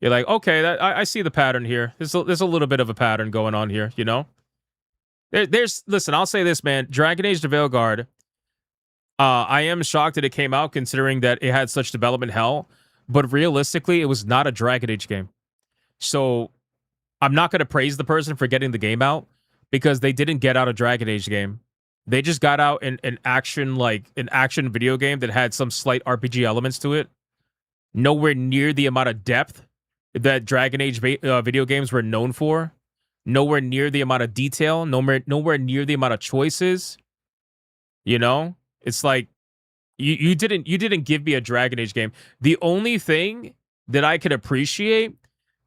You're like, okay, I see the pattern here. There's a little bit of a pattern going on here, you know? Listen, I'll say this, man. Dragon Age the Veilguard, I am shocked that it came out considering that it had such development hell. But realistically, it was not a Dragon Age game. So I'm not going to praise the person for getting the game out because they didn't get out a Dragon Age game. They just got out an action video game that had some slight RPG elements to it. Nowhere near the amount of depth that Dragon Age video games were known for. Nowhere near the amount of detail. Nowhere near the amount of choices. You know, it's like you didn't give me a Dragon Age game. The only thing that I could appreciate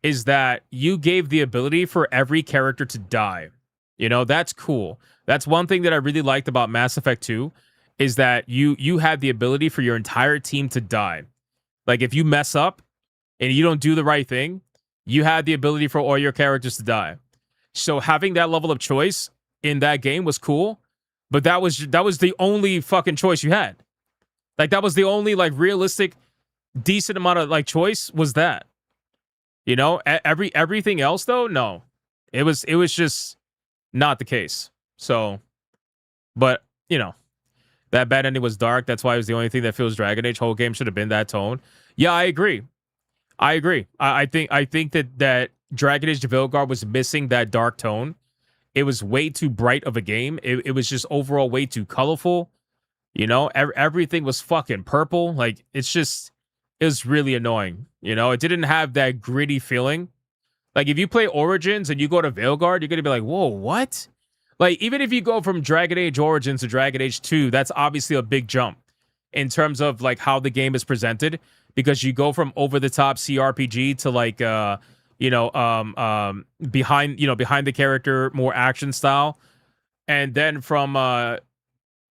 is that you gave the ability for every character to die. You know, that's cool. That's one thing that I really liked about Mass Effect 2 is that you had the ability for your entire team to die. Like if you mess up and you don't do the right thing, you had the ability for all your characters to die. So having that level of choice in that game was cool, but that was the only fucking choice you had. Like that was the only like realistic decent amount of like choice was that. You know, everything else though, no. It was just not the case. So, but you know, that bad ending was dark. That's why it was the only thing that feels Dragon Age. Whole game should have been that tone. Yeah, I agree. I think that Dragon Age Veilguard was missing that dark tone. It was way too bright of a game. It was just overall way too colorful. You know, everything was fucking purple. Like it was really annoying. You know, it didn't have that gritty feeling. Like if you play Origins and you go to Veilguard, you're gonna be like, whoa, what? Like even if you go from Dragon Age Origins to Dragon Age 2, that's obviously a big jump in terms of like how the game is presented, because you go from over the top CRPG to like behind the character, more action style. And then from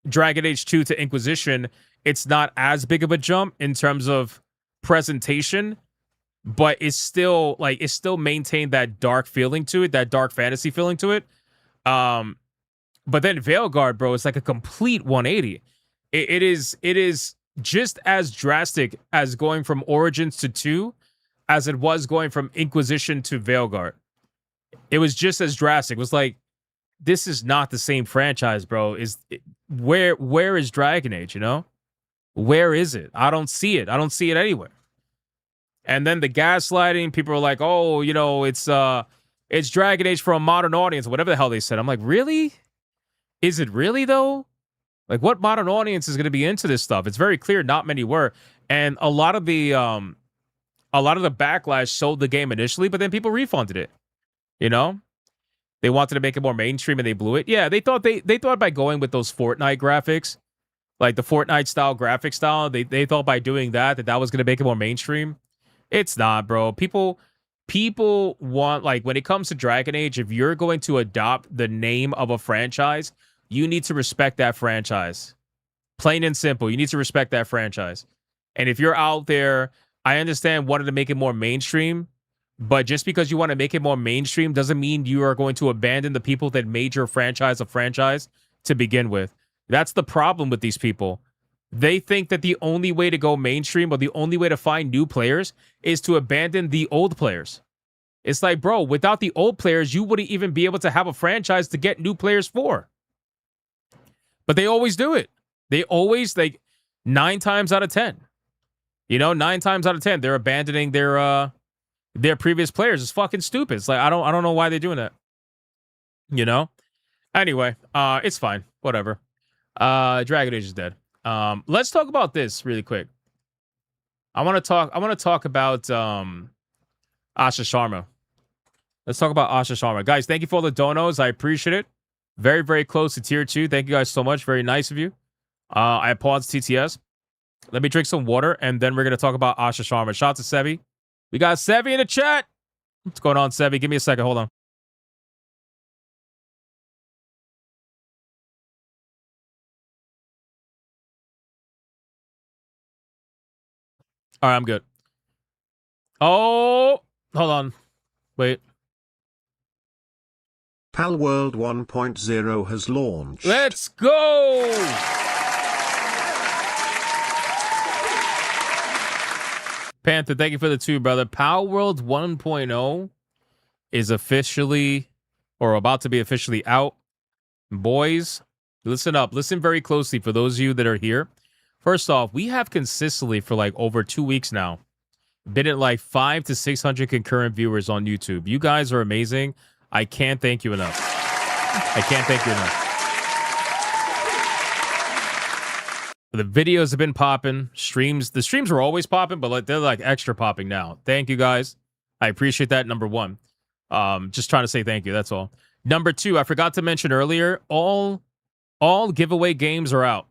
Dragon Age 2 to Inquisition, it's not as big of a jump in terms of presentation, but it's still maintained that dark feeling to it, that dark fantasy feeling to it. But then Veilguard, bro, it's like a complete 180. It is just as drastic as going from Origins to 2 as it was going from Inquisition to Veilguard. It was just as drastic. It was like, this is not the same franchise, bro. Where is Dragon Age, you know? Where is it? I don't see it. I don't see it anywhere. And then the gaslighting, people are like, oh, you know, it's Dragon Age for a modern audience, whatever the hell they said. I'm like, really? Is it really though? Like, what modern audience is going to be into this stuff? It's very clear not many were. And a lot of the backlash sold the game initially, but then people refunded it. You know? They wanted to make it more mainstream and they blew it. Yeah, they thought by going with those Fortnite graphics, like the Fortnite style graphic style, they thought by doing that was going to make it more mainstream. It's not, bro. People want, like, when it comes to Dragon Age, if you're going to adopt the name of a franchise, you need to respect that franchise. Plain and simple. You need to respect that franchise. And if you're out there, I understand wanting to make it more mainstream, but just because you want to make it more mainstream doesn't mean you are going to abandon the people that made your franchise a franchise to begin with. That's the problem with these people. They think that the only way to go mainstream or the only way to find new players is to abandon the old players. It's like, bro, without the old players, you wouldn't even be able to have a franchise to get new players for. But they always do it. They always, like, 9 times out of 10. You know, 9 times out of 10, they're abandoning their previous players. It's fucking stupid. It's like, I don't know why they're doing that. You know? Anyway, it's fine. Whatever. Dragon Age is dead. Let's talk about this really quick. I want to talk about Asha Sharma. Let's talk about Asha Sharma. Guys, thank you for all the donos. I appreciate it. Very, very close to tier 2. Thank you guys so much. Very nice of you. I applaud TTS. Let me drink some water, and then we're going to talk about Asha Sharma. Shout out to Sevi. We got Sevi in the chat. What's going on, Sevi? Give me a second. Hold on. All right, I'm good. Oh, hold on. Wait. Pal World 1.0 has launched. Let's go! Panther, thank you for the 2, brother. Pal World 1.0 is officially, or about to be officially out. Boys, listen up. Listen very closely for those of you that are here. First off, we have consistently for like over 2 weeks now Been at like 500 to 600 concurrent viewers on YouTube. You guys are amazing. I can't thank you enough. I can't thank you enough. The videos have been popping. The streams were always popping, but they're like extra popping now. Thank you guys. I appreciate that. Number one. Just trying to say thank you. That's all. Number two, I forgot to mention earlier, all giveaway games are out.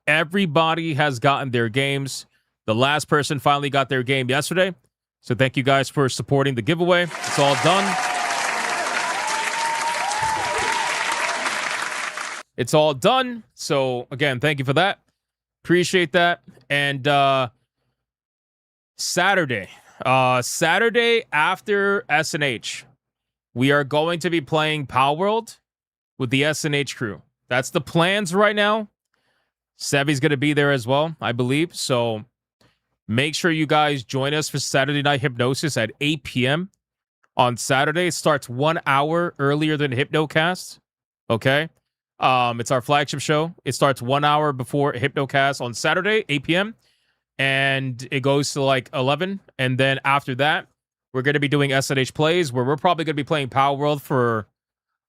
Everybody has gotten their games. The last person finally got their game yesterday. So thank you guys for supporting the giveaway. It's all done. It's all done. So again, thank you for that. Appreciate that. And Saturday after SNH, we are going to be playing Power World with the SNH crew. That's the plans right now. Sevy's going to be there as well, I believe. So make sure you guys join us for Saturday Night Hypnosis at 8 p.m. on Saturday. It starts 1 hour earlier than Hypnocast. Okay? It's our flagship show. It starts 1 hour before Hypnocast on Saturday, 8 p.m. And it goes to like 11. And then after that, we're going to be doing SNH Plays, where we're probably going to be playing Power World for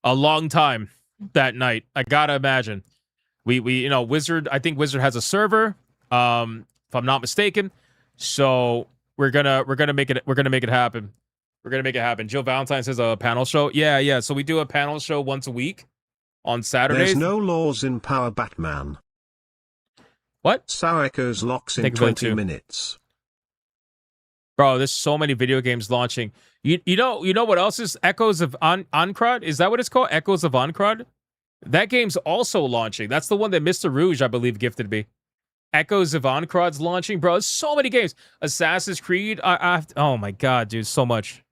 a long time that night. I got to imagine. We Wizard, I think Wizard has a server, if I'm not mistaken. So we're gonna make it happen. We're gonna make it happen. Jill Valentine says a panel show. Yeah. So we do a panel show once a week on Saturdays. There's no laws in Power Batman. What? Sour Echoes locks in 20 minutes. Bro, there's so many video games launching. You know what else is Echoes of Ancrod? Is that what it's called? Echoes of Ancrod? That game's also launching. That's the one that Mr. Rouge, I believe, gifted me. Echoes of Ancrod's launching. Bro, there's so many games. Assassin's Creed. Oh my god, dude. So much.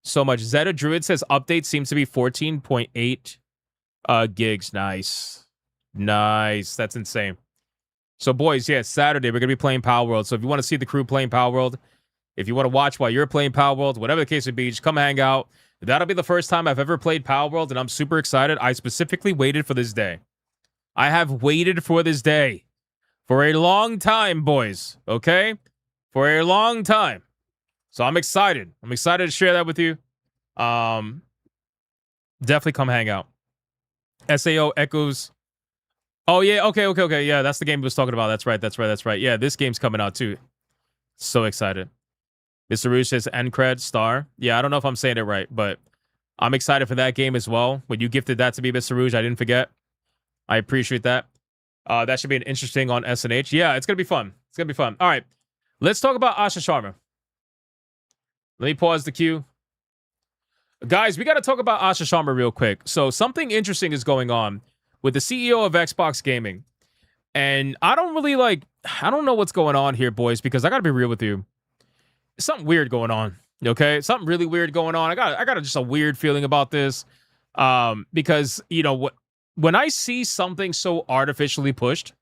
Zeta Druid says update seems to be 14.8 gigs. Nice. That's insane. So, boys, yeah, Saturday, we're going to be playing Power World. So if you want to see the crew playing Power World, if you want to watch while you're playing Power World, whatever the case would be, just come hang out. That'll be the first time I've ever played Power World, and I'm super excited. I specifically waited for this day. I have waited for this day for a long time, boys. Okay? For a long time. So I'm excited. I'm excited to share that with you. Definitely come hang out. SAO Echoes. Oh, yeah. Okay. Yeah, that's the game we was talking about. That's right. Yeah, this game's coming out, too. So excited. Mr. Rouge says Encred Star. Yeah, I don't know if I'm saying it right, but I'm excited for that game as well. When you gifted that to me, Mr. Rouge, I didn't forget. I appreciate that. That should be an interesting on SNH. Yeah, it's going to be fun. All right, let's talk about Asha Sharma. Let me pause the queue. Guys, we got to talk about Asha Sharma real quick. So something interesting is going on with the CEO of Xbox Gaming. And I don't know what's going on here, boys, because I got to be real with you. Something weird going on, okay? Something really weird going on. I got just a weird feeling about this, because when I see something so artificially pushed,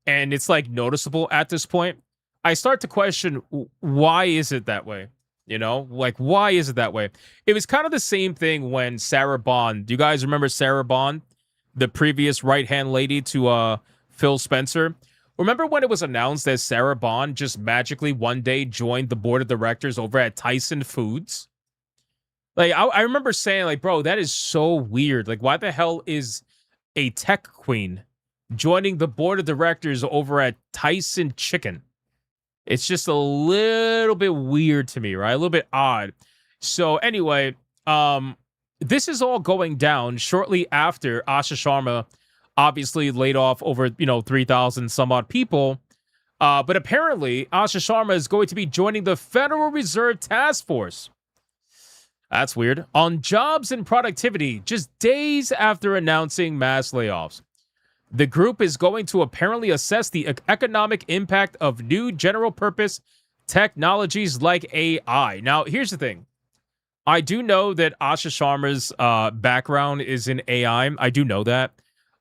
and it's like noticeable at this point, I start to question, why is it that way? Why is it that way? It was kind of the same thing when Sarah Bond. Do you guys remember Sarah Bond, the previous right-hand lady to Phil Spencer? Remember when it was announced that Sarah Bond just magically one day joined the board of directors over at Tyson Foods? I remember saying, bro, that is so weird. Why the hell is a tech queen joining the board of directors over at Tyson Chicken? It's just a little bit weird to me, right? A little bit odd. So anyway, this is all going down shortly after Asha Sharma obviously laid off over, 3,000 some odd people. But apparently, Asha Sharma is going to be joining the Federal Reserve Task Force. That's weird. On jobs and productivity, just days after announcing mass layoffs. The group is going to apparently assess the economic impact of new general-purpose technologies like AI. Now, here's the thing. I do know that Asha Sharma's background is in AI. I do know that.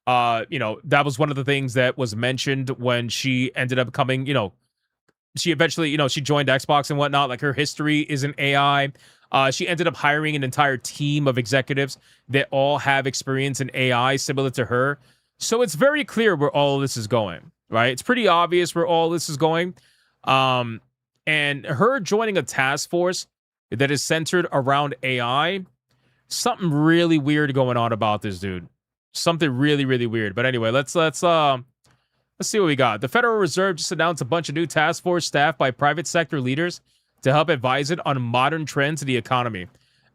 That was one of the things that was mentioned when she ended up coming, she eventually, she joined Xbox and whatnot. Her history is in AI. She ended up hiring an entire team of executives that all have experience in AI similar to her. So it's very clear where all of this is going, right? It's pretty obvious where all this is going. And her joining a task force that is centered around AI, something really weird going on about this dude. Something really, really weird. But anyway, let's see what we got. The Federal Reserve just announced a bunch of new task force staffed by private sector leaders to help advise it on modern trends in the economy.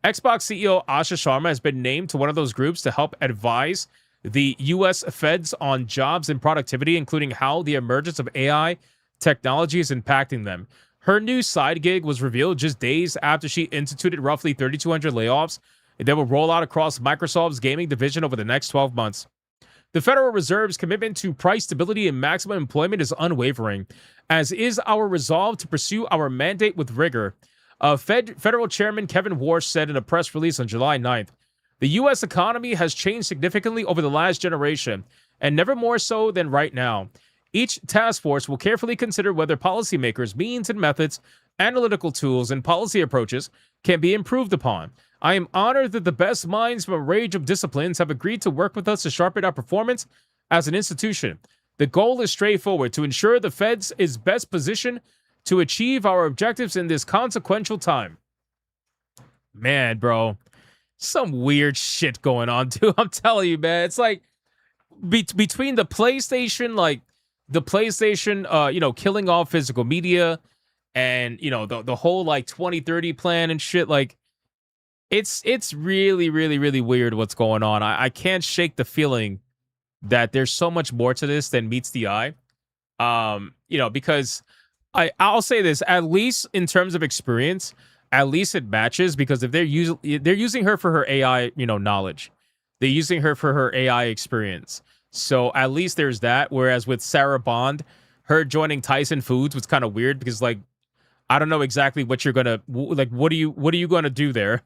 Xbox CEO Asha Sharma has been named to one of those groups to help advise the U.S. Feds on jobs and productivity, including how the emergence of AI technology is impacting them. Her new side gig was revealed just days after she instituted roughly 3,200 layoffs that will roll out across Microsoft's gaming division over the next 12 months. The Federal Reserve's commitment to price stability and maximum employment is unwavering, as is our resolve to pursue our mandate with rigor. Federal Chairman Kevin Warsh said in a press release on July 9th, the U.S. economy has changed significantly over the last generation, and never more so than right now. Each task force will carefully consider whether policymakers' means and methods, analytical tools, and policy approaches can be improved upon. I am honored that the best minds from a range of disciplines have agreed to work with us to sharpen our performance as an institution. The goal is straightforward: to ensure the Feds is best positioned to achieve our objectives in this consequential time. Man, bro, some weird shit going on, too. I'm telling you, man. It's like between the PlayStation, killing off physical media, and the whole 2030 plan and shit. Like, it's really, really, really weird what's going on. I can't shake the feeling that there's so much more to this than meets the eye. Because I'll say this, at least in terms of experience, at least it matches, because if they're using her for her AI, knowledge, they're using her for her AI experience. So at least there's that. Whereas with Sarah Bond, her joining Tyson Foods was kind of weird, because I don't know exactly what you're gonna what are you gonna do there?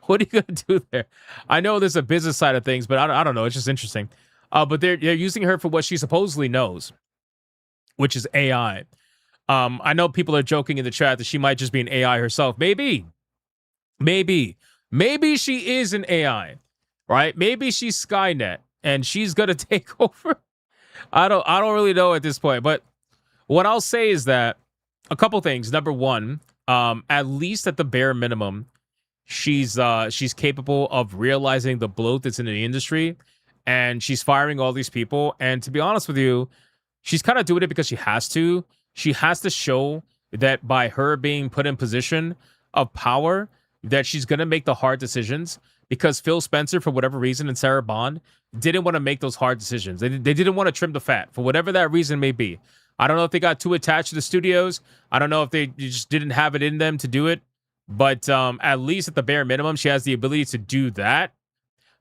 What are you gonna do there? I know there's a business side of things, but I don't know. It's just interesting. But they're using her for what she supposedly knows, which is AI. I know people are joking in the chat that she might just be an AI herself. Maybe she is an AI, right? Maybe she's Skynet and she's gonna take over. I don't really know at this point. But what I'll say is that a couple things. Number one, at least at the bare minimum, she's capable of realizing the bloat that's in the industry, and she's firing all these people. And to be honest with you, she's kind of doing it because she has to. She has to show that by her being put in position of power, that she's going to make the hard decisions, because Phil Spencer, for whatever reason, and Sarah Bond didn't want to make those hard decisions. They didn't want to trim the fat, for whatever that reason may be. I don't know if they got too attached to the studios. I don't know if they just didn't have it in them to do it. But at least at the bare minimum, she has the ability to do that.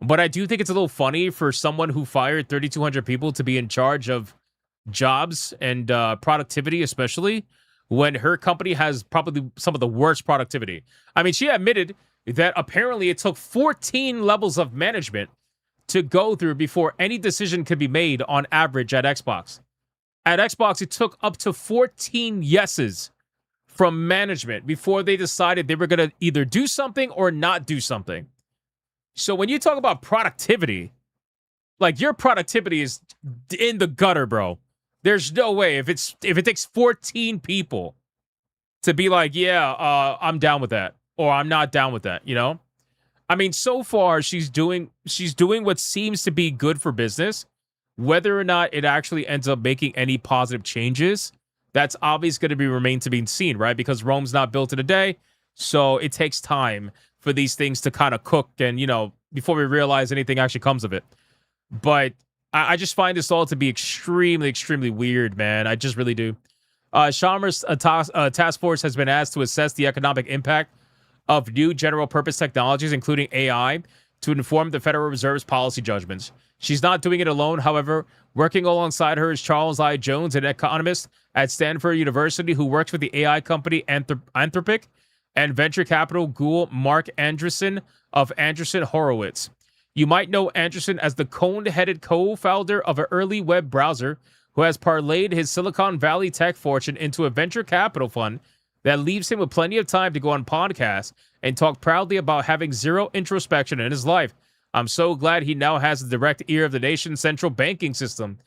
But I do think it's a little funny for someone who fired 3,200 people to be in charge of jobs and productivity, especially when her company has probably some of the worst productivity. I mean, she admitted that apparently it took 14 levels of management to go through before any decision could be made on average at Xbox. At Xbox, it took up to 14 yeses from management before they decided they were going to either do something or not do something. So when you talk about productivity, your productivity is in the gutter, bro. There's no way if it takes 14 people to be like, yeah, I'm down with that, or I'm not down with that, I mean, so far she's doing what seems to be good for business. Whether or not it actually ends up making any positive changes, that's obviously going to remain to be seen, right? Because Rome's not built in a day, so it takes time for these things to kind of cook and, before we realize anything actually comes of it. But I just find this all to be extremely, extremely weird, man. I just really do. Sharma's task force has been asked to assess the economic impact of new general-purpose technologies, including AI, to inform the Federal Reserve's policy judgments. She's not doing it alone, however. Working alongside her is Charles I. Jones, an economist at Stanford University who works with the AI company Anthropic, and venture capital ghoul Mark Andreessen of Andreessen Horowitz. You might know Andreessen as the cone-headed co-founder of an early web browser who has parlayed his Silicon Valley tech fortune into a venture capital fund that leaves him with plenty of time to go on podcasts and talk proudly about having zero introspection in his life. I'm so glad he now has the direct ear of the nation's central banking system.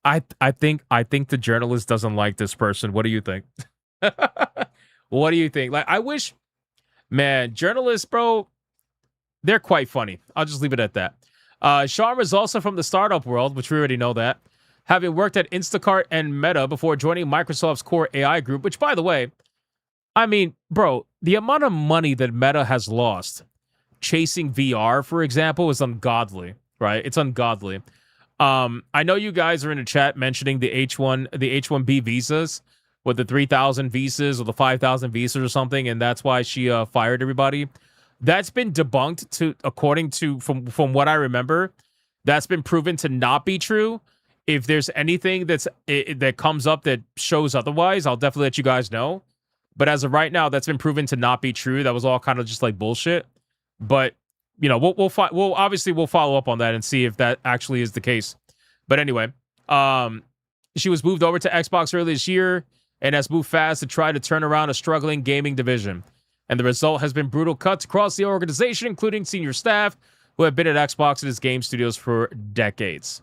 I think the journalist doesn't like this person. What do you think? What do you think? Like, I wish, man, journalists, bro, they're quite funny. I'll just leave it at that. Sharma is also from the startup world, which we already know that. Having worked at Instacart and Meta before joining Microsoft's core AI group, which, by the way, I mean, bro, the amount of money that Meta has lost chasing VR, for example, is ungodly, right? It's ungodly. I know you guys are in the chat mentioning the H1B visas with the 3,000 visas or the 5,000 visas or something, and that's why she fired everybody. That's been debunked according to from what I remember. That's been proven to not be true. If there's anything that comes up that shows otherwise, I'll definitely let you guys know. But as of right now, that's been proven to not be true. That was all kind of just like bullshit. But you know, we'll follow up on that and see if that actually is the case. But anyway, she was moved over to Xbox earlier this year and has moved fast to try to turn around a struggling gaming division. And the result has been brutal cuts across the organization, including senior staff who have been at Xbox and its game studios for decades.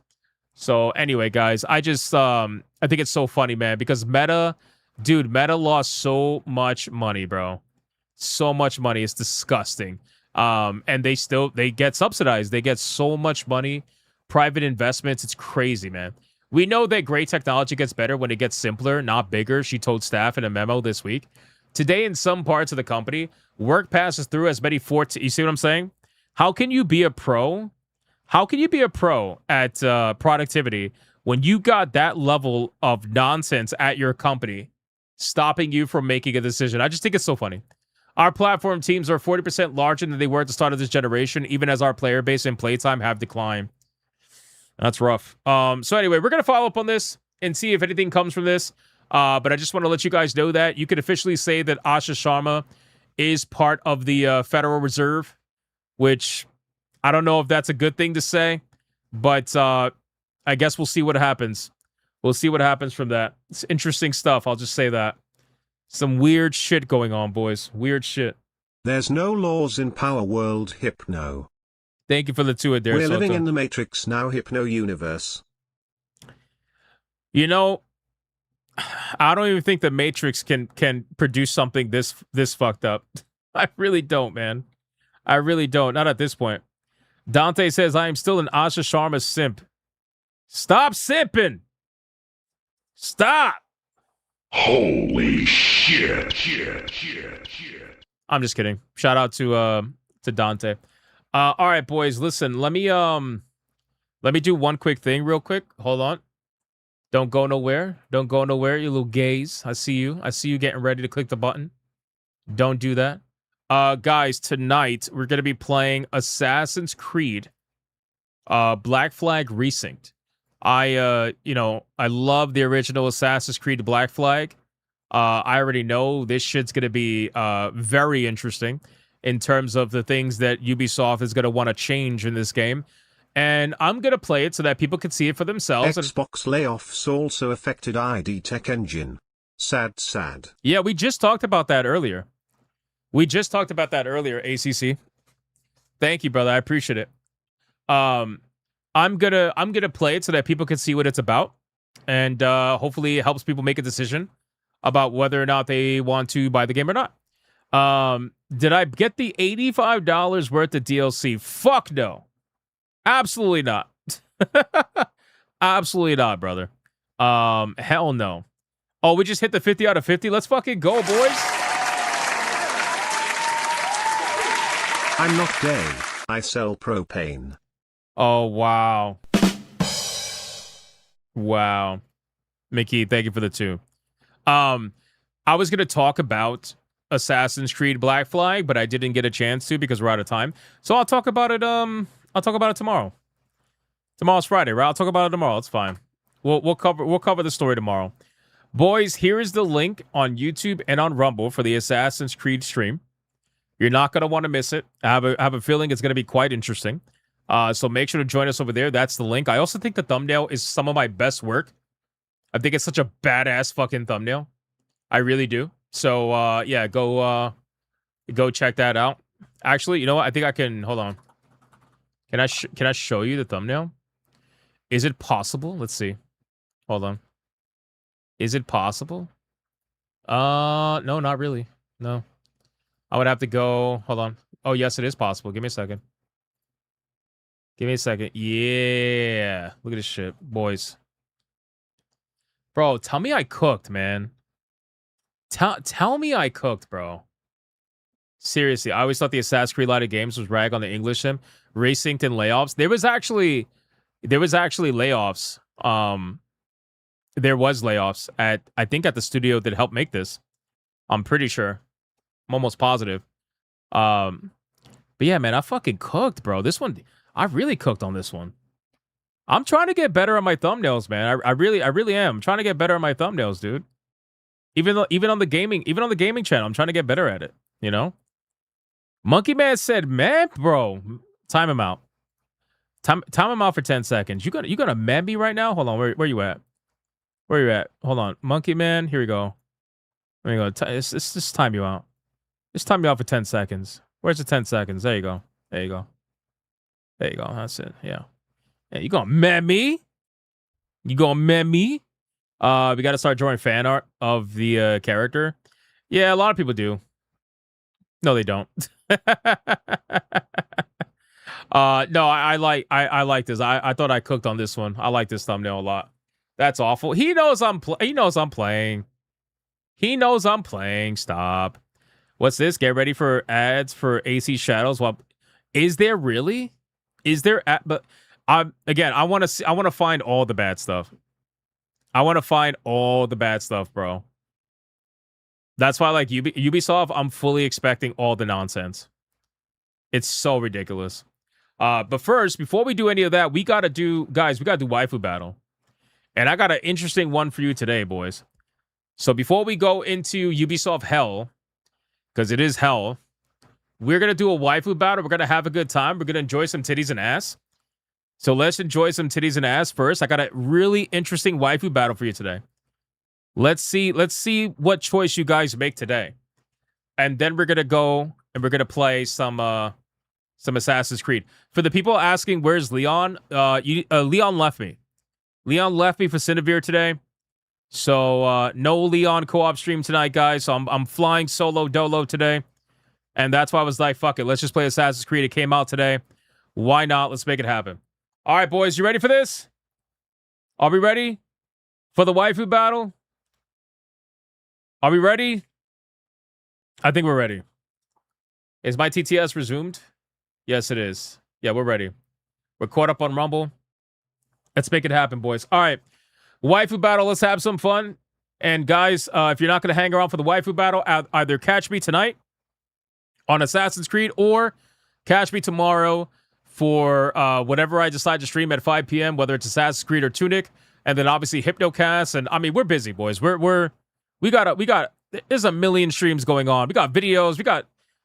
So anyway, guys, I think it's so funny, man, because Meta lost so much money, bro. So much money. It's disgusting. And they get subsidized. They get so much money, private investments. It's crazy, man. We know that great technology gets better when it gets simpler, not bigger, she told staff in a memo this week. Today, in some parts of the company, work passes through as many you see what I'm saying? How can you be a pro? How can you be a pro at productivity when you got that level of nonsense at your company stopping you from making a decision? I just think it's so funny. Our platform teams are 40% larger than they were at the start of this generation, even as our player base and playtime have declined. That's rough. So anyway, we're going to follow up on this and see if anything comes from this. But I just want to let you guys know that you can officially say that Asha Sharma is part of the Federal Reserve, which I don't know if that's a good thing to say, but I guess we'll see what happens. We'll see what happens from that. It's interesting stuff. I'll just say that. Some weird shit going on, boys. Weird shit. There's no laws in Power World Hypno. Thank you for the two there. We're living in the Matrix now, Hypno universe. You know, I don't even think the Matrix can produce something this fucked up. I really don't, man. I really don't. Not at this point. Dante says, I am still an Asha Sharma simp. Stop simping. Stop. Holy shit. I'm just kidding. Shout out to Dante. All right, boys, listen, let me do one quick thing real quick. Hold on. Don't go nowhere. Don't go nowhere, you little gays. I see you. I see you getting ready to click the button. Don't do that. Guys, tonight we're going to be playing Assassin's Creed Black Flag Resynced. I love the original Assassin's Creed Black Flag. I already know this shit's going to be very interesting in terms of the things that Ubisoft is going to want to change in this game. And I'm going to play it so that people can see it for themselves. Xbox layoffs also affected ID Tech Engine. Sad. Yeah, we just talked about that earlier. ACC. Thank you, brother. I appreciate it. I'm gonna play it so that people can see what it's about. And hopefully it helps people make a decision about whether or not they want to buy the game or not. Did I get the $85 worth of DLC? Fuck no. Absolutely not. Absolutely not, brother. Hell no. Oh, we just hit the 50 out of 50? Let's fucking go, boys. I'm not gay. I sell propane. Oh, wow. Wow. Mickey, thank you for the 2. I was going to talk about Assassin's Creed Black Flag, but I didn't get a chance to because we're out of time. So I'll talk about it tomorrow. Tomorrow's Friday, right? I'll talk about it tomorrow. It's fine. We'll cover the story tomorrow. Boys, here is the link on YouTube and on Rumble for the Assassin's Creed stream. You're not going to want to miss it. I have a feeling it's going to be quite interesting. So make sure to join us over there. That's the link. I also think the thumbnail is some of my best work. I think it's such a badass fucking thumbnail. I really do. So, yeah, go check that out. Actually, you know what? I think I can... Hold on. Can I show you the thumbnail? Is it possible? Let's see. Hold on. Is it possible? No, not really. No. I would have to go. Hold on. Oh, yes, it is possible. Give me a second. Give me a second. Yeah. Look at this shit, boys. Bro, tell me I cooked, man. Tell me I cooked, bro. Seriously, I always thought the Assassin's Creed line of games was rag on the English sim. Resynced and layoffs. There was actually layoffs. There was layoffs at, I think, at the studio that helped make this. I'm pretty sure. I'm almost positive. But yeah, man, I fucking cooked, bro. This one, I really cooked on this one. I'm trying to get better at my thumbnails, man. I really am. I'm trying to get better at my thumbnails, dude. Even on the gaming channel, I'm trying to get better at it. You know? Monkey Man said, "Man, bro, time him out. Time him out for 10 seconds. You gonna mad me right now? Hold on, where you at? Where you at? Hold on, Monkey Man. Here we go. There you go. Just time you out. Just time you out for 10 seconds. Where's the 10 seconds? There you go. There you go. There you go. That's it. Yeah. Yeah, you gonna mad me? You gonna mad me? We got to start drawing fan art of the character. Yeah, a lot of people do. No, they don't. No, I like this. I thought I cooked on this one. I like this thumbnail a lot. That's awful. He knows I'm playing. He knows I'm playing. Stop. What's this? Get ready for ads for AC Shadows. Well, is there really? Is there? But again, I want to find all the bad stuff. I want to find all the bad stuff, bro. That's why, like, Ubisoft, I'm fully expecting all the nonsense. It's so ridiculous. But first, before we do any of that, we got to do Waifu Battle. And I got an interesting one for you today, boys. So before we go into Ubisoft Hell, because it is hell, we're going to do a Waifu Battle. We're going to have a good time. We're going to enjoy some titties and ass. So let's enjoy some titties and ass first. I got a really interesting Waifu Battle for you today. Let's see what choice you guys make today. And then we're going to go and we're going to play some Assassin's Creed. For the people asking, where's Leon? Leon left me. Leon left me for Cinevere today. So no Leon co-op stream tonight, guys. So I'm flying solo dolo today. And that's why I was like, fuck it. Let's just play Assassin's Creed. It came out today. Why not? Let's make it happen. All right, boys. You ready for this? Are we ready for the Waifu Battle? Are we ready? I think we're ready. Is my TTS resumed? Yes, it is. Yeah, we're ready. We're caught up on Rumble. Let's make it happen, boys. All right. Waifu Battle. Let's have some fun. And guys, if you're not going to hang around for the Waifu Battle, either catch me tonight on Assassin's Creed or catch me tomorrow for whatever I decide to stream at 5 p.m., whether it's Assassin's Creed or Tunic, and then obviously Hypnocast. And I mean, we're busy, boys. We got there's a million streams going on. We got videos.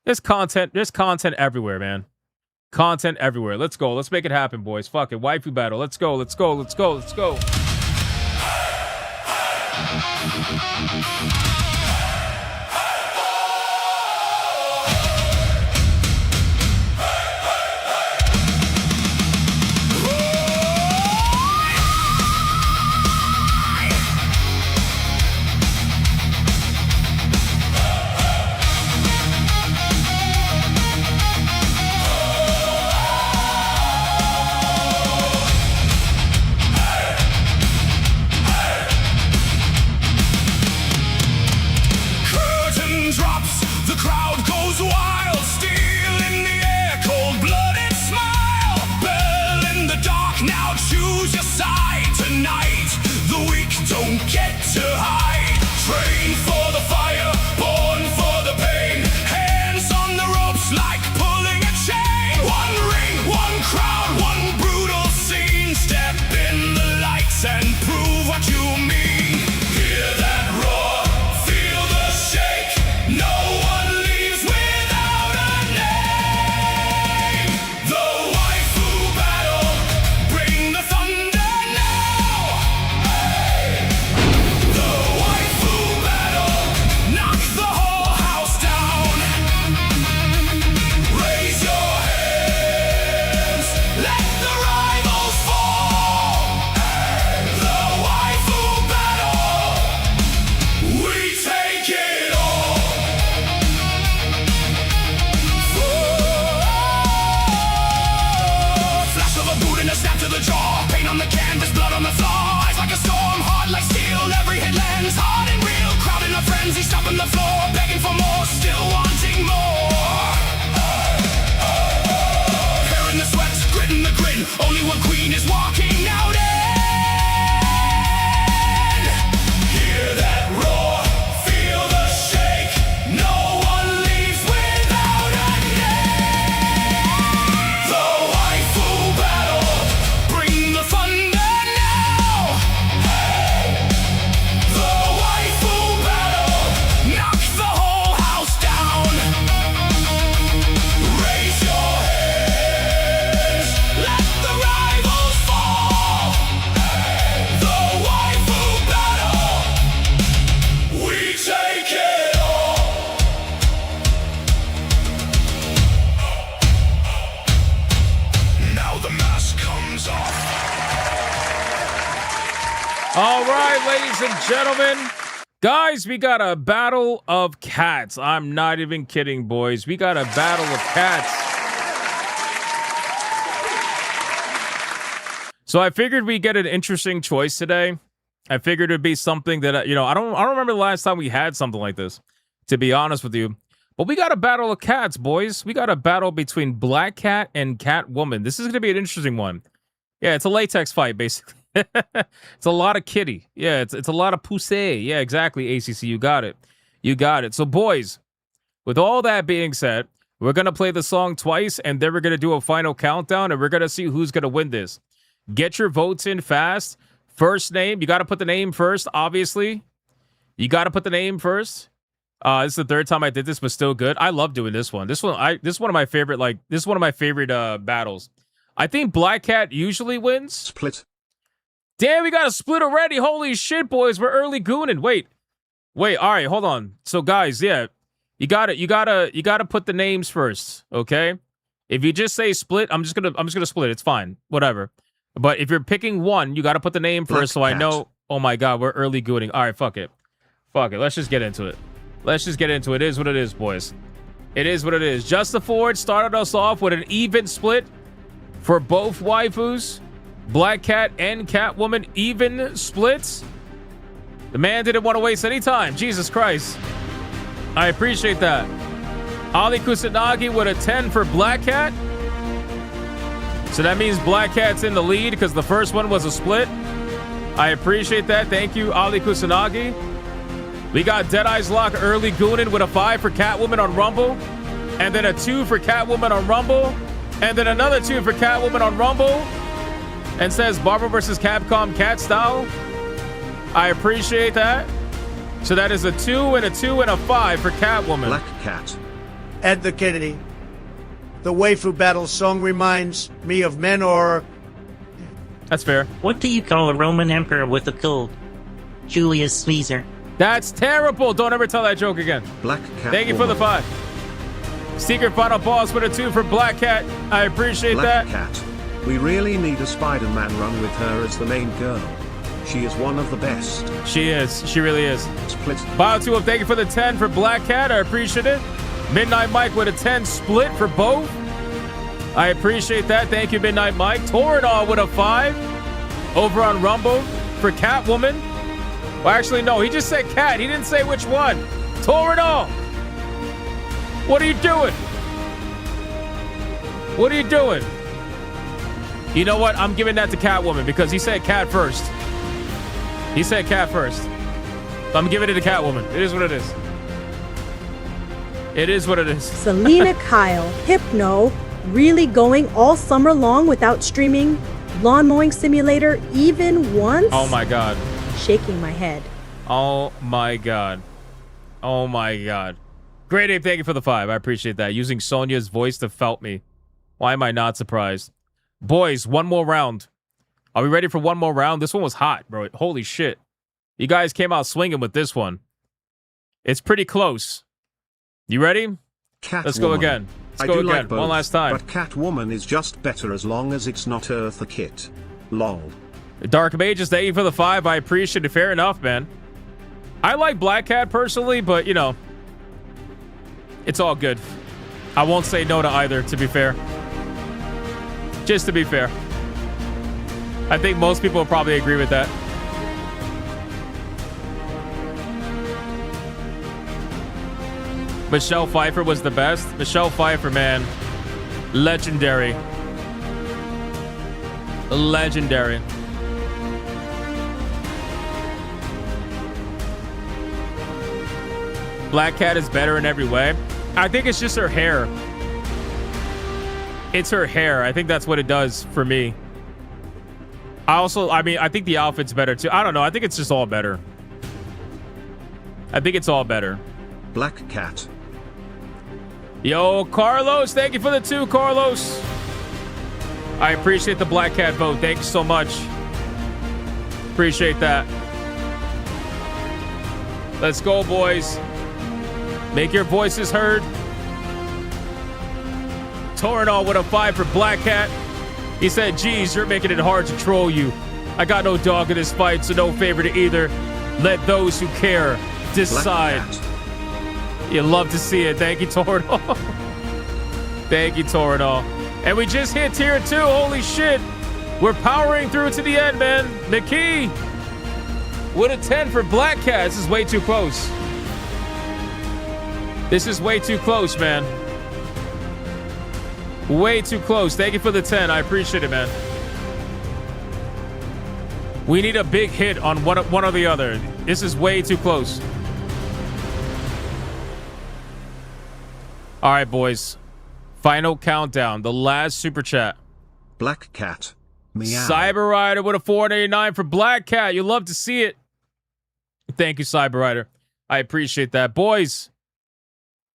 There's content everywhere, man. Content everywhere. Let's go. Let's make it happen, boys. Fuck it. Waifu Battle. Let's go. Let's go. Let's go. Let's go. All right, ladies and gentlemen. Guys, we got a battle of cats. I'm not even kidding, boys. We got a battle of cats. So I figured we'd get an interesting choice today. I figured it'd be something that, I don't remember the last time we had something like this, to be honest with you. But we got a battle of cats, boys. We got a battle between Black Cat and Catwoman. This is going to be an interesting one. Yeah, it's a latex fight, basically. It's a lot of kitty. Yeah, it's a lot of poussey. Yeah, exactly, ACC. You got it. You got it. So, boys, with all that being said, we're going to play the song twice, and then we're going to do a final countdown, and we're going to see who's going to win this. Get your votes in fast. First name. You got to put the name first, obviously. You got to put the name first. This is the third time I did this, but still good. I love doing this one. This is one of my favorite, battles. I think Black Cat usually wins. Split. Damn, we got a split already. Holy shit, boys. We're early gooning. Wait. All right, hold on. So, guys, yeah, you gotta put the names first, okay? If you just say split, I'm just gonna split. It's fine. Whatever. But if you're picking one, you gotta put the name first, so I know. Oh my god, we're early gooning. All right, fuck it. Let's just get into it. It is what it is, boys. It is what it is. Just Ford started us off with an even split for both waifus. Black Cat and Catwoman, even splits. The man didn't want to waste any time. Jesus Christ. I appreciate that. Ali Kusanagi with a 10 for Black Cat. So that means Black Cat's in the lead because the first one was a split. I appreciate that. Thank you, Ali Kusanagi. We got Deadeye's Lock early gooning with a 5 for Catwoman on Rumble. And then a 2 for Catwoman on Rumble. And then another 2 for Catwoman on Rumble. And says Marvel vs. Capcom cat style. I appreciate that. So that is a 2 and a 2 and a 5 for Catwoman. Black Cat. Ed the Kennedy. The Waifu Battle song reminds me of men or... That's fair. What do you call a Roman emperor with a cold? Julius Caesar. That's terrible. Don't ever tell that joke again. Black Cat. Thank you for the 5. Secret Final Boss with a 2 for Black Cat. I appreciate that. Black Cat. We really need a Spider-Man run with her as the main girl. She is one of the best. She is. She really is. Split. Bio2, thank you for the 10 for Black Cat. I appreciate it. Midnight Mike with a 10 split for both. I appreciate that. Thank you, Midnight Mike. Toradol with a 5 over on Rumble for Catwoman. Well, actually, no. He just said Cat. He didn't say which one. Toradol. What are you doing? What are you doing? You know what? I'm giving that to Catwoman because he said Cat first. He said Cat first. So I'm giving it to Catwoman. It is what it is. It is what it is. Selena Kyle, Hypno, really going all summer long without streaming Lawn Mowing Simulator even once? Oh my god. Shaking my head. Oh my god. Oh my god. Great Ape, thank you for the 5. I appreciate that. Using Sonia's voice to felt me. Why am I not surprised? Boys, one more round. Are we ready for one more round? This one was hot, bro. Holy shit. You guys came out swinging with this one. It's pretty close. You ready? Let's go again. Let's go again. Like both, one last time. But Catwoman is just better as long as it's not Eartha Kitt. Lol. Dark Mages, thank you for the 5. I appreciate it. Fair enough, man. I like Black Cat personally, but, you know, it's all good. I won't say no to either, to be fair. Just to be fair. I think most people will probably agree with that. Michelle Pfeiffer was the best. Michelle Pfeiffer, man. Legendary. Legendary. Black Cat is better in every way. I think it's just her hair. It's her hair. I think that's what it does for me. I think the outfit's better too. I don't know. I think it's just all better. I think it's all better. Black Cat. Yo, Carlos, thank you for the 2, Carlos. I appreciate the Black Cat vote. Thank you so much. Appreciate that. Let's go, boys. Make your voices heard. Toradol with a 5 for Black Cat. He said, geez, you're making it hard to troll you. I got no dog in this fight, so no favor to either. Let those who care decide. You love to see it. Thank you, Toradol. Thank you, Toradol. And we just hit tier 2. Holy shit. We're powering through to the end, man. McKee with a 10 for Black Cat. This is way too close. This is way too close, man. Way too close. Thank you for the 10. I appreciate it, man. We need a big hit on one or the other. This is way too close. All right, boys. Final countdown. The last super chat. Black Cat. Meow. Cyber Rider with a 489 for Black Cat. You love to see it. Thank you, Cyber Rider. I appreciate that. Boys,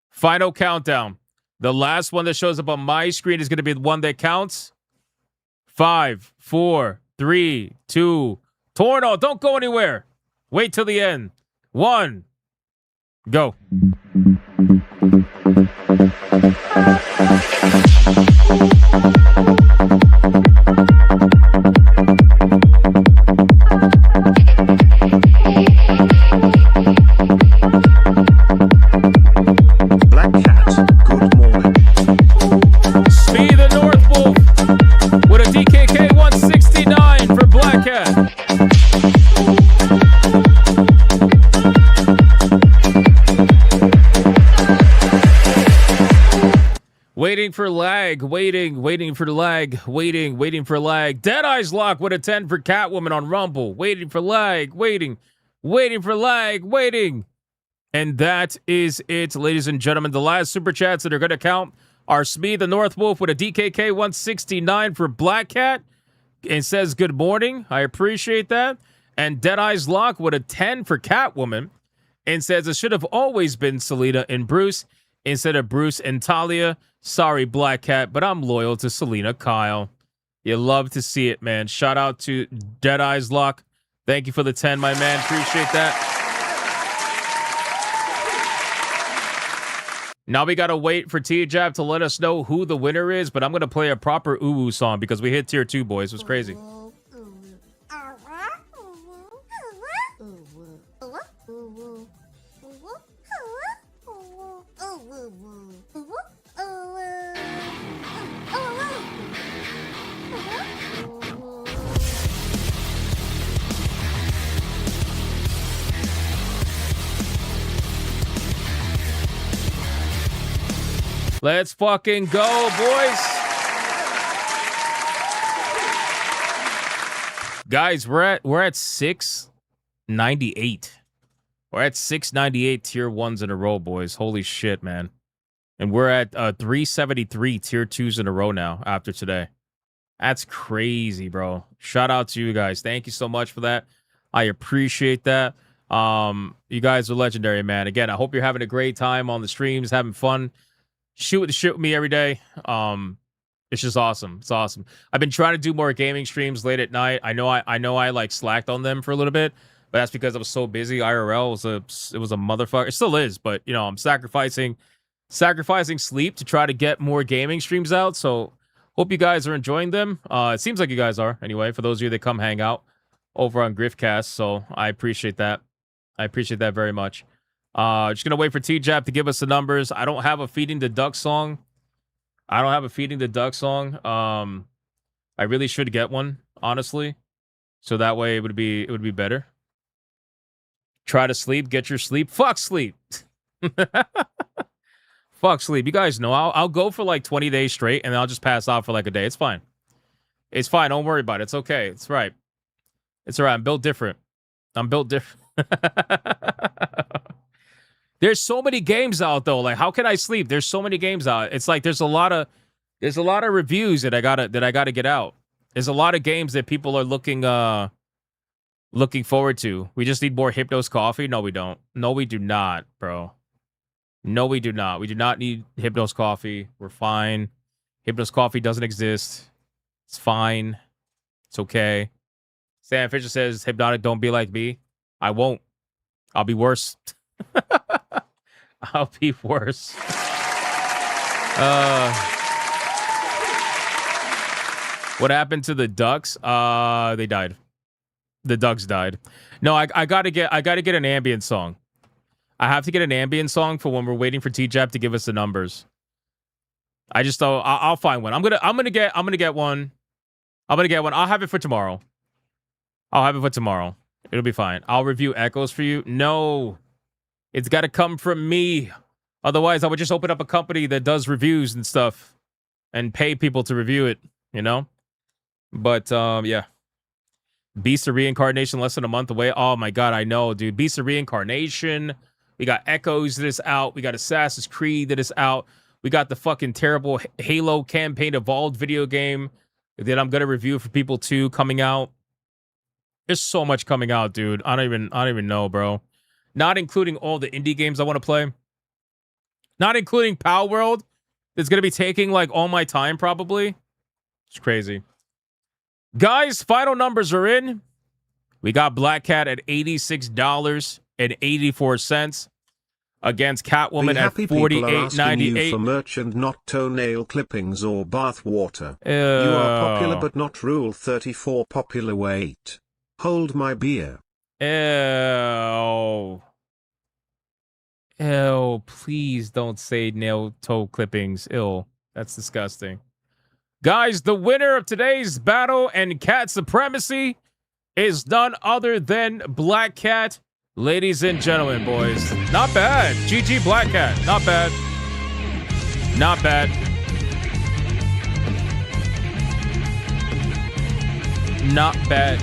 final countdown. The last one that shows up on my screen is going to be the one that counts. 5, 4, 3, 2. Torno, don't go anywhere. Wait till the end. 1. Go. Black Cat, good morning. Smee the North Wolf with a DKK 169 for Black Cat. Waiting for lag, waiting for lag, waiting for lag. Deadeye's Lock with a 10 for Catwoman on Rumble. Waiting for lag, waiting for lag, waiting. And that is it, ladies and gentlemen. The last super chats that are going to count are Smee the North Wolf with a DKK 169 for Black Cat. And says good morning. I appreciate that. And Deadeye's Lock with a 10 for Catwoman. And says it should have always been Selena and Bruce instead of Bruce and Talia. Sorry, Black Cat, but I'm loyal to Selena Kyle. You love to see it, man. Shout out to Deadeye's Lock. Thank you for the 10, my man. Appreciate that. Now we got to wait for T-Jab to let us know who the winner is, but I'm going to play a proper Uwu song because we hit tier 2, boys. It was crazy. Let's fucking go, boys. Guys, we're at 698. We're at 698 tier 1s in a row, boys. Holy shit, man. And we're at 373 tier 2s in a row now after today. That's crazy, bro. Shout out to you guys. Thank you so much for that. I appreciate that. You guys are legendary, man. Again, I hope you're having a great time on the streams, having fun. Shoot the shit with me every day. It's just awesome. It's awesome. I've been trying to do more gaming streams late at night. I know I like slacked on them for a little bit, but that's because I was so busy. IRL was a motherfucker. It still is, but you know, I'm sacrificing sleep to try to get more gaming streams out. So hope you guys are enjoying them. It seems like you guys are anyway, for those of you that come hang out over on Griffcast. So I appreciate that. I appreciate that very much. Just gonna wait for T-Jab to give us the numbers. I don't have a Feeding the Duck song. I really should get one, honestly. So that way it would be better. Try to sleep, get your sleep. Fuck sleep. Fuck sleep. You guys know I'll go for like 20 days straight and then I'll just pass out for like a day. It's fine. It's fine. Don't worry about it. It's okay. It's right. It's all right. I'm built different. There's so many games out though. Like, how can I sleep? There's so many games out. It's like there's a lot of reviews that I gotta get out. There's a lot of games that people are looking forward to. We just need more Hypnos coffee. No, we don't. No, we do not, bro. No, we do not. We do not need Hypnos coffee. We're fine. Hypnos coffee doesn't exist. It's fine. It's okay. Sam Fisher says, Hypnotic, don't be like me. I won't. I'll be worse. I'll be worse. What happened to the ducks? They died. The ducks died. No, I gotta get an ambient song. I have to get an ambient song for when we're waiting for T-Jap to give us the numbers. I just thought I'll find one. I'm gonna get one. I'll have it for tomorrow. It'll be fine. I'll review Echoes for you. No, it's got to come from me. Otherwise, I would just open up a company that does reviews and stuff and pay people to review it, you know? But, yeah. Beast of Reincarnation less than a month away. Oh, my God, I know, dude. Beast of Reincarnation. We got Echoes that is out. We got Assassin's Creed that is out. We got the fucking terrible Halo Campaign Evolved video game that I'm going to review for people, too, coming out. There's so much coming out, dude. I don't even know, bro. Not including all the indie games I want to play. Not including Power World. That's going to be taking, like, all my time, probably. It's crazy. Guys, final numbers are in. We got Black Cat at $86.84 against Catwoman at $48.98 for merch and not toenail clippings or bath water. You are popular but not Rule 34 popular. Wait. Hold my beer. Ew. Ew, please don't say nail toe clippings. Ew, that's disgusting. Guys, the winner of today's battle and cat supremacy is none other than Black Cat. Ladies and gentlemen, boys. Not bad. GG Black Cat. Not bad. Not bad. Not bad.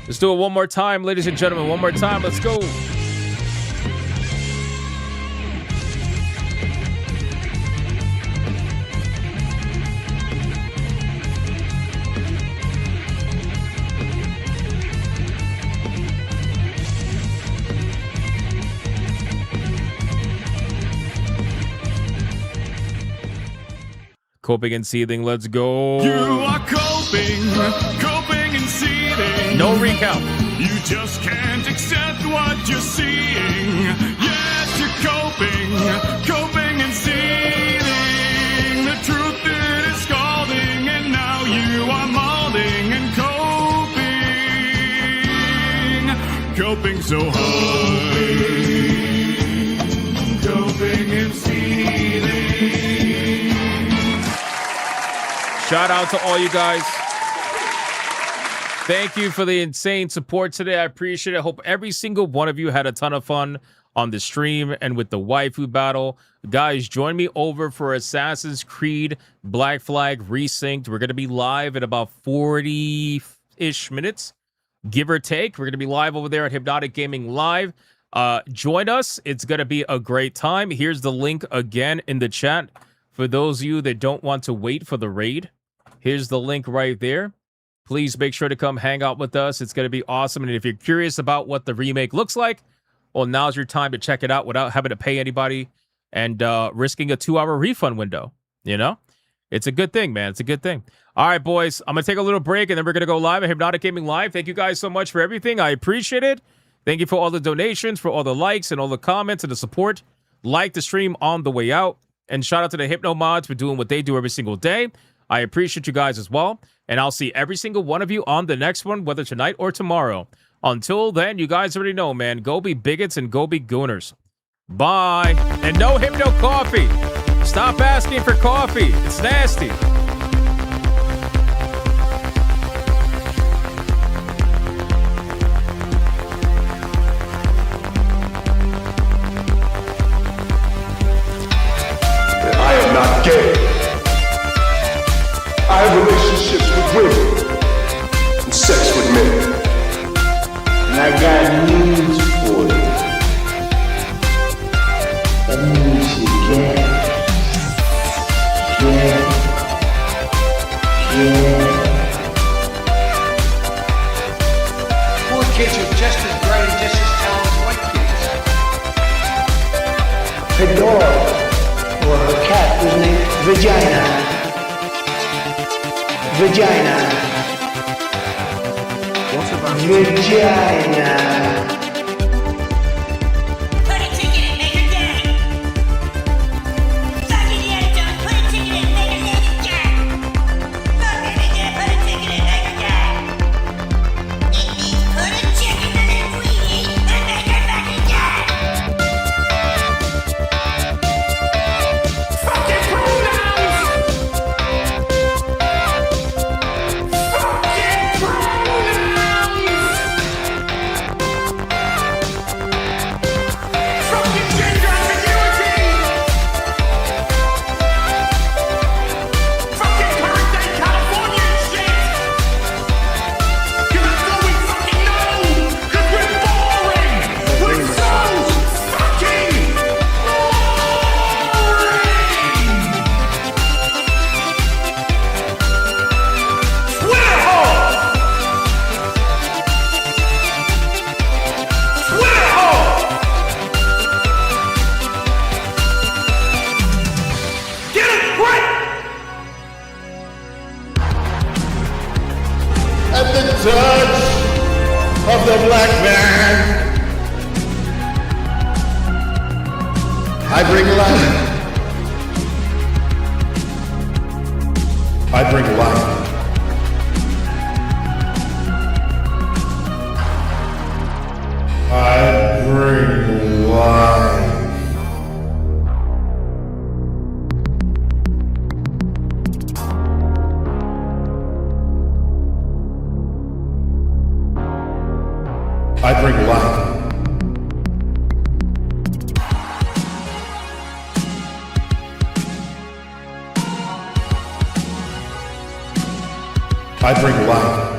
Let's do it one more time, ladies and gentlemen. One more time. Let's go. Coping and seething. Let's go. You are coping and seething. No recount. You just can't accept what you're seeing. Yes, you're coping and seething. The truth is scalding, and now you are molding and coping so hard. Coping and seething. Shout out to all you guys. Thank you for the insane support today. I appreciate it. I hope every single one of you had a ton of fun on the stream and with the waifu battle. Guys, join me over for Assassin's Creed Black Flag Resynced. We're going to be live in about 40-ish minutes, give or take. We're going to be live over there at Hypnotic Gaming Live. Join us. It's going to be a great time. Here's the link again in the chat. For those of you that don't want to wait for the raid, here's the link right there. Please make sure to come hang out with us. It's going to be awesome. And if you're curious about what the remake looks like, well, now's your time to check it out without having to pay anybody and risking a 2-hour refund window. You know? It's a good thing, man. It's a good thing. All right, boys. I'm going to take a little break, and then we're going to go live at Hypnotic Gaming Live. Thank you guys so much for everything. I appreciate it. Thank you for all the donations, for all the likes, and all the comments and the support. Like the stream on the way out. And shout out to the Hypno Mods for doing what they do every single day. I appreciate you guys as well. And I'll see every single one of you on the next one, whether tonight or tomorrow. Until then, you guys already know, man. Go be bigots and go be gooners. Bye. And no Hypno coffee. Stop asking for coffee. It's nasty. I am not gay. I have relationships with women and sex with men. And I got news for you. That means you get. Poor kids are just as bright and just as talented as white kids. Her dog, or her cat, was named Vagina. Vagina. What about Vagina. Put a ticket in the touch of the black man. I bring light. I bring light. I bring light. I bring light. I bring light.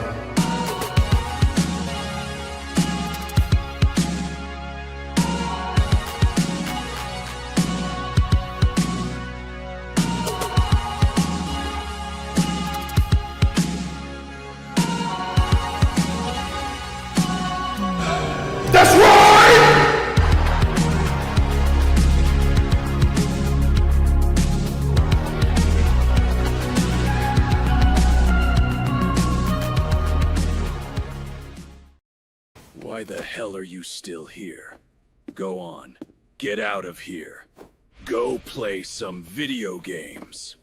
That's right! Why the hell are you still here? Go on. Get out of here. Go play some video games.